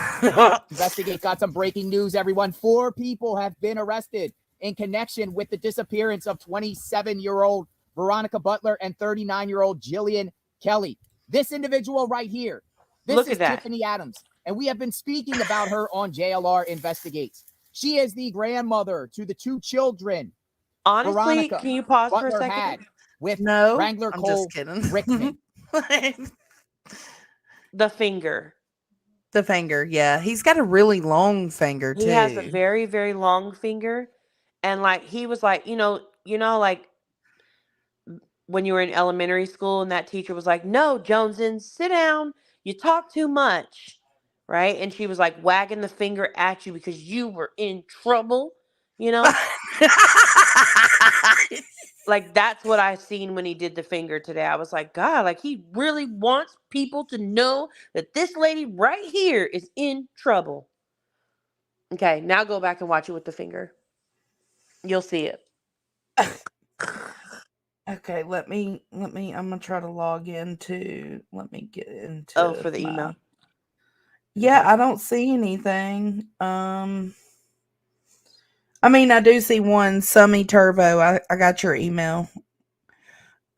Investigate got some breaking news, everyone. 4 people have been arrested in connection with the disappearance of 27-year-old Veronica Butler and 39-year-old Jillian Kelly. This individual right here, this Look is at that. Tiffany Adams, and we have been speaking about her on JLR Investigates. She is the grandmother to the 2 children Honestly, Veronica can you pause for a Butler second? had with No, Wrangler I'm Cole just kidding. Rickman. The finger. The finger, yeah. He's got a really long finger He has a too. very, very long finger. And like he was like, like when you were in elementary school and that teacher was like, no, Joneson, sit down. You talk too much. Right? And she was like wagging the finger at you because you were in trouble, you know? Like that's what I seen when he did the finger today. I was like, God, like he really wants people to know that this lady right here is in trouble. Okay, now go back and watch it with the finger. You'll see it. Okay, I'm gonna try to log into let me get into Oh, for the my email. Yeah, Okay. I don't see anything. I mean I do see one, Summy Turbo. I got your email.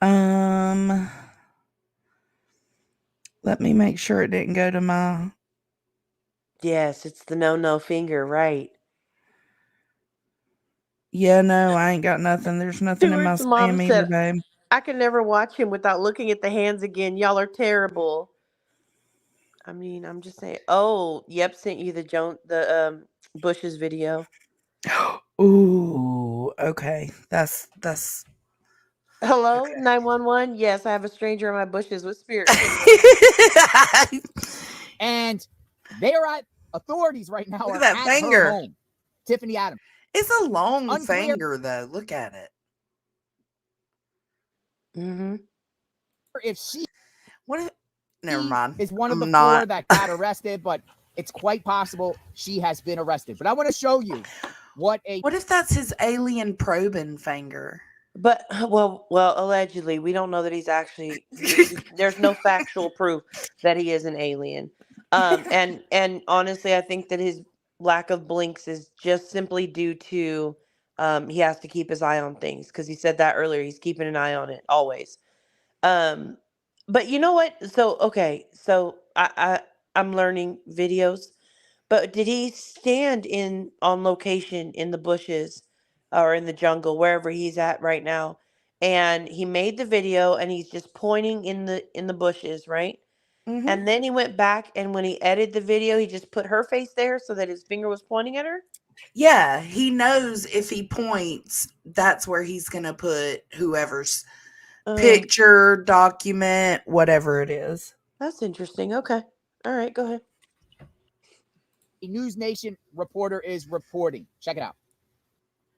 Let me make sure it didn't go to my Yes, it's the no finger, right? Yeah, no, I ain't got nothing. There's nothing in my Stuart's mom spam either, said, babe. I can never watch him without looking at the hands again. Y'all are terrible. I mean, I'm just saying. Oh, yep, sent you the Bush's video. Ooh, okay. That's Hello, okay. 911. Yes, I have a stranger in my bushes with spirit. And they are at authorities right now. Look Are at that at finger. her home. Tiffany Adams. It's a long Unclear. finger though. Look at it. Mm-hmm. If she What if, never mind. is one of the I'm four not. that got arrested, but it's quite possible she has been arrested. But I want to show you what if that's his alien probing finger? But well, allegedly, we don't know that he's actually. There's no factual proof that he is an alien. And honestly, I think that his lack of blinks is just simply due to he has to keep his eye on things because he said that earlier. He's keeping an eye on it always. Um, but you know what? So okay, so I'm learning videos. But did he stand in on location in the bushes or in the jungle wherever he's at right now? And he made the video and he's just pointing in the bushes, right? Mm-hmm. And then he went back and when he edited the video, he just put her face there so that his finger was pointing at her. Yeah, he knows if he points, that's where he's going to put whoever's picture, document, whatever it is. That's interesting. Okay. All right, go ahead. a News Nation reporter is reporting. Check it out.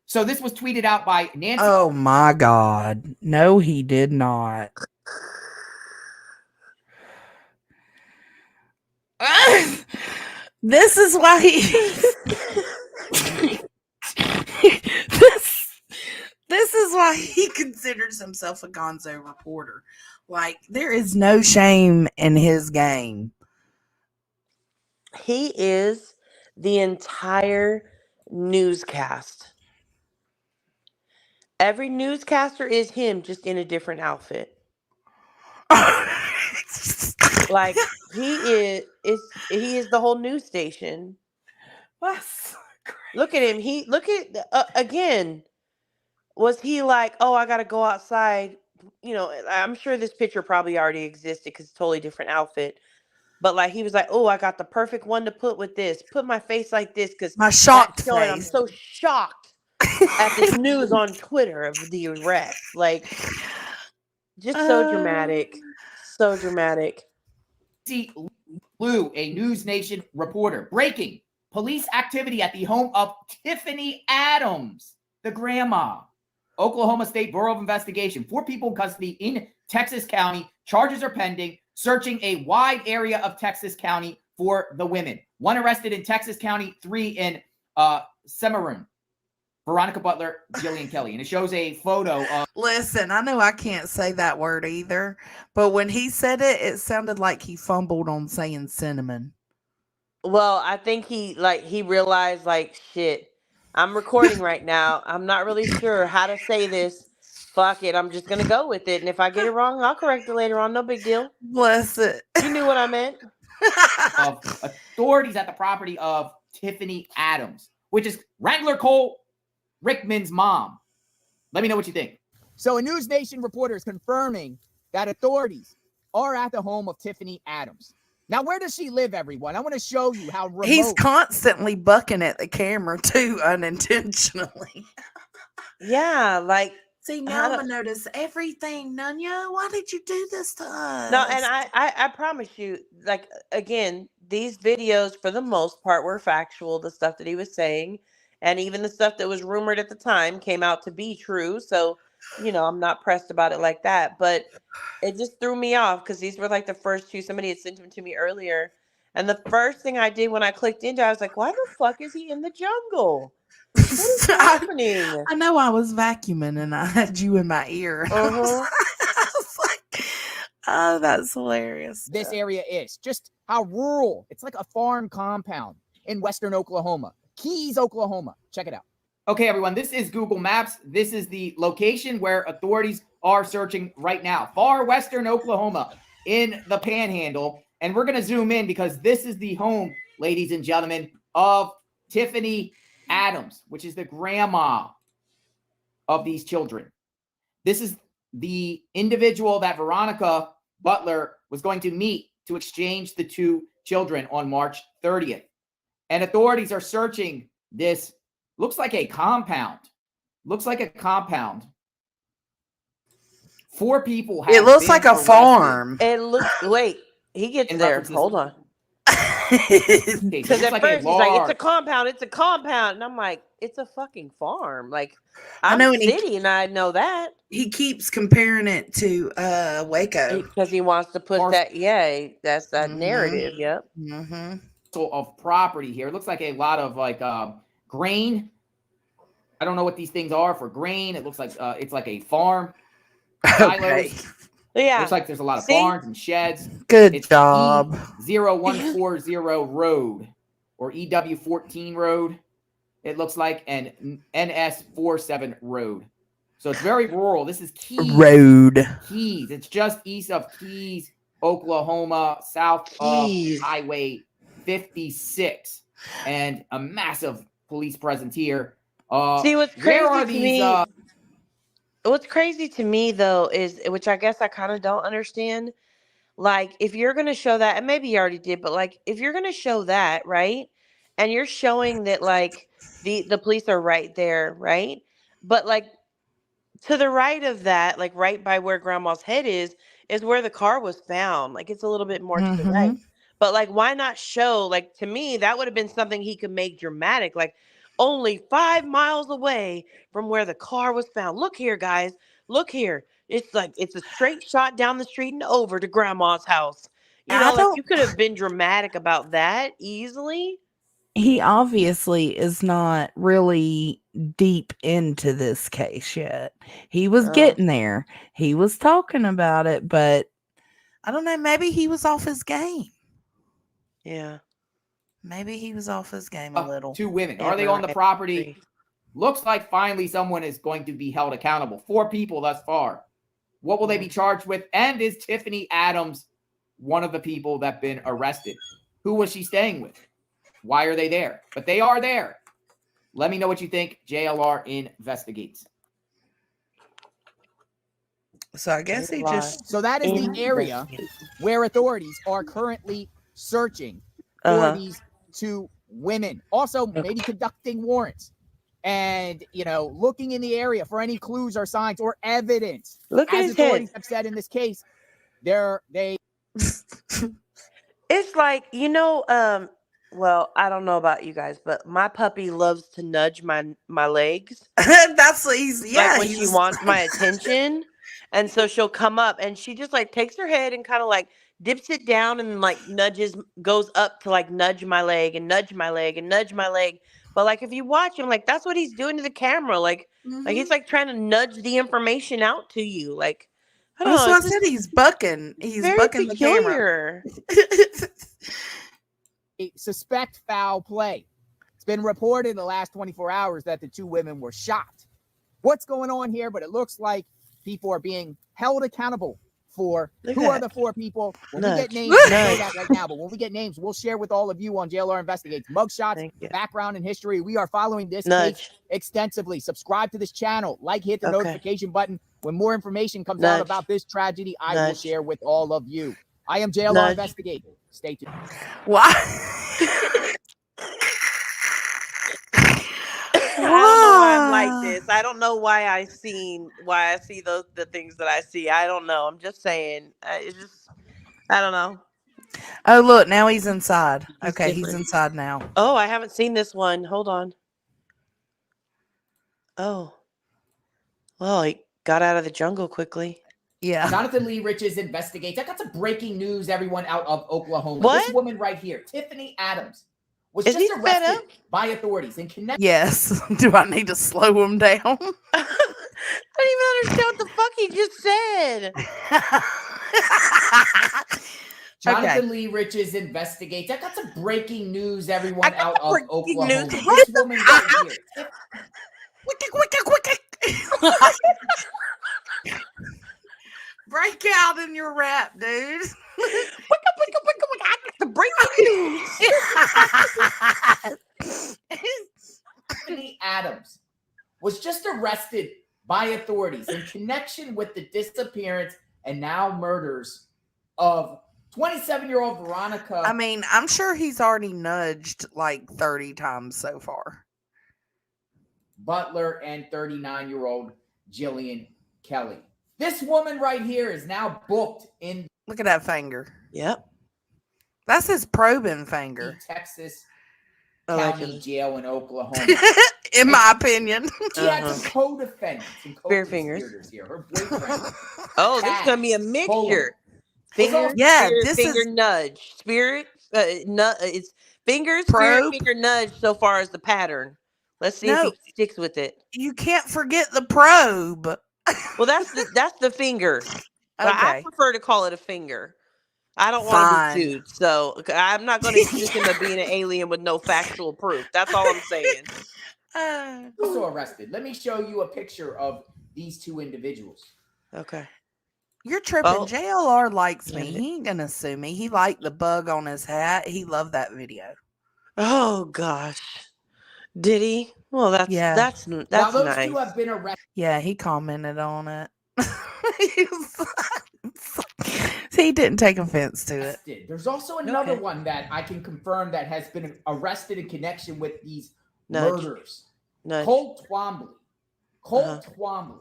So this was tweeted out by Nancy. Oh my God. No, he did not. This is why he this is why he considers himself a gonzo reporter. Like, there is no shame in his game. He is the entire newscast. Every newscaster is him, just in a different outfit. Like he is the whole news station. That's Look at him. Again. Was he like, oh, I gotta go outside? You know, I'm sure this picture probably already existed because it's a totally different outfit. But like he was like, oh, I got the perfect one to put with this. Put my face like this because my shocked showing I'm face. so shocked at this news on Twitter of the arrest. Like, just so dramatic. So dramatic. See, Lou, a News Nation reporter. Breaking. Police activity at the home of Tiffany Adams, the grandma. Oklahoma State Bureau of Investigation. 4 people in custody in Texas County. Charges are pending. Searching a wide area of Texas County for the women. 1 arrested in Texas County. 3 in Cimarron. Veronica Butler, Jillian Kelly. And it shows a photo of... Listen, I know I can't say that word either, but when he said it, it sounded like he fumbled on saying cinnamon. Well, I think he realized like, shit, I'm recording right now. I'm not really sure how to say this. Fuck it. I'm just going to go with it. And if I get it wrong, I'll correct it later on. No big deal. Bless it. You knew what I meant. Of authorities at the property of Tiffany Adams, which is Wrangler Cole Rickman's mom. Let me know what you think. So a News Nation reporter is confirming that authorities are at the home of Tiffany Adams. Now, where does she live, everyone? I want to show you how remote... He's constantly bucking at the camera, too, unintentionally. Yeah, like... See, Mama noticed everything, Nunya. Why did you do this to us? No, and I promise you, like, again, these videos, for the most part, were factual, the stuff that he was saying. And even the stuff that was rumored at the time came out to be true. So, you know, I'm not pressed about it like that. But it just threw me off because these were like the first 2. Somebody had sent them to me earlier. And the first thing I did when I clicked into it, I was like, why the fuck is he in the jungle? What is happening? I know I was vacuuming and I had you in my ear. I was like, oh, that's hilarious. This area is just how rural. It's like a farm compound in western Oklahoma. Keys, Oklahoma. Check it out. Okay, everyone, this is Google Maps. This is the location where authorities are searching right now. Far western Oklahoma in the Panhandle. And we're going to zoom in because this is the home, ladies and gentlemen, of Tiffany Adams, which is the grandma of these children. This is the individual that Veronica Butler was going to meet to exchange the 2 children on March 30th. And authorities are searching this. Looks like a compound. 4 people have It looks like a arrested. farm. It looks... Wait, he gets In there. references- Hold on. Because at first he's like, it's a compound, and I'm like, it's a fucking farm. Like, I'm know, a and city, and I know that. he keeps comparing it to Waco. Because he wants to put that, that's that Mhm. narrative, yep. Mm-hmm. Of property here. It looks like a lot of like grain. I don't know what these things are for grain. It looks like it's like a farm. Silos. Okay. Yeah. Looks like there's a lot of barns and sheds. Good job. E0140 road or EW14 road. It looks like an NS47 road. So it's very rural. This is Keys. Road. Keys. It's just east of Keys, Oklahoma, south of Highway 56. And a massive police presence here. See, what's crazy to me though is, which I guess I kind of don't understand, like if you're going to show that, and maybe you already did, but like if you're going to show that, right, and you're showing that like the police are right there, right, but like to the right of that, like right by where grandma's head is where the car was found. Like it's a little bit more to the right. But like, why not show, like, to me, that would have been something he could make dramatic. Like, only 5 miles away from where the car was found. Look here, guys. Look here. It's like, it's a straight shot down the street and over to grandma's house. You know, like you could have been dramatic about that easily. He obviously is not really deep into this case yet. He was getting there. He was talking about it, but I don't know. Maybe he was off his game. Yeah. Maybe he was off his game a little. 2 women. Are they on the property? Looks like finally someone is going to be held accountable. 4 people thus far. What will they be charged with? And is Tiffany Adams one of the people that have been arrested? Who was she staying with? Why are they there? But they are there. Let me know what you think. JLR investigates. So I guess he just... So that is the area where authorities are currently searching for these 2 women. Also, maybe conducting warrants. And, you know, looking in the area for any clues or signs or evidence. Look at as authorities have said in this case, they... It's like, you know, well, I don't know about you guys, but my puppy loves to nudge my legs. That's easy. Yeah, like when she wants my attention. And so she'll come up and she just like takes her head and kind of like dips it down and like goes up to like nudge my leg and nudge my leg and nudge my leg. But like if you watch him, like that's what he's doing to the camera. Like he's like trying to nudge the information out to you. Like I don't know. That's what I said. He's bucking. He's bucking peculiar. the camera. Suspect foul play. It's been reported in the last 24 hours that the 2 women were shot. What's going on here? But it looks like people are being held accountable for who are the 4 people. When we get names, we know that right now. But when we get names, we'll share with all of you on JLR Investigates. Mugshots, background and history. We are following this case extensively. Subscribe to this channel. Hit the notification button. When more information comes out about this tragedy, I will share with all of you. I am JLR Investigate. Stay tuned. Why? I don't know why I'm like this. I don't know why I see the things that I see. I don't know. I'm just saying. I don't know. Oh, look, now he's inside. Okay, he's inside now. Oh, I haven't seen this one. Hold on. Oh. Well, he got out of the jungle quickly. Yeah. Jonathan Lee Riches investigates. I got some breaking news, everyone, out of Oklahoma. What? This woman right here, Tiffany Adams, was just arrested by authorities in connection. Yes. Do I need to slow him down? I don't even understand what the fuck he just said. Jonathan Lee Riches investigates. I got some breaking news, everyone, out of Oklahoma. This woman right here. Quick. Break out in your rap, dude. I got the breaking news. Tiffany Adams was just arrested by authorities in connection with the disappearance and now murders of 27-year-old Veronica. I mean, I'm sure he's already nudged like 30 times so far. Butler and 39-year-old Jillian Kelly. This woman right here is now booked in. Look at that finger. Yep. That's his probing finger, the Texas Allegedly. County Jail in Oklahoma. in my opinion. She had some co-defendants and Bear fingers. co-conspirators here. Her boyfriend. Oh, this is gonna be a Chad mixture. Fuller. Finger, Yeah, spirit, this finger, is nudge. Spirit, it's finger, spirit, probe. finger, nudge. So far as the pattern. Let's see if No, he sticks with it. you can't forget the probe. Well, that's the finger. But I Okay, prefer to call it a finger. I don't want to be fine. sued, so I'm not going to accuse him of being an alien with no factual proof. That's all I'm saying. Also arrested. Let me show you a picture of these two individuals. Okay. You're tripping. Oh. JLR likes me. Yeah. He ain't gonna sue me. He liked the bug on his hat. He loved that video. Oh gosh. Did he? Well, that's Yeah. Now those nice. two have been arrested. Yeah, he commented on it. See, he didn't take offense to it. There's also another Okay. one that I can confirm that has been arrested in connection with these Nudge. murders. Nudge. Cole Twombly. Twombly.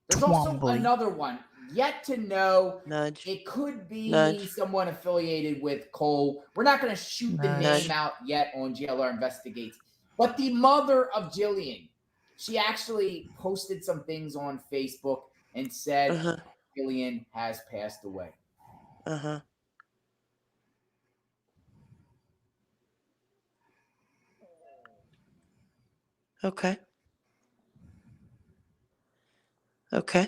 There's also Twombly. another one yet to know. Nudge. It could be Nudge. someone affiliated with Cole. We're not going to shoot the Nudge. name out yet on JLR Investigates. But the mother of Jillian, she actually posted some things on Facebook and said Jillian has passed away. Okay. Okay.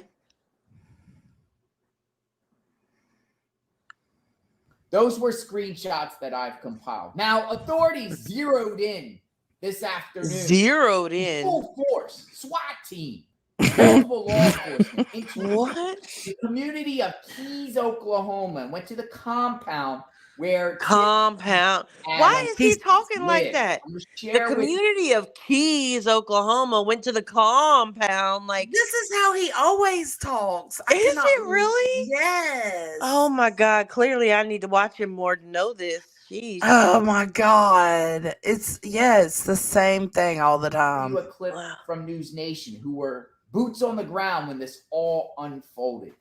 Those were screenshots that I've compiled. Now, authorities zeroed in this afternoon. Zeroed in. Full force, SWAT team, multiple law enforcement into What? the community of Keys, Oklahoma, and went to the compound where Compound. Why is he talking like that? The community of Keys, Oklahoma, went to the compound. Like, this is how he always talks. Is it really? Yes. Oh my God! Clearly, I need to watch him more to know this. Jeez. Oh my God! It's the same thing all the time. A clip from News Nation, who were boots on the ground when this all unfolded.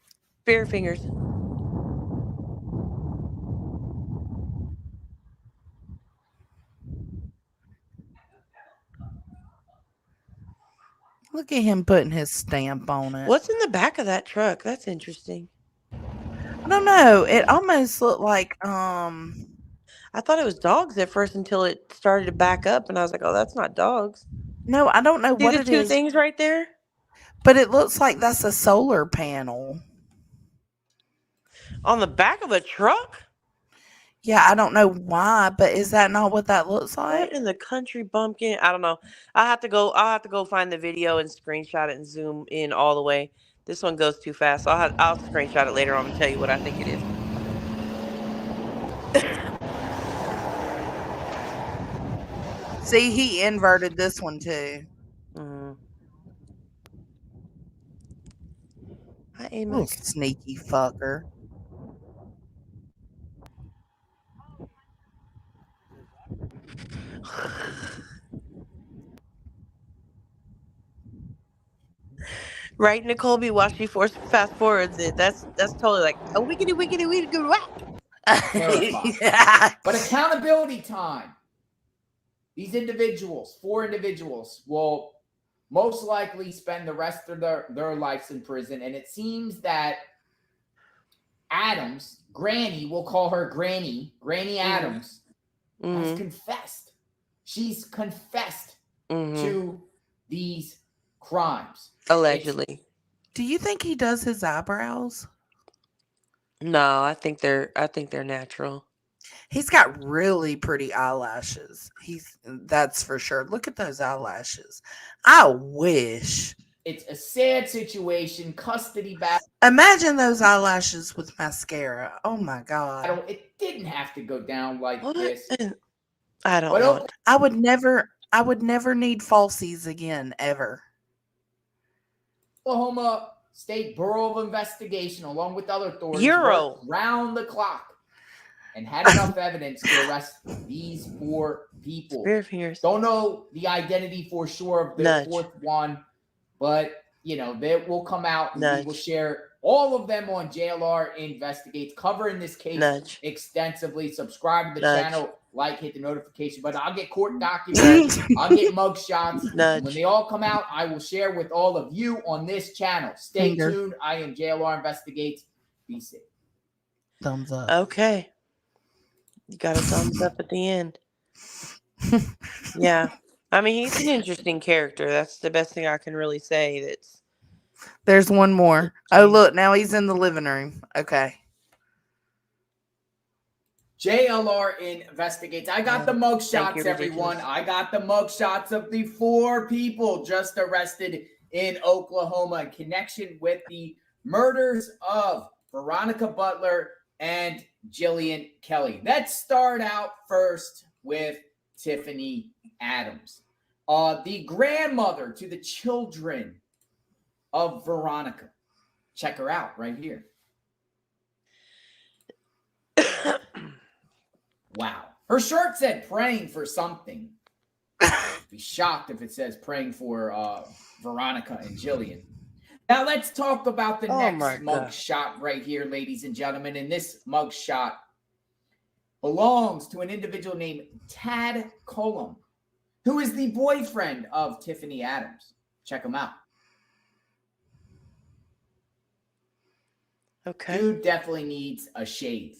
Bear fingers. Look at him putting his stamp on it. What's in the back of that truck? That's interesting. I don't know. It almost looked like I thought it was dogs at first until it started to back up, and I was like, "Oh, that's not dogs." No, I don't know what See it the two is. things right there? But it looks like that's a solar panel on the back of a truck. Yeah, I don't know why, but is that not what that looks like? What in the country bumpkin? I don't know. I'll have to go find the video and screenshot it and zoom in all the way. This one goes too fast. So I'll screenshot it later on and tell you what I think it is. See, he inverted this one too. I aim Little sneaky fucker. Right, Nicole B. While she fast forwards it. That's totally like a wickedy whack. Yeah. But accountability time. These individuals, 4 individuals, will most likely spend the rest of their lives in prison. And it seems that Adams, Granny, we'll call her Granny Adams, has confessed. She's confessed to these crimes. Allegedly. Do you think he does his eyebrows? No, I think they're natural. He's got really pretty eyelashes. That's for sure. Look at those eyelashes. I wish. It's a sad situation. Custody battle. Imagine those eyelashes with mascara. Oh my God. It didn't have to go down like this. I don't know. I would never need falsies again, ever. Oklahoma State Bureau of Investigation, along with other authorities, worked round the clock and had enough evidence to arrest these 4 people. Don't know the identity for sure of the 4th one, but they will come out and we will share All of them on JLR Investigates, covering this case Nudge. extensively. Subscribe to the Nudge. channel, like, hit the notification button. I'll get court documents, I'll get mugshots. And when they all come out, I will share with all of you on this channel. Stay tuned. I am JLR Investigates. Be safe. Thumbs up. Okay. You got a thumbs up at the end. Yeah. I mean, he's an interesting character. That's the best thing I can really say. There's one more. Oh, look, now he's in the living room. Okay. JLR Investigates. I got the mugshots, everyone. I got the mugshots of the 4 people just arrested in Oklahoma in connection with the murders of Veronica Butler and Jillian Kelly. Let's start out first with Tiffany Adams, the grandmother to the children of Veronica. Check her out right here. Wow. Her shirt said praying for something. I'd be shocked if it says praying for Veronica and Jillian. Now let's talk about the next mugshot right here, ladies and gentlemen. And this mugshot belongs to an individual named Tad Cullum, who is the boyfriend of Tiffany Adams. Check him out. Okay. Dude definitely needs a shave.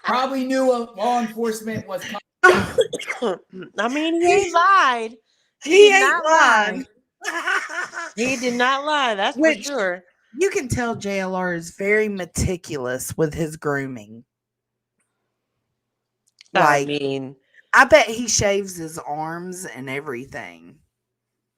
Probably knew law enforcement was coming. I mean, he ain't lied. He ain't lied. He did not lie. That's for sure. You can tell JLR is very meticulous with his grooming. I mean, I bet he shaves his arms and everything.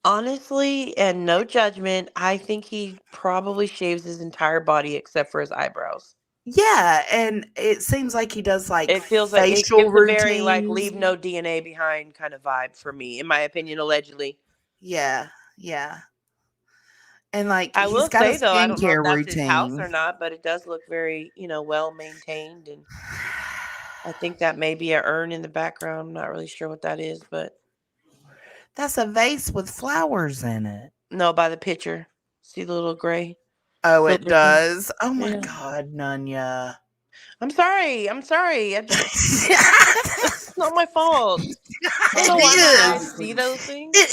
Honestly, and no judgment, I think he probably shaves his entire body except for his eyebrows. Yeah, and it seems like he does like it feels like it gives a very like leave no DNA behind kind of vibe for me, in my opinion, allegedly. Yeah, yeah. And like I will say though, I don't know if that's routine. his house or not, but it does look very, well maintained, and I think that may be an urn in the background. I'm not really sure what that is, but that's a vase with flowers in it. No, by the picture. See the little gray? Oh, it does. Oh my God, Nunya. I'm sorry. It's not my fault. I don't know why I see those things. It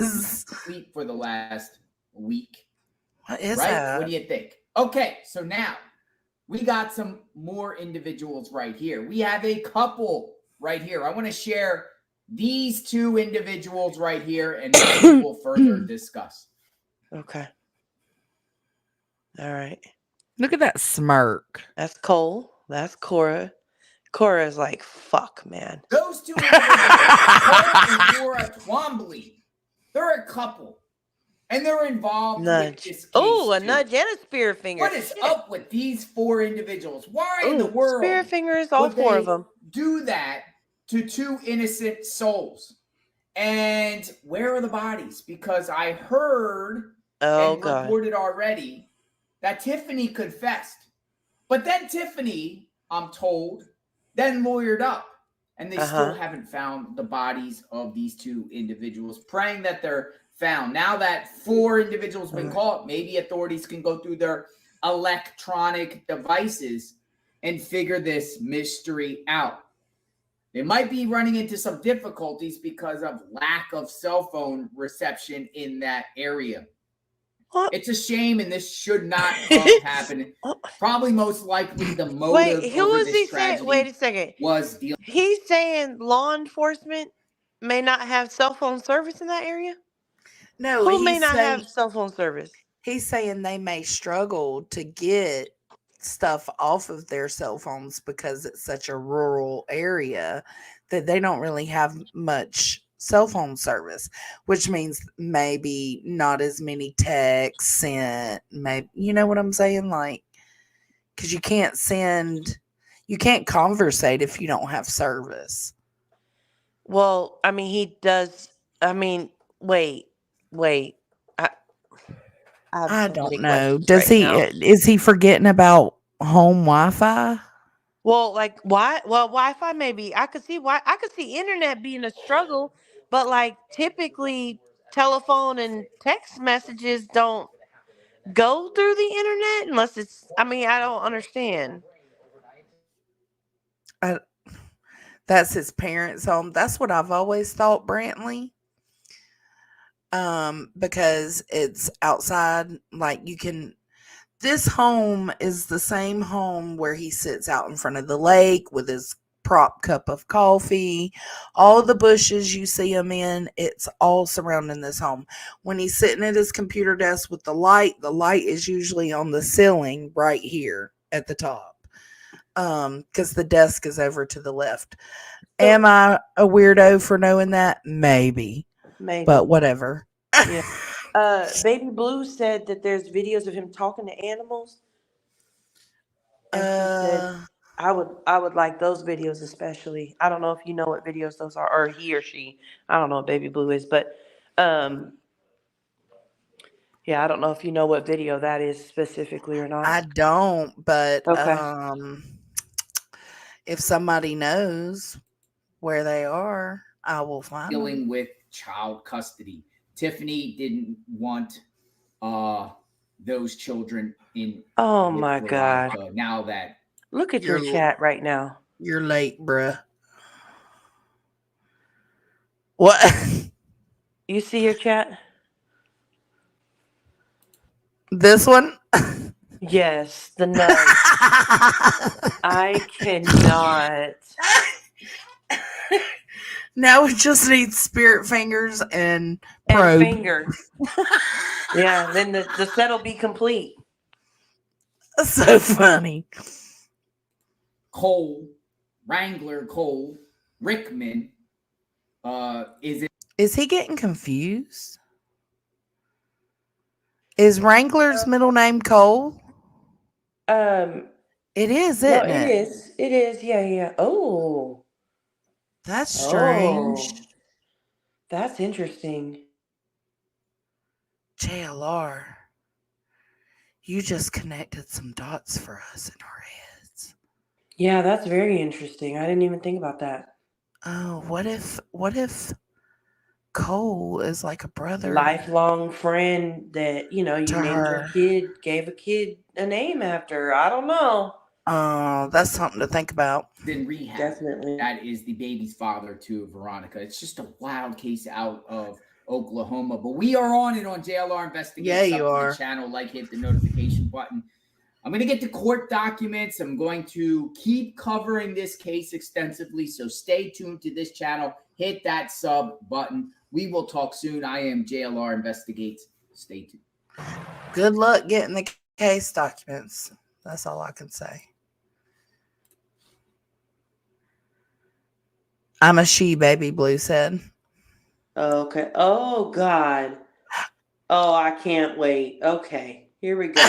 is. Sleep for the last week. What is that? What do you think? Okay, so now we got some more individuals right here. We have a couple right here. I want to share these 2 individuals right here, and then we'll further discuss. Okay. All right. Look at that smirk. That's Cole. That's Cora. Cora is like, fuck, man. Those 2 individuals, Cole and Laura Twombly, they're a couple, and they're involved with this case. Oh, a nudge and a spear finger. What is up with these 4 individuals? Why in the world spear fingers, all 4 of them. Do that to 2 innocent souls? And where are the bodies? Because I heard reported already that Tiffany confessed. But then Tiffany, I'm told, then lawyered up. And they still haven't found the bodies of these 2 individuals, praying that they're found. Now that 4 individuals have been caught, maybe authorities can go through their electronic devices and figure this mystery out. They might be running into some difficulties because of lack of cell phone reception in that area. What? It's a shame, and this should not happen. Probably most likely the motive. Wait, who was he saying? Wait a second. He's saying law enforcement may not have cell phone service in that area? No, who may not have cell phone service? He's saying they may struggle to get stuff off of their cell phones because it's such a rural area that they don't really have much cell phone service, which means maybe not as many texts sent. Maybe, you know what I'm saying? Like, because you can't conversate if you don't have service. Well, I mean, he does. I mean, wait. I don't know. Does is he forgetting about home Wi-Fi? Well, like why? Well, Wi-Fi maybe. I could see internet being a struggle, but like typically telephone and text messages don't. go through the internet unless it's. I mean, I don't understand. I, that's his parents' home. That's what I've always thought, Brantley. Because it's outside, like you can. This home is the same home where he sits out in front of the lake with his prop cup of coffee. All the bushes you see him in, it's all surrounding this home. When he's sitting at his computer desk with the light is usually on the ceiling right here at the top. Because the desk is over to the left. Am I a weirdo for knowing that? Maybe. Maybe. But whatever. Yeah. Baby Blue said that there's videos of him talking to animals. And she said I would like those videos especially. I don't know if you know what videos those are, or he or she. I don't know what Baby Blue is, but yeah, I don't know if you know what video that is specifically or not. I don't, but Okay. if somebody knows where they are, I will find them. Dealing with child custody. Tiffany didn't want those children in. Oh my God. Now that look at your chat right now. You're late, bruh. What? You see your chat? This one? Yes, the nose. I cannot. Now we just need spirit fingers and probe. And finger. Yeah, then the set will be complete. That's so funny. Wrangler Cole Rickman is he getting confused? Is Wrangler's middle name Cole? It is, isn't it? It is. Yeah. Oh. That's strange. Oh. That's interesting. JLR, you just connected some dots for us in our heads. Yeah, that's very interesting. I didn't even think about that. Oh, what if Cole is like a brother, lifelong friend that you named your kid, gave a kid a name after? I don't know. Oh, that's something to think about. Then rehab. Definitely. That is the baby's father to Veronica. It's just a wild case out of Oklahoma, but we are on it on JLR Investigates. Yeah, you are. The channel, hit the notification button. I'm going to get the court documents. I'm going to keep covering this case extensively, so stay tuned to this channel. Hit that sub button. We will talk soon. I am JLR Investigates. Stay tuned. Good luck getting the case documents. That's all I can say. I'm a she, Baby Blue said. Okay. Oh, God. Oh, I can't wait. Okay. Here we go.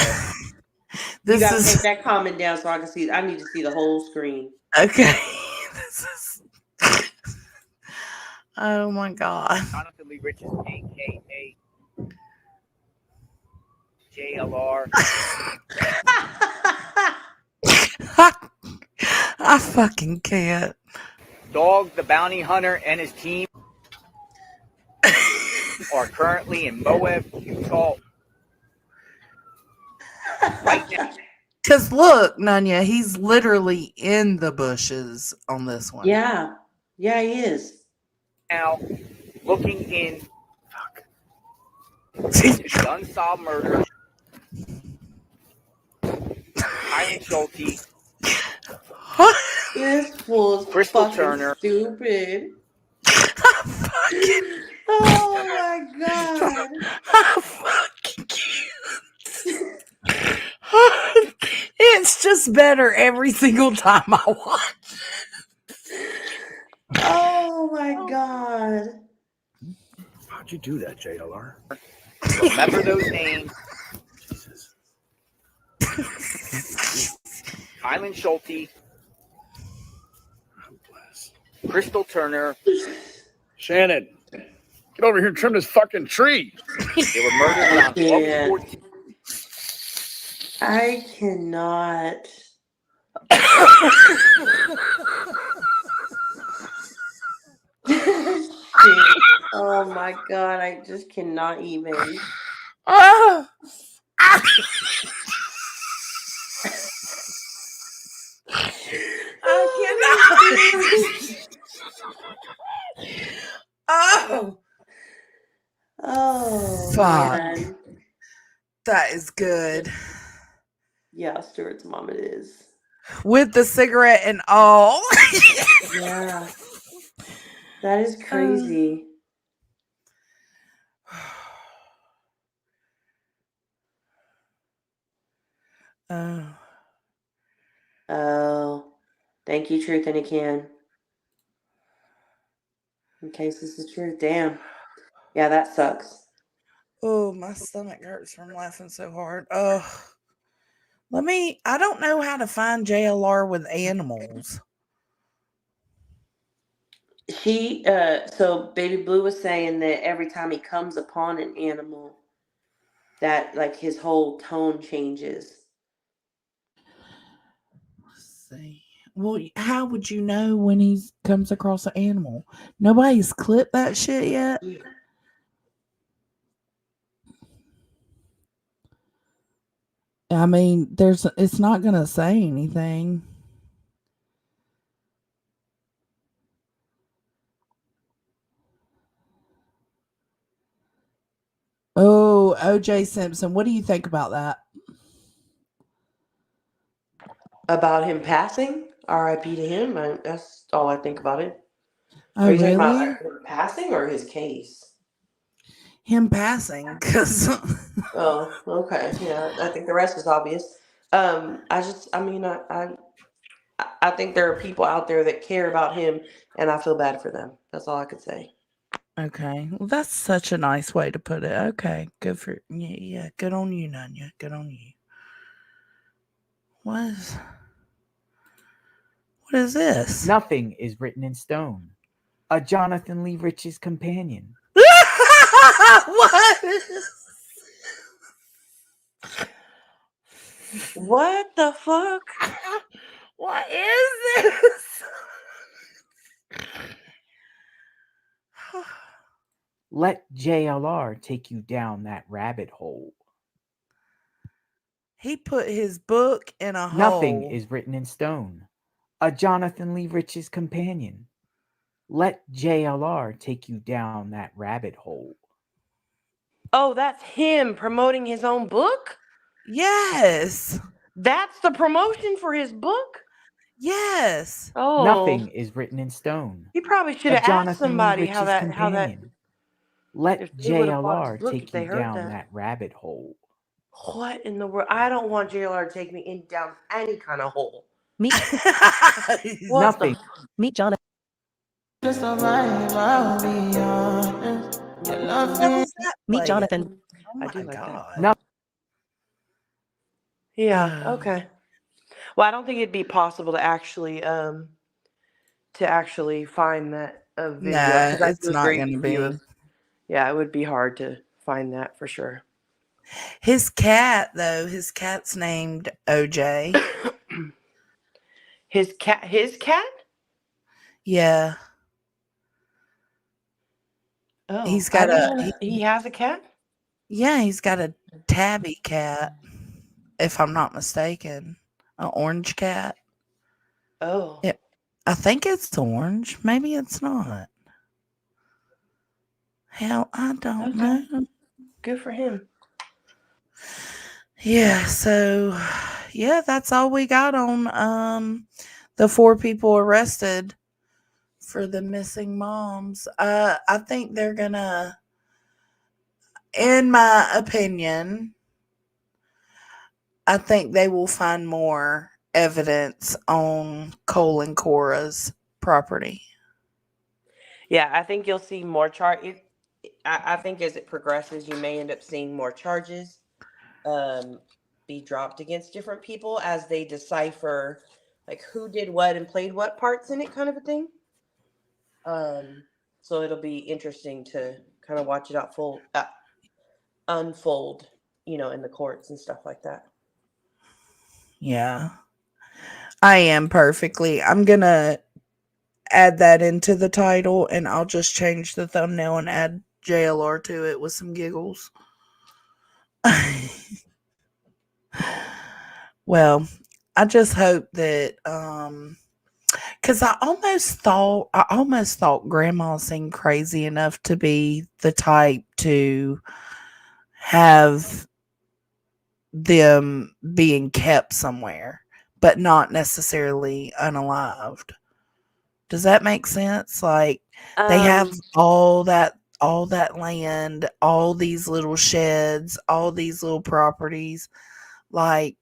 You got to take that comment down so I can see. I need to see the whole screen. Okay. Oh, my God. Jonathan Lee Richards, a.k.a. JLR. I fucking can't. Dog the Bounty Hunter and his team are currently in Moab, Utah. Right now. Because look, Nanya, he's literally in the bushes on this one. Yeah. Yeah, he is. Now, looking in the unsolved murders. Iron Schulte. This fool's Crystal Turner. Stupid. Oh my God. I fucking can't. It's just better every single time I watch. Oh my God. How'd you do that, JLR? Remember those names. Hyland Schulte. Crystal Turner. Shannon, get over here and trim this fucking tree. They were murdered around 12:14. I cannot. Oh my God, I just cannot even. I cannot. Oh, Oh, fuck. man. That is good. Yeah, Stuart's mom it is. With the cigarette and all. Yeah. That is crazy. Oh. Oh. Thank you, Truth in a Can. In case this is true. Damn. Yeah, that sucks. Oh, my stomach hurts from laughing so hard. Oh. I don't know how to find JLR with animals. So Baby Blue was saying that every time he comes upon an animal, that like his whole tone changes. Let's see. Well, how would you know when he comes across an animal? Nobody's clipped that shit yet. I mean, it's not gonna say anything. Oh, OJ Simpson. What do you think about that? About him passing? R.I.P. to him. That's all I think about it. Oh, Are you talking about really? like, him passing or his case? Him passing? Because Oh, okay. Yeah, I think the rest is obvious. I think there are people out there that care about him, and I feel bad for them. That's all I could say. okay, well, that's such a nice way to put it. Okay, good for yeah. Good on you, Nanya. Good on you. What is this? Nothing is written in stone. A Jonathan Lee Rich's companion. What? What the fuck? What is this? Let JLR take you down that rabbit hole. He put his book in a Nothing hole. is written in stone. A Jonathan Lee Rich's companion. Let JLR take you down that rabbit hole. Oh, that's him promoting his own book? Yes. That's the promotion for his book? Yes. Oh. Nothing is written in stone. He probably should A have asked Jonathan Lee somebody how Rich's that companion. if Let they would have bought his JLR book if take they you heard down that. that rabbit hole. What in the world? I don't want JLR to take me down any kind of hole. What Nothing. Meet Jonathan. Just a vibe, I'll be honest. Meet Jonathan. Oh I my do like god. No. Yeah, okay. Well, I don't think it'd be possible to actually find that video. No, 'Cause I it's do not agree going to with you. be. Yeah, it would be hard to find that for sure. His cat, though, his cat's named OJ. His cat? Yeah. Oh, He's got he has a cat? yeah, he's got a tabby cat, if I'm not mistaken. An orange cat. Oh. Yeah, I think it's orange. Maybe it's not. Hell, I don't know. Good for him. Yeah, so yeah, that's all we got on the 4 people arrested for the missing moms. I think they're gonna, in my opinion, I think they will find more evidence on Cole and Cora's property. Yeah, I think you'll see more I think as it progresses, you may end up seeing more charges be dropped against different people as they decipher like who did what and played what parts in it, kind of a thing. So it'll be interesting to kind of watch it unfold, in the courts and stuff like that. Yeah. I am perfectly. I'm going to add that into the title and I'll just change the thumbnail and add JLR to it with some giggles. Well, I just hope that because I almost thought Grandma seemed crazy enough to be the type to have them being kept somewhere, but not necessarily unalived. Does that make sense? Like they have Um, all that land, all these little sheds, all these little properties. Like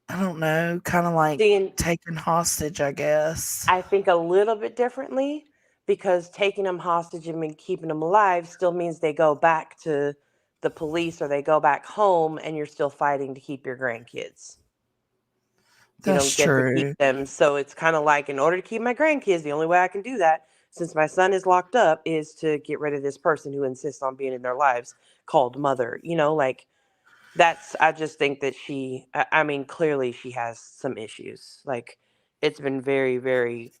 I don't know, kind of like seeing, taken hostage, I guess. I think a little bit differently because taking them hostage and keeping them alive still means they go back to the police or they go back home and you're still fighting to keep your grandkids. You That's don't get to keep true. them. So it's kind of like, in order to keep my grandkids, the only way I can do that, since my son is locked up, is to get rid of this person who insists on being in their lives called mother. Like I just think that I mean, clearly she has some issues. Like, it's been very, very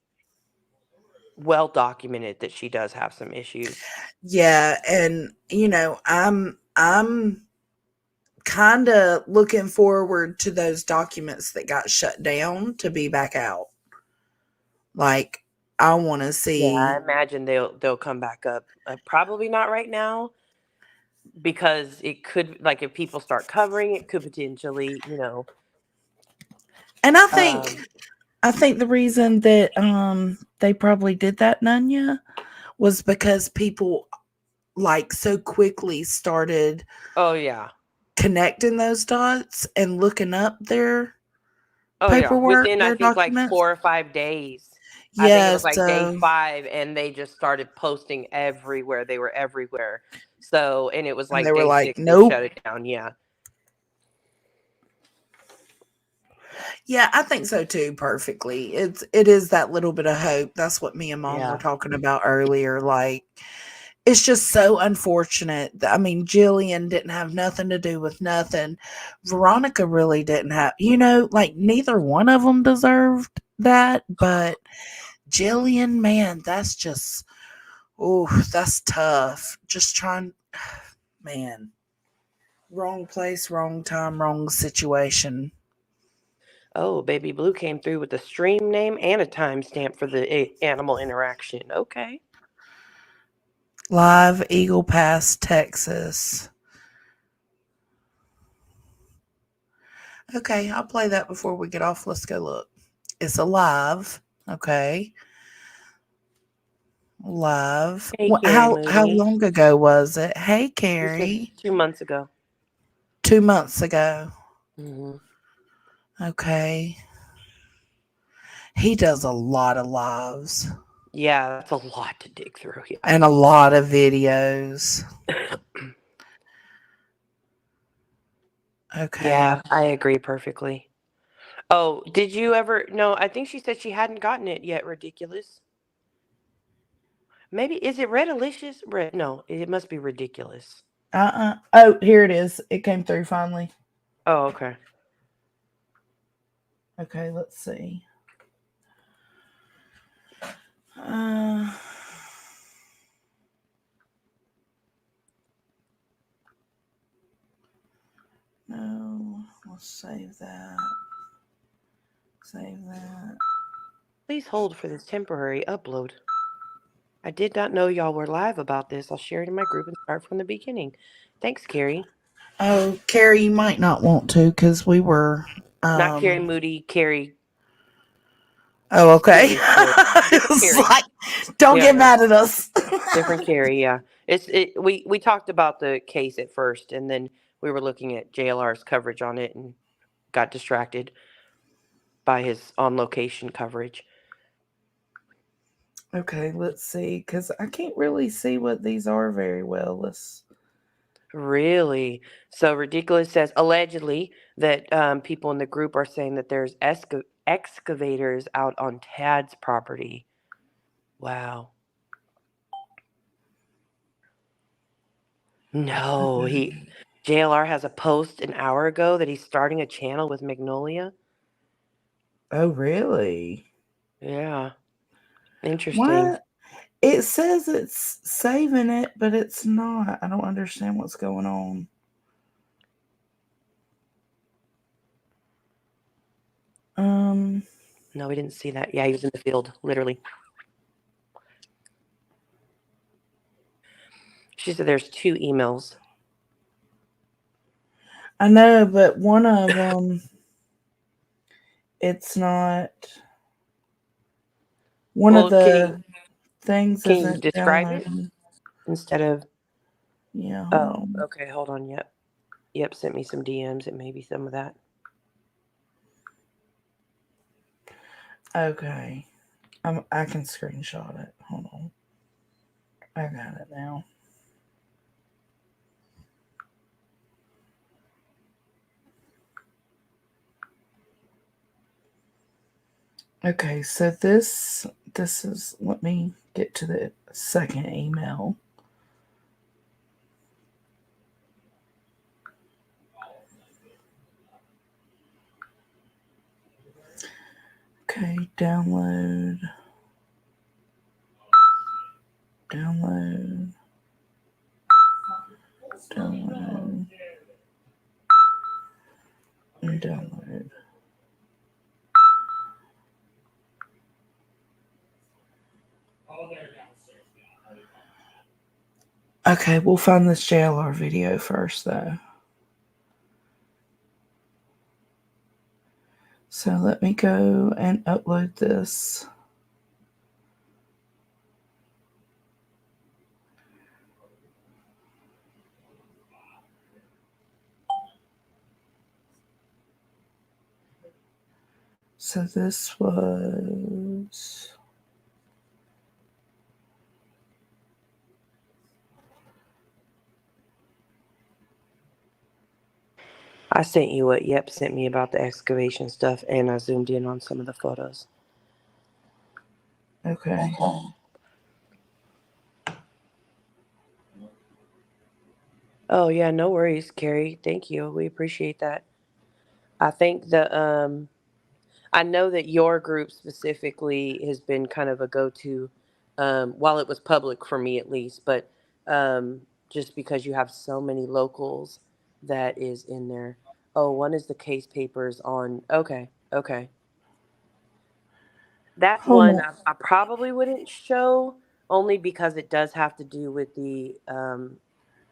well documented that she does have some issues. Yeah, and I'm kind of looking forward to those documents that got shut down to be back out. Like I want to Yeah, I see. imagine they'll come back up. Probably not right now because it could, like, if people start covering it, could potentially, And um, I think the reason that they probably did that, Nunya, was because people like so quickly started oh yeah, connecting those dots and looking up their oh yeah. paperwork, Within, I their think, like documents. 4 or 5 days. I think it Yeah, was like day so 5, and they just started posting everywhere. They were everywhere. So, and it was and like they were day like, 6 they shut "Nope." it down. Yeah. Yeah, I think so too, perfectly. It is that little bit of hope. That's what me and mom were Yeah. talking about earlier. Like it's just so unfortunate. I mean, Jillian didn't have nothing to do with nothing. Veronica really didn't have, like neither one of them deserved that, but Jillian, man, that's just oh, that's tough. Just trying man, wrong place, wrong time, wrong situation. Oh, Baby Blue came through with a stream name and a timestamp for the animal interaction. Okay. Live Eagle Pass, Texas. Okay, I'll play that before we get off. Let's go look. It's alive. Okay. Live. Hey, Carrie How Mooney. long ago was it? Hey, She said Carrie. 2 months ago. 2 months ago. Hmm. Okay. He does a lot of lives Yeah, that's a lot to dig through. Yeah. and a lot of videos. Okay. Yeah, I agree perfectly. Oh, did you ever? No, I think she said she hadn't gotten it yet. Ridiculous. Maybe, is it Redalicious? Red? No, it must be ridiculous. Oh, here it is. It came through finally. Oh, okay. Okay, let's see. Uh, no, let's save that. Save that. Please hold for this temporary upload. I did not know y'all were live about this. I'll share it in my group and start from the beginning. Thanks, Carrie. Oh, Carrie, you might not want to because we were. Not Carrie Um. Moody, Carrie Oh, okay. Series 4. It Different was Carrie. like, don't Yeah, get yeah. mad at us. Different Carrie, yeah. We talked about the case at first, and then we were looking at JLR's coverage on it and got distracted by his on location coverage. Okay, let's see because I can't really see what these are very well. Let's. Really? So Ridiculous says allegedly that people in the group are saying that there's excavators out on Tad's property. Wow. No, JLR has a post an hour ago that he's starting a channel with Magnolia. Oh, really? Yeah. Interesting. What? It says it's saving it, but it's not. I don't understand what's going on. No, we didn't see that. Yeah, he was in the field, literally. She said there's 2 emails. I know, but one of them, it's not. One of the things can you isn't describe it downloading. instead of? Yeah. Oh, okay. Hold on. Yep. Sent me some DMs. It may be some of that. Okay. I can screenshot it. Hold on. I got it now. Okay, so this is, let me get to the second email. Okay, download. And download. Okay, we'll find this JLR video first, though. So let me go and upload this. So this was... I sent you what Yep sent me about the excavation stuff, and I zoomed in on some of the photos. Okay. Oh yeah, no worries, Carrie. Thank you. We appreciate that. I think I know that your group specifically has been kind of a go-to, while it was public for me at least, but just because you have so many locals that is in there. Oh, one is the case papers on. Okay. That's Hold one on. I probably wouldn't show only because it does have to do with the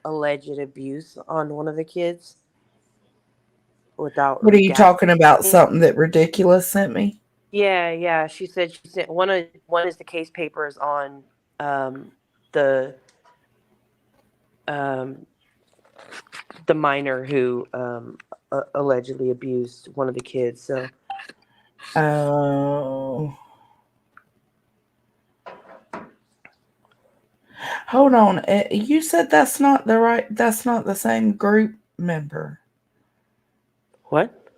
alleged abuse on one of the kids without What are you talking about? gaslighting. Something that Ridiculous sent me? Yeah. She said she sent one is the case papers on the um, the minor who allegedly abused one of the kids. So Oh. Hold on. You said that's not the same group member. what?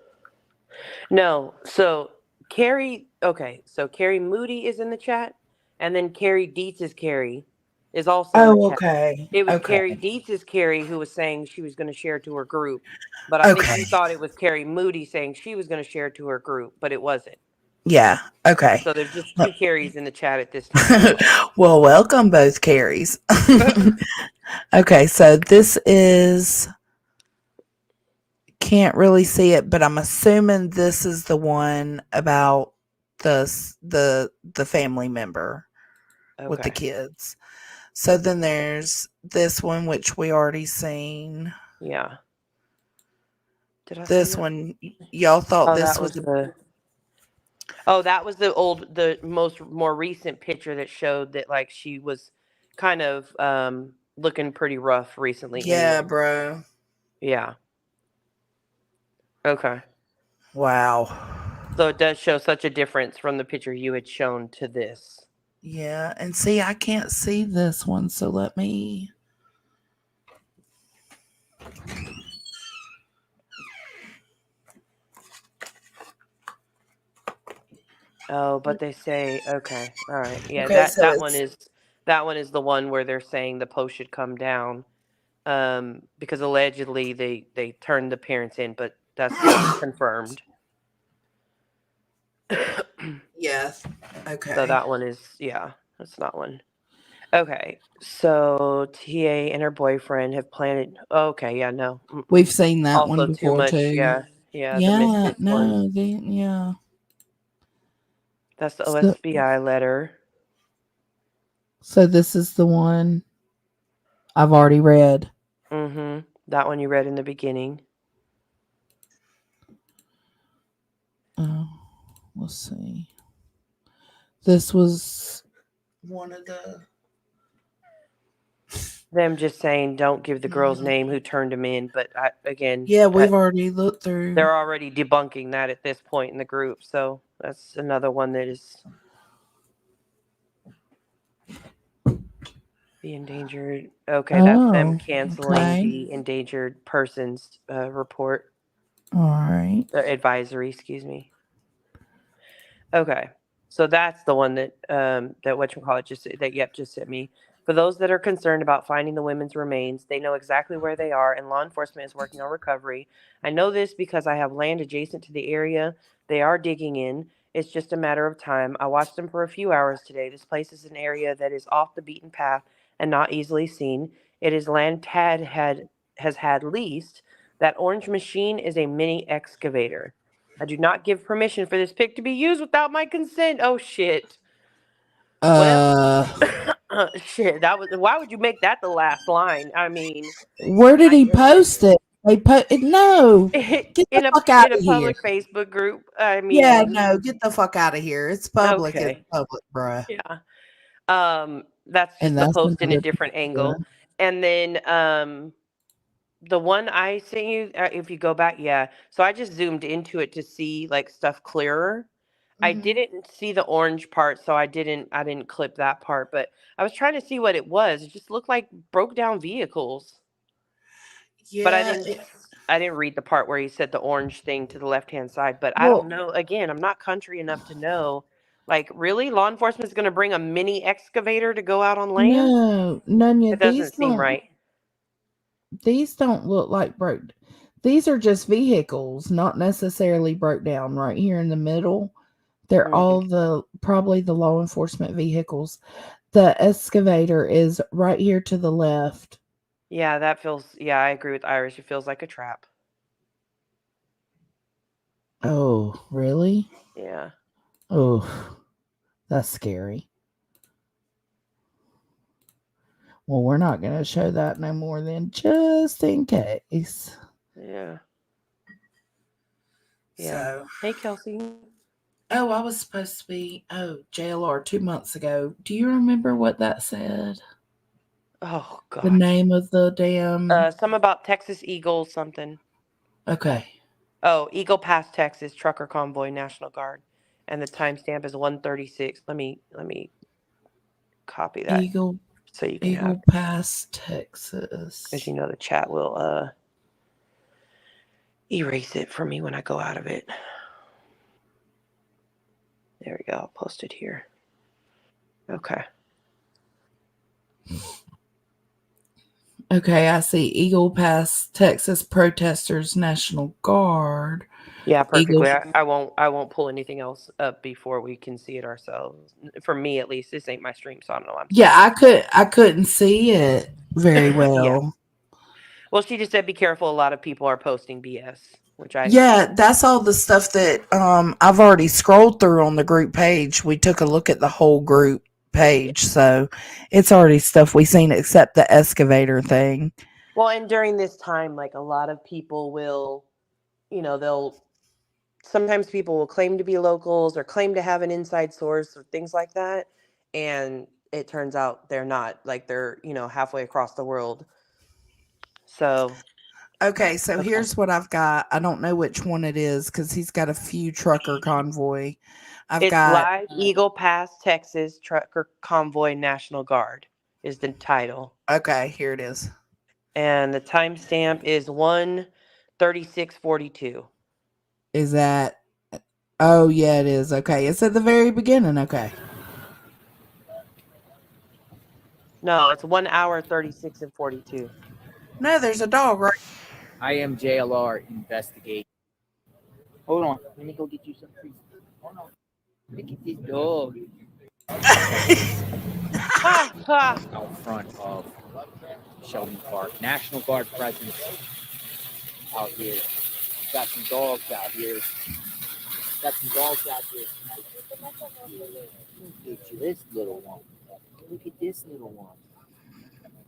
No. So Carrie. Okay. So Carrie Moody is in the chat, and then Carrie Dietz's Carrie is also in the Oh, chat. okay. It was Okay. Carrie Dietz's Carrie who was saying she was going to share to her group, but I think you Okay. thought it was Carrie Moody saying she was going to share to her group, but it wasn't. Yeah. Okay. So there's just 2 Carries in the chat at this time. Well, welcome both Carries. Okay, so this is, can't really see it, but I'm assuming this is the one about the family member with the Okay. kids. So then there's this one which we already seen. Yeah. Did I This send that? one, y'all thought Oh, this that was was the more recent picture that showed that like she was kind of looking pretty rough recently yeah, anyway. bro. Yeah. Okay. Wow. So it does show such a difference from the picture you had shown to this. Yeah, and see, I can't see this one, so let me. Oh, but they say okay. All right. Yeah, Okay, so that one it's is the one where they're saying the post should come down. Because allegedly they turned the parents in, but that's not confirmed. yes. Okay. So that one is, yeah, that's not one. Okay, so TA and her boyfriend have planted. Okay, yeah, no. We've seen that one Also too before much, too. yeah, the Yeah, Misfits one. no, yeah. That's the So- OSBI letter. So this is the one I've already read. Mm-hmm. That one you read in the beginning. Let's see. This was one of the. Them just saying don't give the girl's name who turned him in, but Yeah, we've already looked through. they're already debunking that at this point in the group, so that's another one that is the endangered. Okay, that's them canceling the endangered persons report. All right. Advisory, excuse me. Okay, so that's the one that whatchamacallit just sent me. For those that are concerned about finding the women's remains, they know exactly where they are, and law enforcement is working on recovery. I know this because I have land adjacent to the area. They are digging in. It's just a matter of time. I watched them for a few hours today. This place is an area that is off the beaten path and not easily seen. It is land Tad has had leased. That orange machine is a mini excavator. I do not give permission for this pic to be used without my consent. Oh shit. Well, shit. That was. Why would you make that the last line? I mean, where did he post it? They put no. Get the fuck out in a of here. public Facebook group. I mean, Yeah, no, get the fuck out of here. It's public. Okay. It's public, bruh. Yeah. That's just And the that's post in a another different picture. angle. And then the one I sent you, if you go back, yeah. So I just zoomed into it to see like stuff clearer. I didn't see the orange part, so I didn't clip that part, but I was trying to see what it was. It just looked like broke down vehicles. Yeah, But I didn't read the part where he said the orange thing to the left-hand side, but I don't know. Again, I'm not country enough to know. Like, really? Law enforcement is going to bring a mini excavator to go out on land? No, Nunya, It doesn't seem right. These don't look like broke. These are just vehicles, not necessarily broke down. Right here in the middle, they're all probably the law enforcement vehicles. The excavator is right here to the left. Yeah, I agree with Irish. It feels like a trap. Oh, really? Yeah. Oh, that's scary. Well, we're not going to show that no more than just in case. Yeah. So, hey, Kelsey. Oh, I was supposed to be, JLR 2 months ago. Do you remember what that said? Oh, God. The name of the damn... Some about Texas Eagle something. Okay. Oh, Eagle Pass, Texas, Trucker Convoy, National Guard. And the timestamp is 136. Let me copy that. Eagle, so you can Eagle have Pass, Texas. Because you know the chat will erase it for me when I go out of it. There we go. I'll post it here. Okay. Okay, I see Eagle Pass, Texas Protesters National Guard. Yeah, perfectly. I won't pull anything else up before we can see it ourselves. For me, at least, this ain't my stream, so I don't know. I couldn't see it very well. Yeah. Well, she just said, "Be careful. A lot of people are posting BS." Yeah, that's all the stuff that I've already scrolled through on the group page. We took a look at the whole group page, so it's already stuff we've seen except the excavator thing. Well, and during this time, like a lot of people will, sometimes people will claim to be locals or claim to have an inside source or things like that, and it turns out they're not. Like they're, halfway across the world. So okay, so here's what I've got. I don't know which one it is because he's got a few trucker convoy. It's Live Eagle Pass, Texas Trucker Convoy National Guard is the title. Okay, here it is. And the timestamp is 1:36:42. Is that? Oh yeah, it is. Okay, it's at the very beginning. Okay. No, it's 1 hour 36 and 42. No, there's a dog right. I am JLR investigate. Hold on, let me go get you some treats. Hold on. Look at this dog. Out front of Shelby Park. National Guard presence out here. Got some dogs out here. Got some dogs out here tonight. Look at this little one. Look at this little one.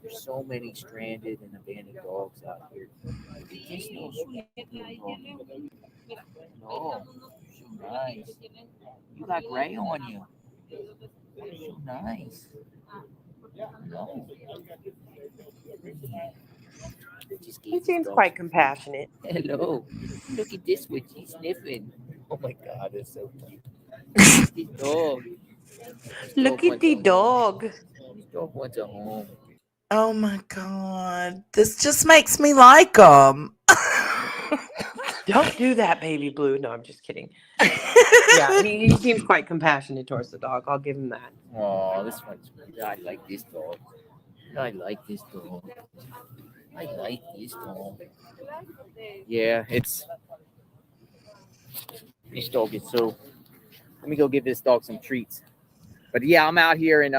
There's so many stranded and abandoned dogs out here. Look at this little sweet little dog. Oh, so nice. You got gray on you. So nice. No. He seems quite compassionate. Hello. Look at this one. She's sniffing. Oh my God, that's so cute. This dog. Look at the dog. This dog wants a home. Oh my God. This just makes me like them. Don't do that, baby blue. No, I'm just kidding. Yeah, he seems quite compassionate towards the dog. I'll give him that. Oh, this one's. I like this dog. I like this dog. I like this dog. Yeah, it's. This dog is so. Let me go give this dog some treats. But yeah, I'm out here and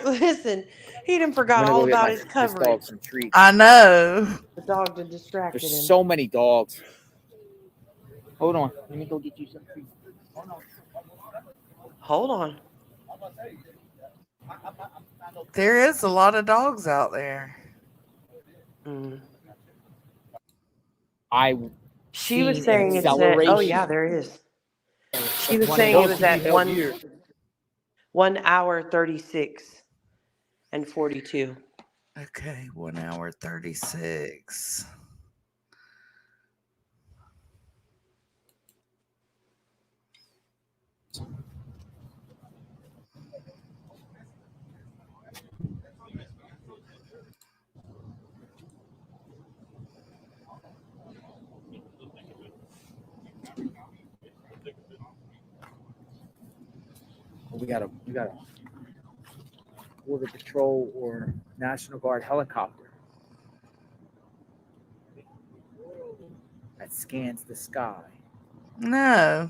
Listen, he done I'm forgot gonna all go get about my, his this coverage. dog some treats. I know. The dog done distracted There's him. so many dogs. Hold on. Let me go get you some treats. Hold on. There is a lot of dogs out there. She was seen saying it's at, acceleration. oh yeah, there is. She was One saying of it those was can be at held here. 1 hour 36 and 42. Okay, 1 hour 36. We got a Border Patrol or National Guard helicopter that scans the sky. No.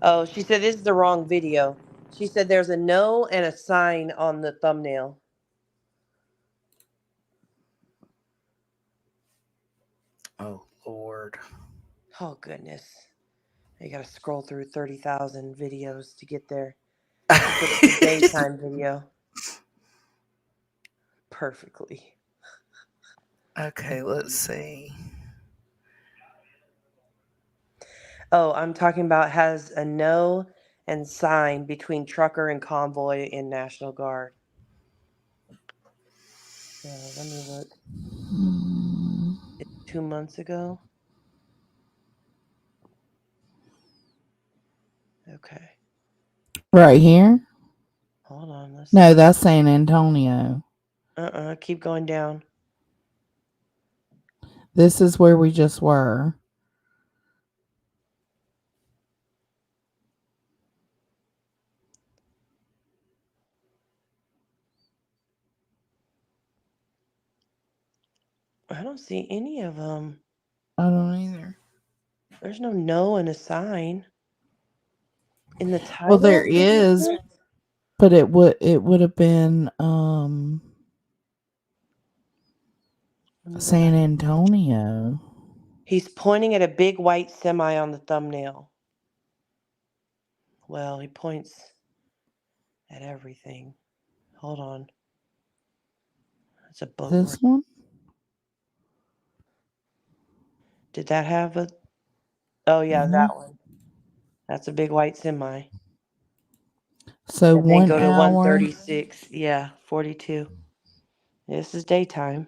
Oh, she said this is the wrong video. She said there's a no and a sign on the thumbnail. Oh, Lord. Oh, goodness. You got to scroll through 30,000 videos to get there. It's a daytime video. Perfectly. Okay, let's see. Oh, I'm talking about has a no and sign between trucker and convoy in National Guard. Let me look. It's 2 months ago. Okay. Right here? Hold on. Let's No, see. that's San Antonio. Keep going down. This is where we just were. I don't see any of them. I don't either. There's no and a sign in the title. Well, there is, but it would have been San Antonio. He's pointing at a big white semi on the thumbnail. Well, he points at everything. Hold on. It's a boat. This one? Did that have a... Oh, yeah, that one. That's a big white semi. So and then 1 go to hour. 136. Yeah, 42. This is daytime.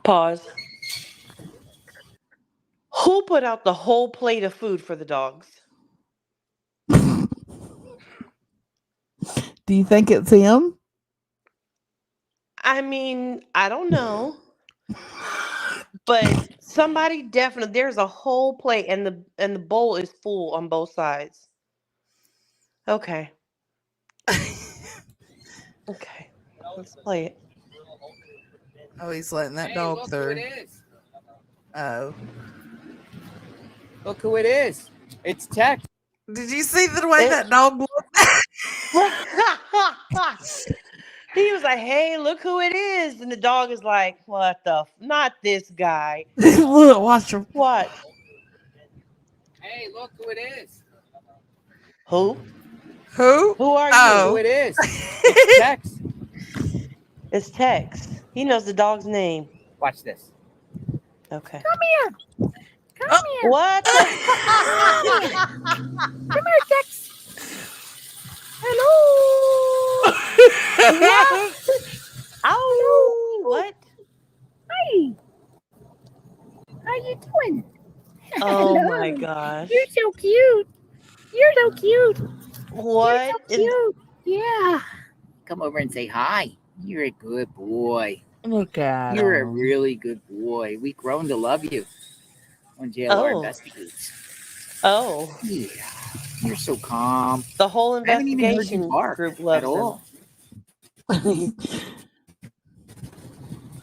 Pause. Who put out the whole plate of food for the dogs? Do you think it's him? I mean, I don't know. But somebody definitely, there's a whole plate, and the bowl is full on both sides. Okay. Okay. Let's play it. Oh, he's letting that Hey, dog look who through. it is. Oh. Look who it is. It's Tex. Did you see the way It- that dog looked? He was like, "Hey, look who it is," and the dog is like, "What the? Not this guy. Look, watch him. What? Hey, look who it is. Who? Who? Who are Oh. Who you?" it is. It's Tex. It's Tex. He knows the dog's name. Watch this. Okay. Come here. Oh. What? The- Come here, Tex. Hello. Ow! What? Hi. How you doing? Oh Hello. my gosh! You're so cute. You're so cute. What? Cute. Yeah. Come over and say hi. You're a good boy. Look at You're a him. really good boy. We've grown to love you on JLR Oh. Investigates. Oh, Yeah. You're so calm. the whole I haven't even heard you investigation bark group at loves all. him.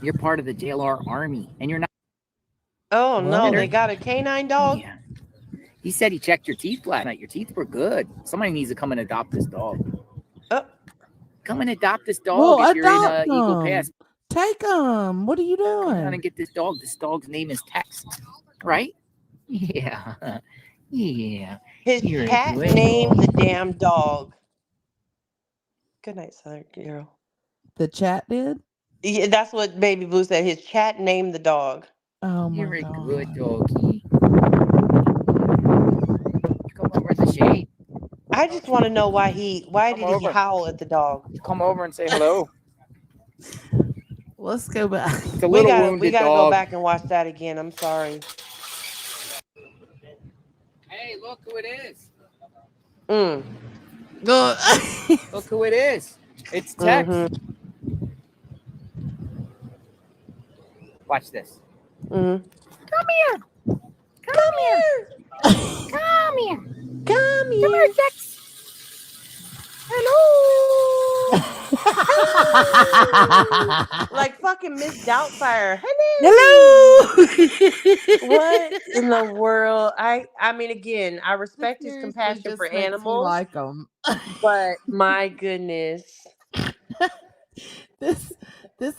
You're part of the JLR Army, and you're not. Oh no, Well, they got a canine dog. Yeah. He said he checked your teeth last night. Your teeth were good. Somebody needs to come and adopt this dog. Oh. Come and adopt this dog Well, if you're in adopt Eagle him. Pass. Take him. What are you Come down doing? and get this dog. This dog's name is Tex, right? Yeah. Yeah. His You're a cat good named dog. the damn dog. Good night, Southern girl. The chat did? Yeah, that's what Baby Blue said. His chat named the dog. Oh my You're a good god. doggy. Come over in the shade. I just want to know why Come did he over. howl at the dog? Come over and say hello. Let's go back. It's a We little gotta wounded go dog. back and watch that again. I'm sorry. Hey, look who it is. Mm. Look. Look who it is. It's Tex. Mhm. Watch this. Mhm. Come here. Come here. Come here. Come Come here, Tex. Hello. Like fucking Miss Doubtfire. Hello. What in the world? I mean, again, I respect his Seriously, compassion just for makes me animals, like them. but my goodness. This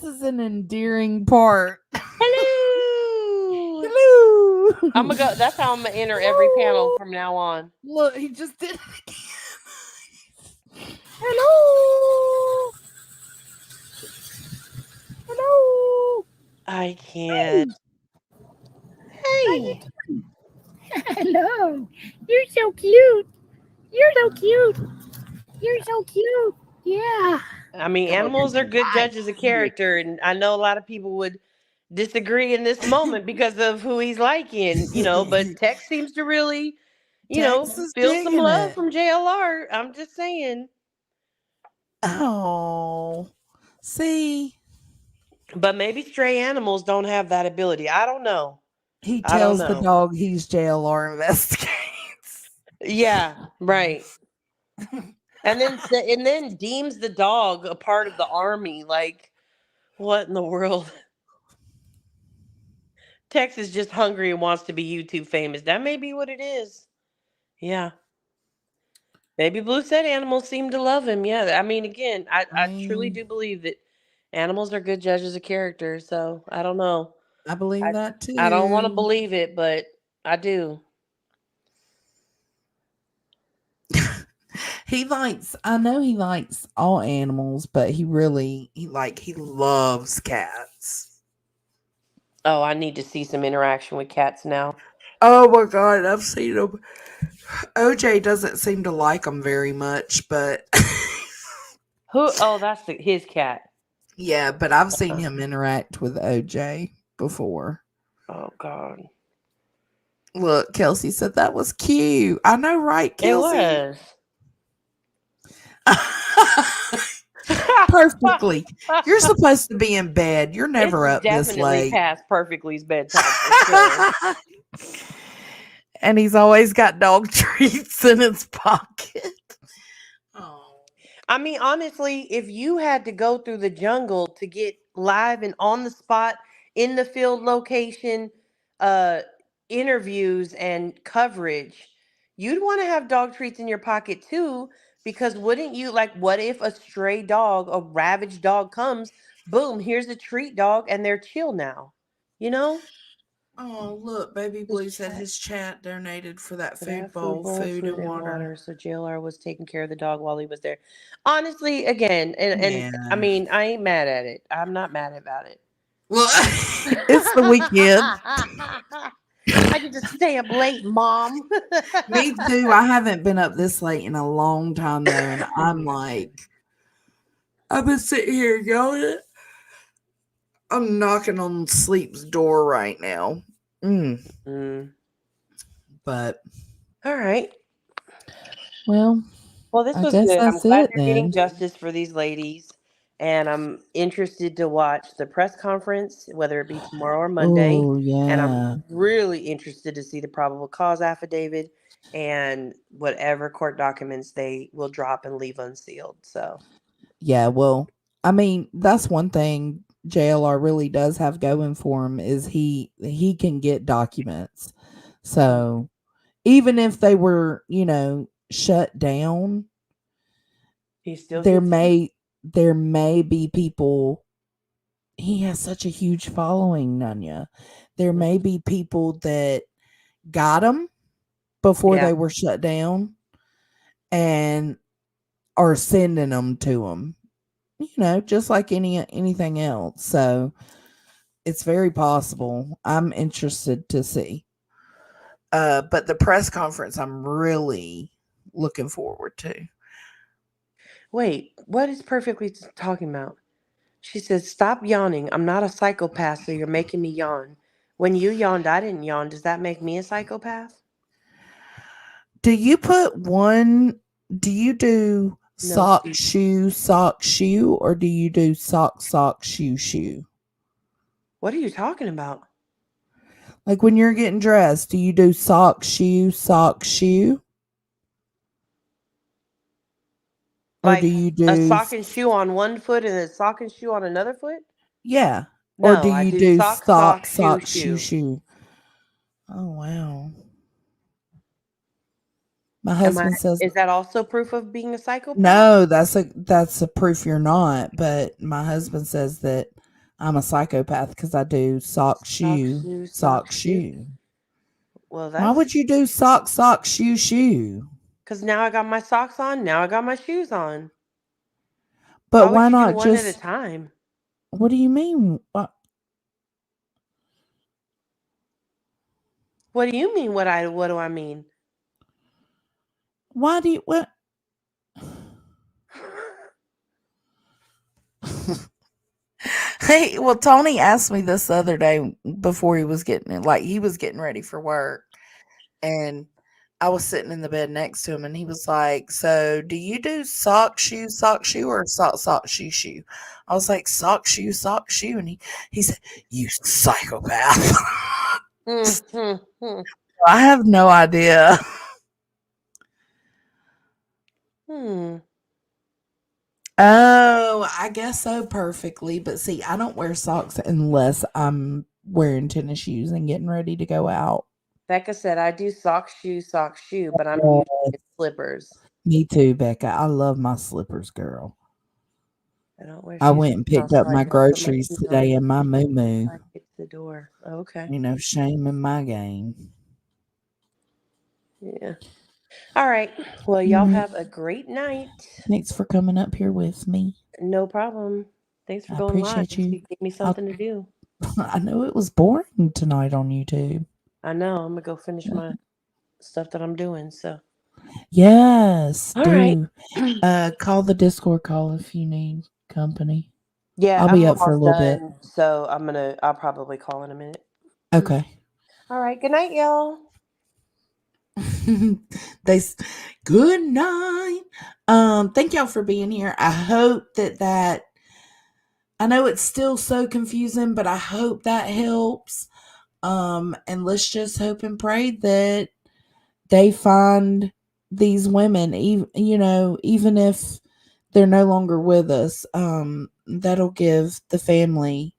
is an endearing part. Hello. Hello. I'm gonna go. That's how I'm gonna enter every panel from now on. Look, he just did it again. Hello. Hello. I can't. Hey. Hello. You're so cute. You're so cute. You're so cute. Yeah. I mean, Come over animals and are say good hi. judges of character, and I know a lot of people would disagree in this moment because of who he's liking, but Tex seems to really, Tex is feel some digging love it. from JLR. I'm just saying. Oh, see, But maybe stray animals don't have that ability. I don't know. he I don't tells the know. dog he's JLR investigates. Yeah, right. And then deems the dog a part of the army. Like, what in the world? Tex is just hungry and wants to be YouTube famous. That may be what it is. Yeah. Baby Blue said animals seem to love him. Yeah. I mean, again, I truly do believe that animals are good judges of character. So I don't know. I believe that too. I don't want to believe it, but I do. I know he likes all animals, but he loves cats. Oh, I need to see some interaction with cats now. Oh my god, I've seen him. OJ doesn't seem to like them very much, but Who? Oh, that's his cat. yeah, but I've seen him interact with OJ before. Oh God. Look, Kelsey said that was cute. I know, right, Kelsey? It was. perfectly. You're supposed to be in bed. You're never It's up this definitely late. past perfectly's bedtime for sure. And he's always got dog treats in his pocket. Oh. I mean, honestly, if you had to go through the jungle to get live and on the spot in the field location, uh, interviews and coverage, you'd want to have dog treats in your pocket too. Because wouldn't you like? What if a stray dog, a ravaged dog comes? Boom! Here's a treat dog, and they're chill now. You know. Oh, look, Baby His Blue said chat. his chat donated for that For food that food bowl, bowl, food food and and water. water. So JLR was taking care of the dog while he was there. Honestly, again, and I Yeah. mean, I ain't mad at it. I'm not mad about it. Well, it's the weekend. I get to stay up late, Mom. Me too. I haven't been up this late in a long time though, and I'm like, I've been sitting here yelling. I'm knocking on sleep's door right now. Mm. But All right. well, Well, this I was guess good. I'm that's glad it they're getting then. justice for these ladies. And I'm interested to watch the press conference, whether it be tomorrow or Monday. Oh And yeah. I'm really interested to see the probable cause affidavit and whatever court documents they will drop and leave unsealed. So, Yeah, well, I mean, that's one thing JLR really does have going for him is he can get documents. So, even if they were, shut down, he still there gets them. may be people. He has such a huge following, Nanya. There may be people that got him before Yeah. they were shut down and are sending them to him. Just like anything else. So it's very possible. I'm interested to see. But the press conference, I'm really looking forward to. Wait, what is perfectly talking about? She says, "Stop yawning. I'm not a psychopath, so you're making me yawn. When you yawned, I didn't yawn. Does that make me a psychopath?" Do you put one? Do you do No, Steve. sock, shoe, or do you do sock, shoe, shoe? What are you talking about? Like when you're getting dressed, do you do sock, shoe? Or do Like you a do, sock and shoe on one foot and a sock and shoe on another foot? yeah. Or do No, I you do do sock, sock, shoe, sock, shoe, shoe. shoe? Oh, wow. My Am I? husband says, Is that also proof of being a psychopath? no, that's a proof you're not. But my husband says that I'm a psychopath because I do Sock, shoe, sock, sock, shoe. shoe. Well, Why that's would you do sock, shoe, shoe? because now I got my socks on. Now I got my shoes on. Why But would why you do not one at a just, time? what do you mean? What do you mean? What do I mean? Why do you, what? Hey, well, Tony asked me this the other day before he was getting ready for work. And I was sitting in the bed next to him and he was like, "So do you do sock, shoe, or sock, shoe, shoe?" I was like, sock, shoe. And he said, "You psychopath." Hmm. I have no idea. Hmm. Oh, I guess so perfectly. But see, I don't wear socks unless I'm wearing tennis shoes and getting ready to go out. Becca said, "I do sock, shoe, but I'm usually in slippers. Me too, Becca. I love my slippers, girl. I don't wear I shoes went and picked until up I my can put my groceries shoes on today in my moo before I get to the door." Okay. Shame in my game. Yeah. All right. Well, All y'all right. have a great night. Thanks for coming up here with me. No problem. Thanks for I going live. appreciate you. You gave me I'll, something to do. I know it was boring tonight on YouTube. I know. I'm gonna go finish my stuff that I'm doing. So. Yes, All right. do. Call the Discord call if you need company. Yeah, I'll I'm be up for a almost little bit. done. So I'll probably call in a minute. Okay. All right. Good night, y'all. They good night. Thank y'all for being here. I hope that I know it's still so confusing, but I hope that helps. And let's just hope and pray that they find these women, even even if they're no longer with us. That'll give the family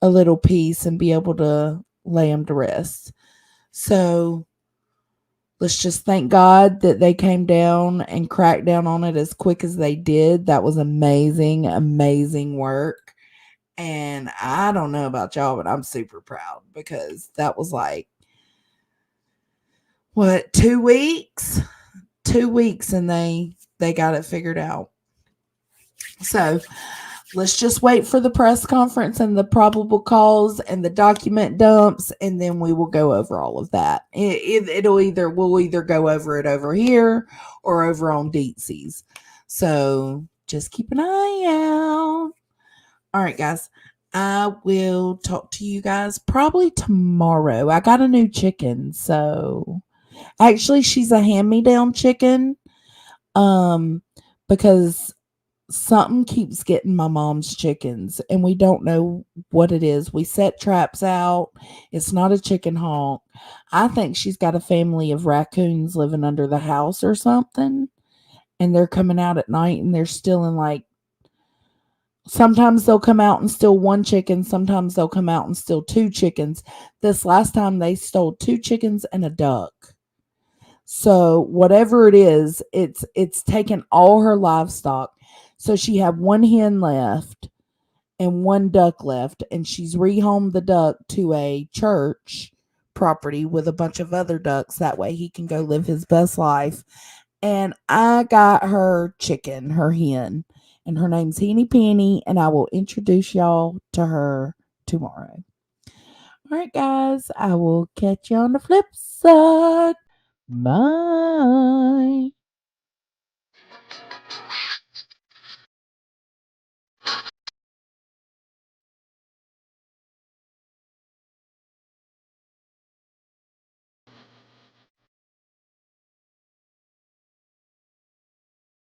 a little peace and be able to lay them to rest. So let's just thank God that they came down and cracked down on it as quick as they did. That was amazing, amazing work. And I don't know about y'all, but I'm super proud because that was like, what, 2 weeks? 2 weeks and they got it figured out. So let's just wait for the press conference and the probable cause and the document dumps, and then we will go over all of that. We'll either go over it over here or over on Deetsy's. So just keep an eye out. All right, guys. I will talk to you guys probably tomorrow. I got a new chicken, so actually she's a hand-me-down chicken. Because something keeps getting my mom's chickens and we don't know what it is. We set traps out. It's not a chicken hawk. I think she's got a family of raccoons living under the house or something. And they're coming out at night and they're stealing, like, sometimes they'll come out and steal one chicken. Sometimes they'll come out and steal two chickens. This last time they stole two chickens and a duck. So whatever it is, it's taken all her livestock. So she had one hen left and one duck left, and she's rehomed the duck to a church property with a bunch of other ducks. That way he can go live his best life. And I got her chicken, her hen, and her name's Henny Penny, and I will introduce y'all to her tomorrow. All right, guys, I will catch you on the flip side. Bye.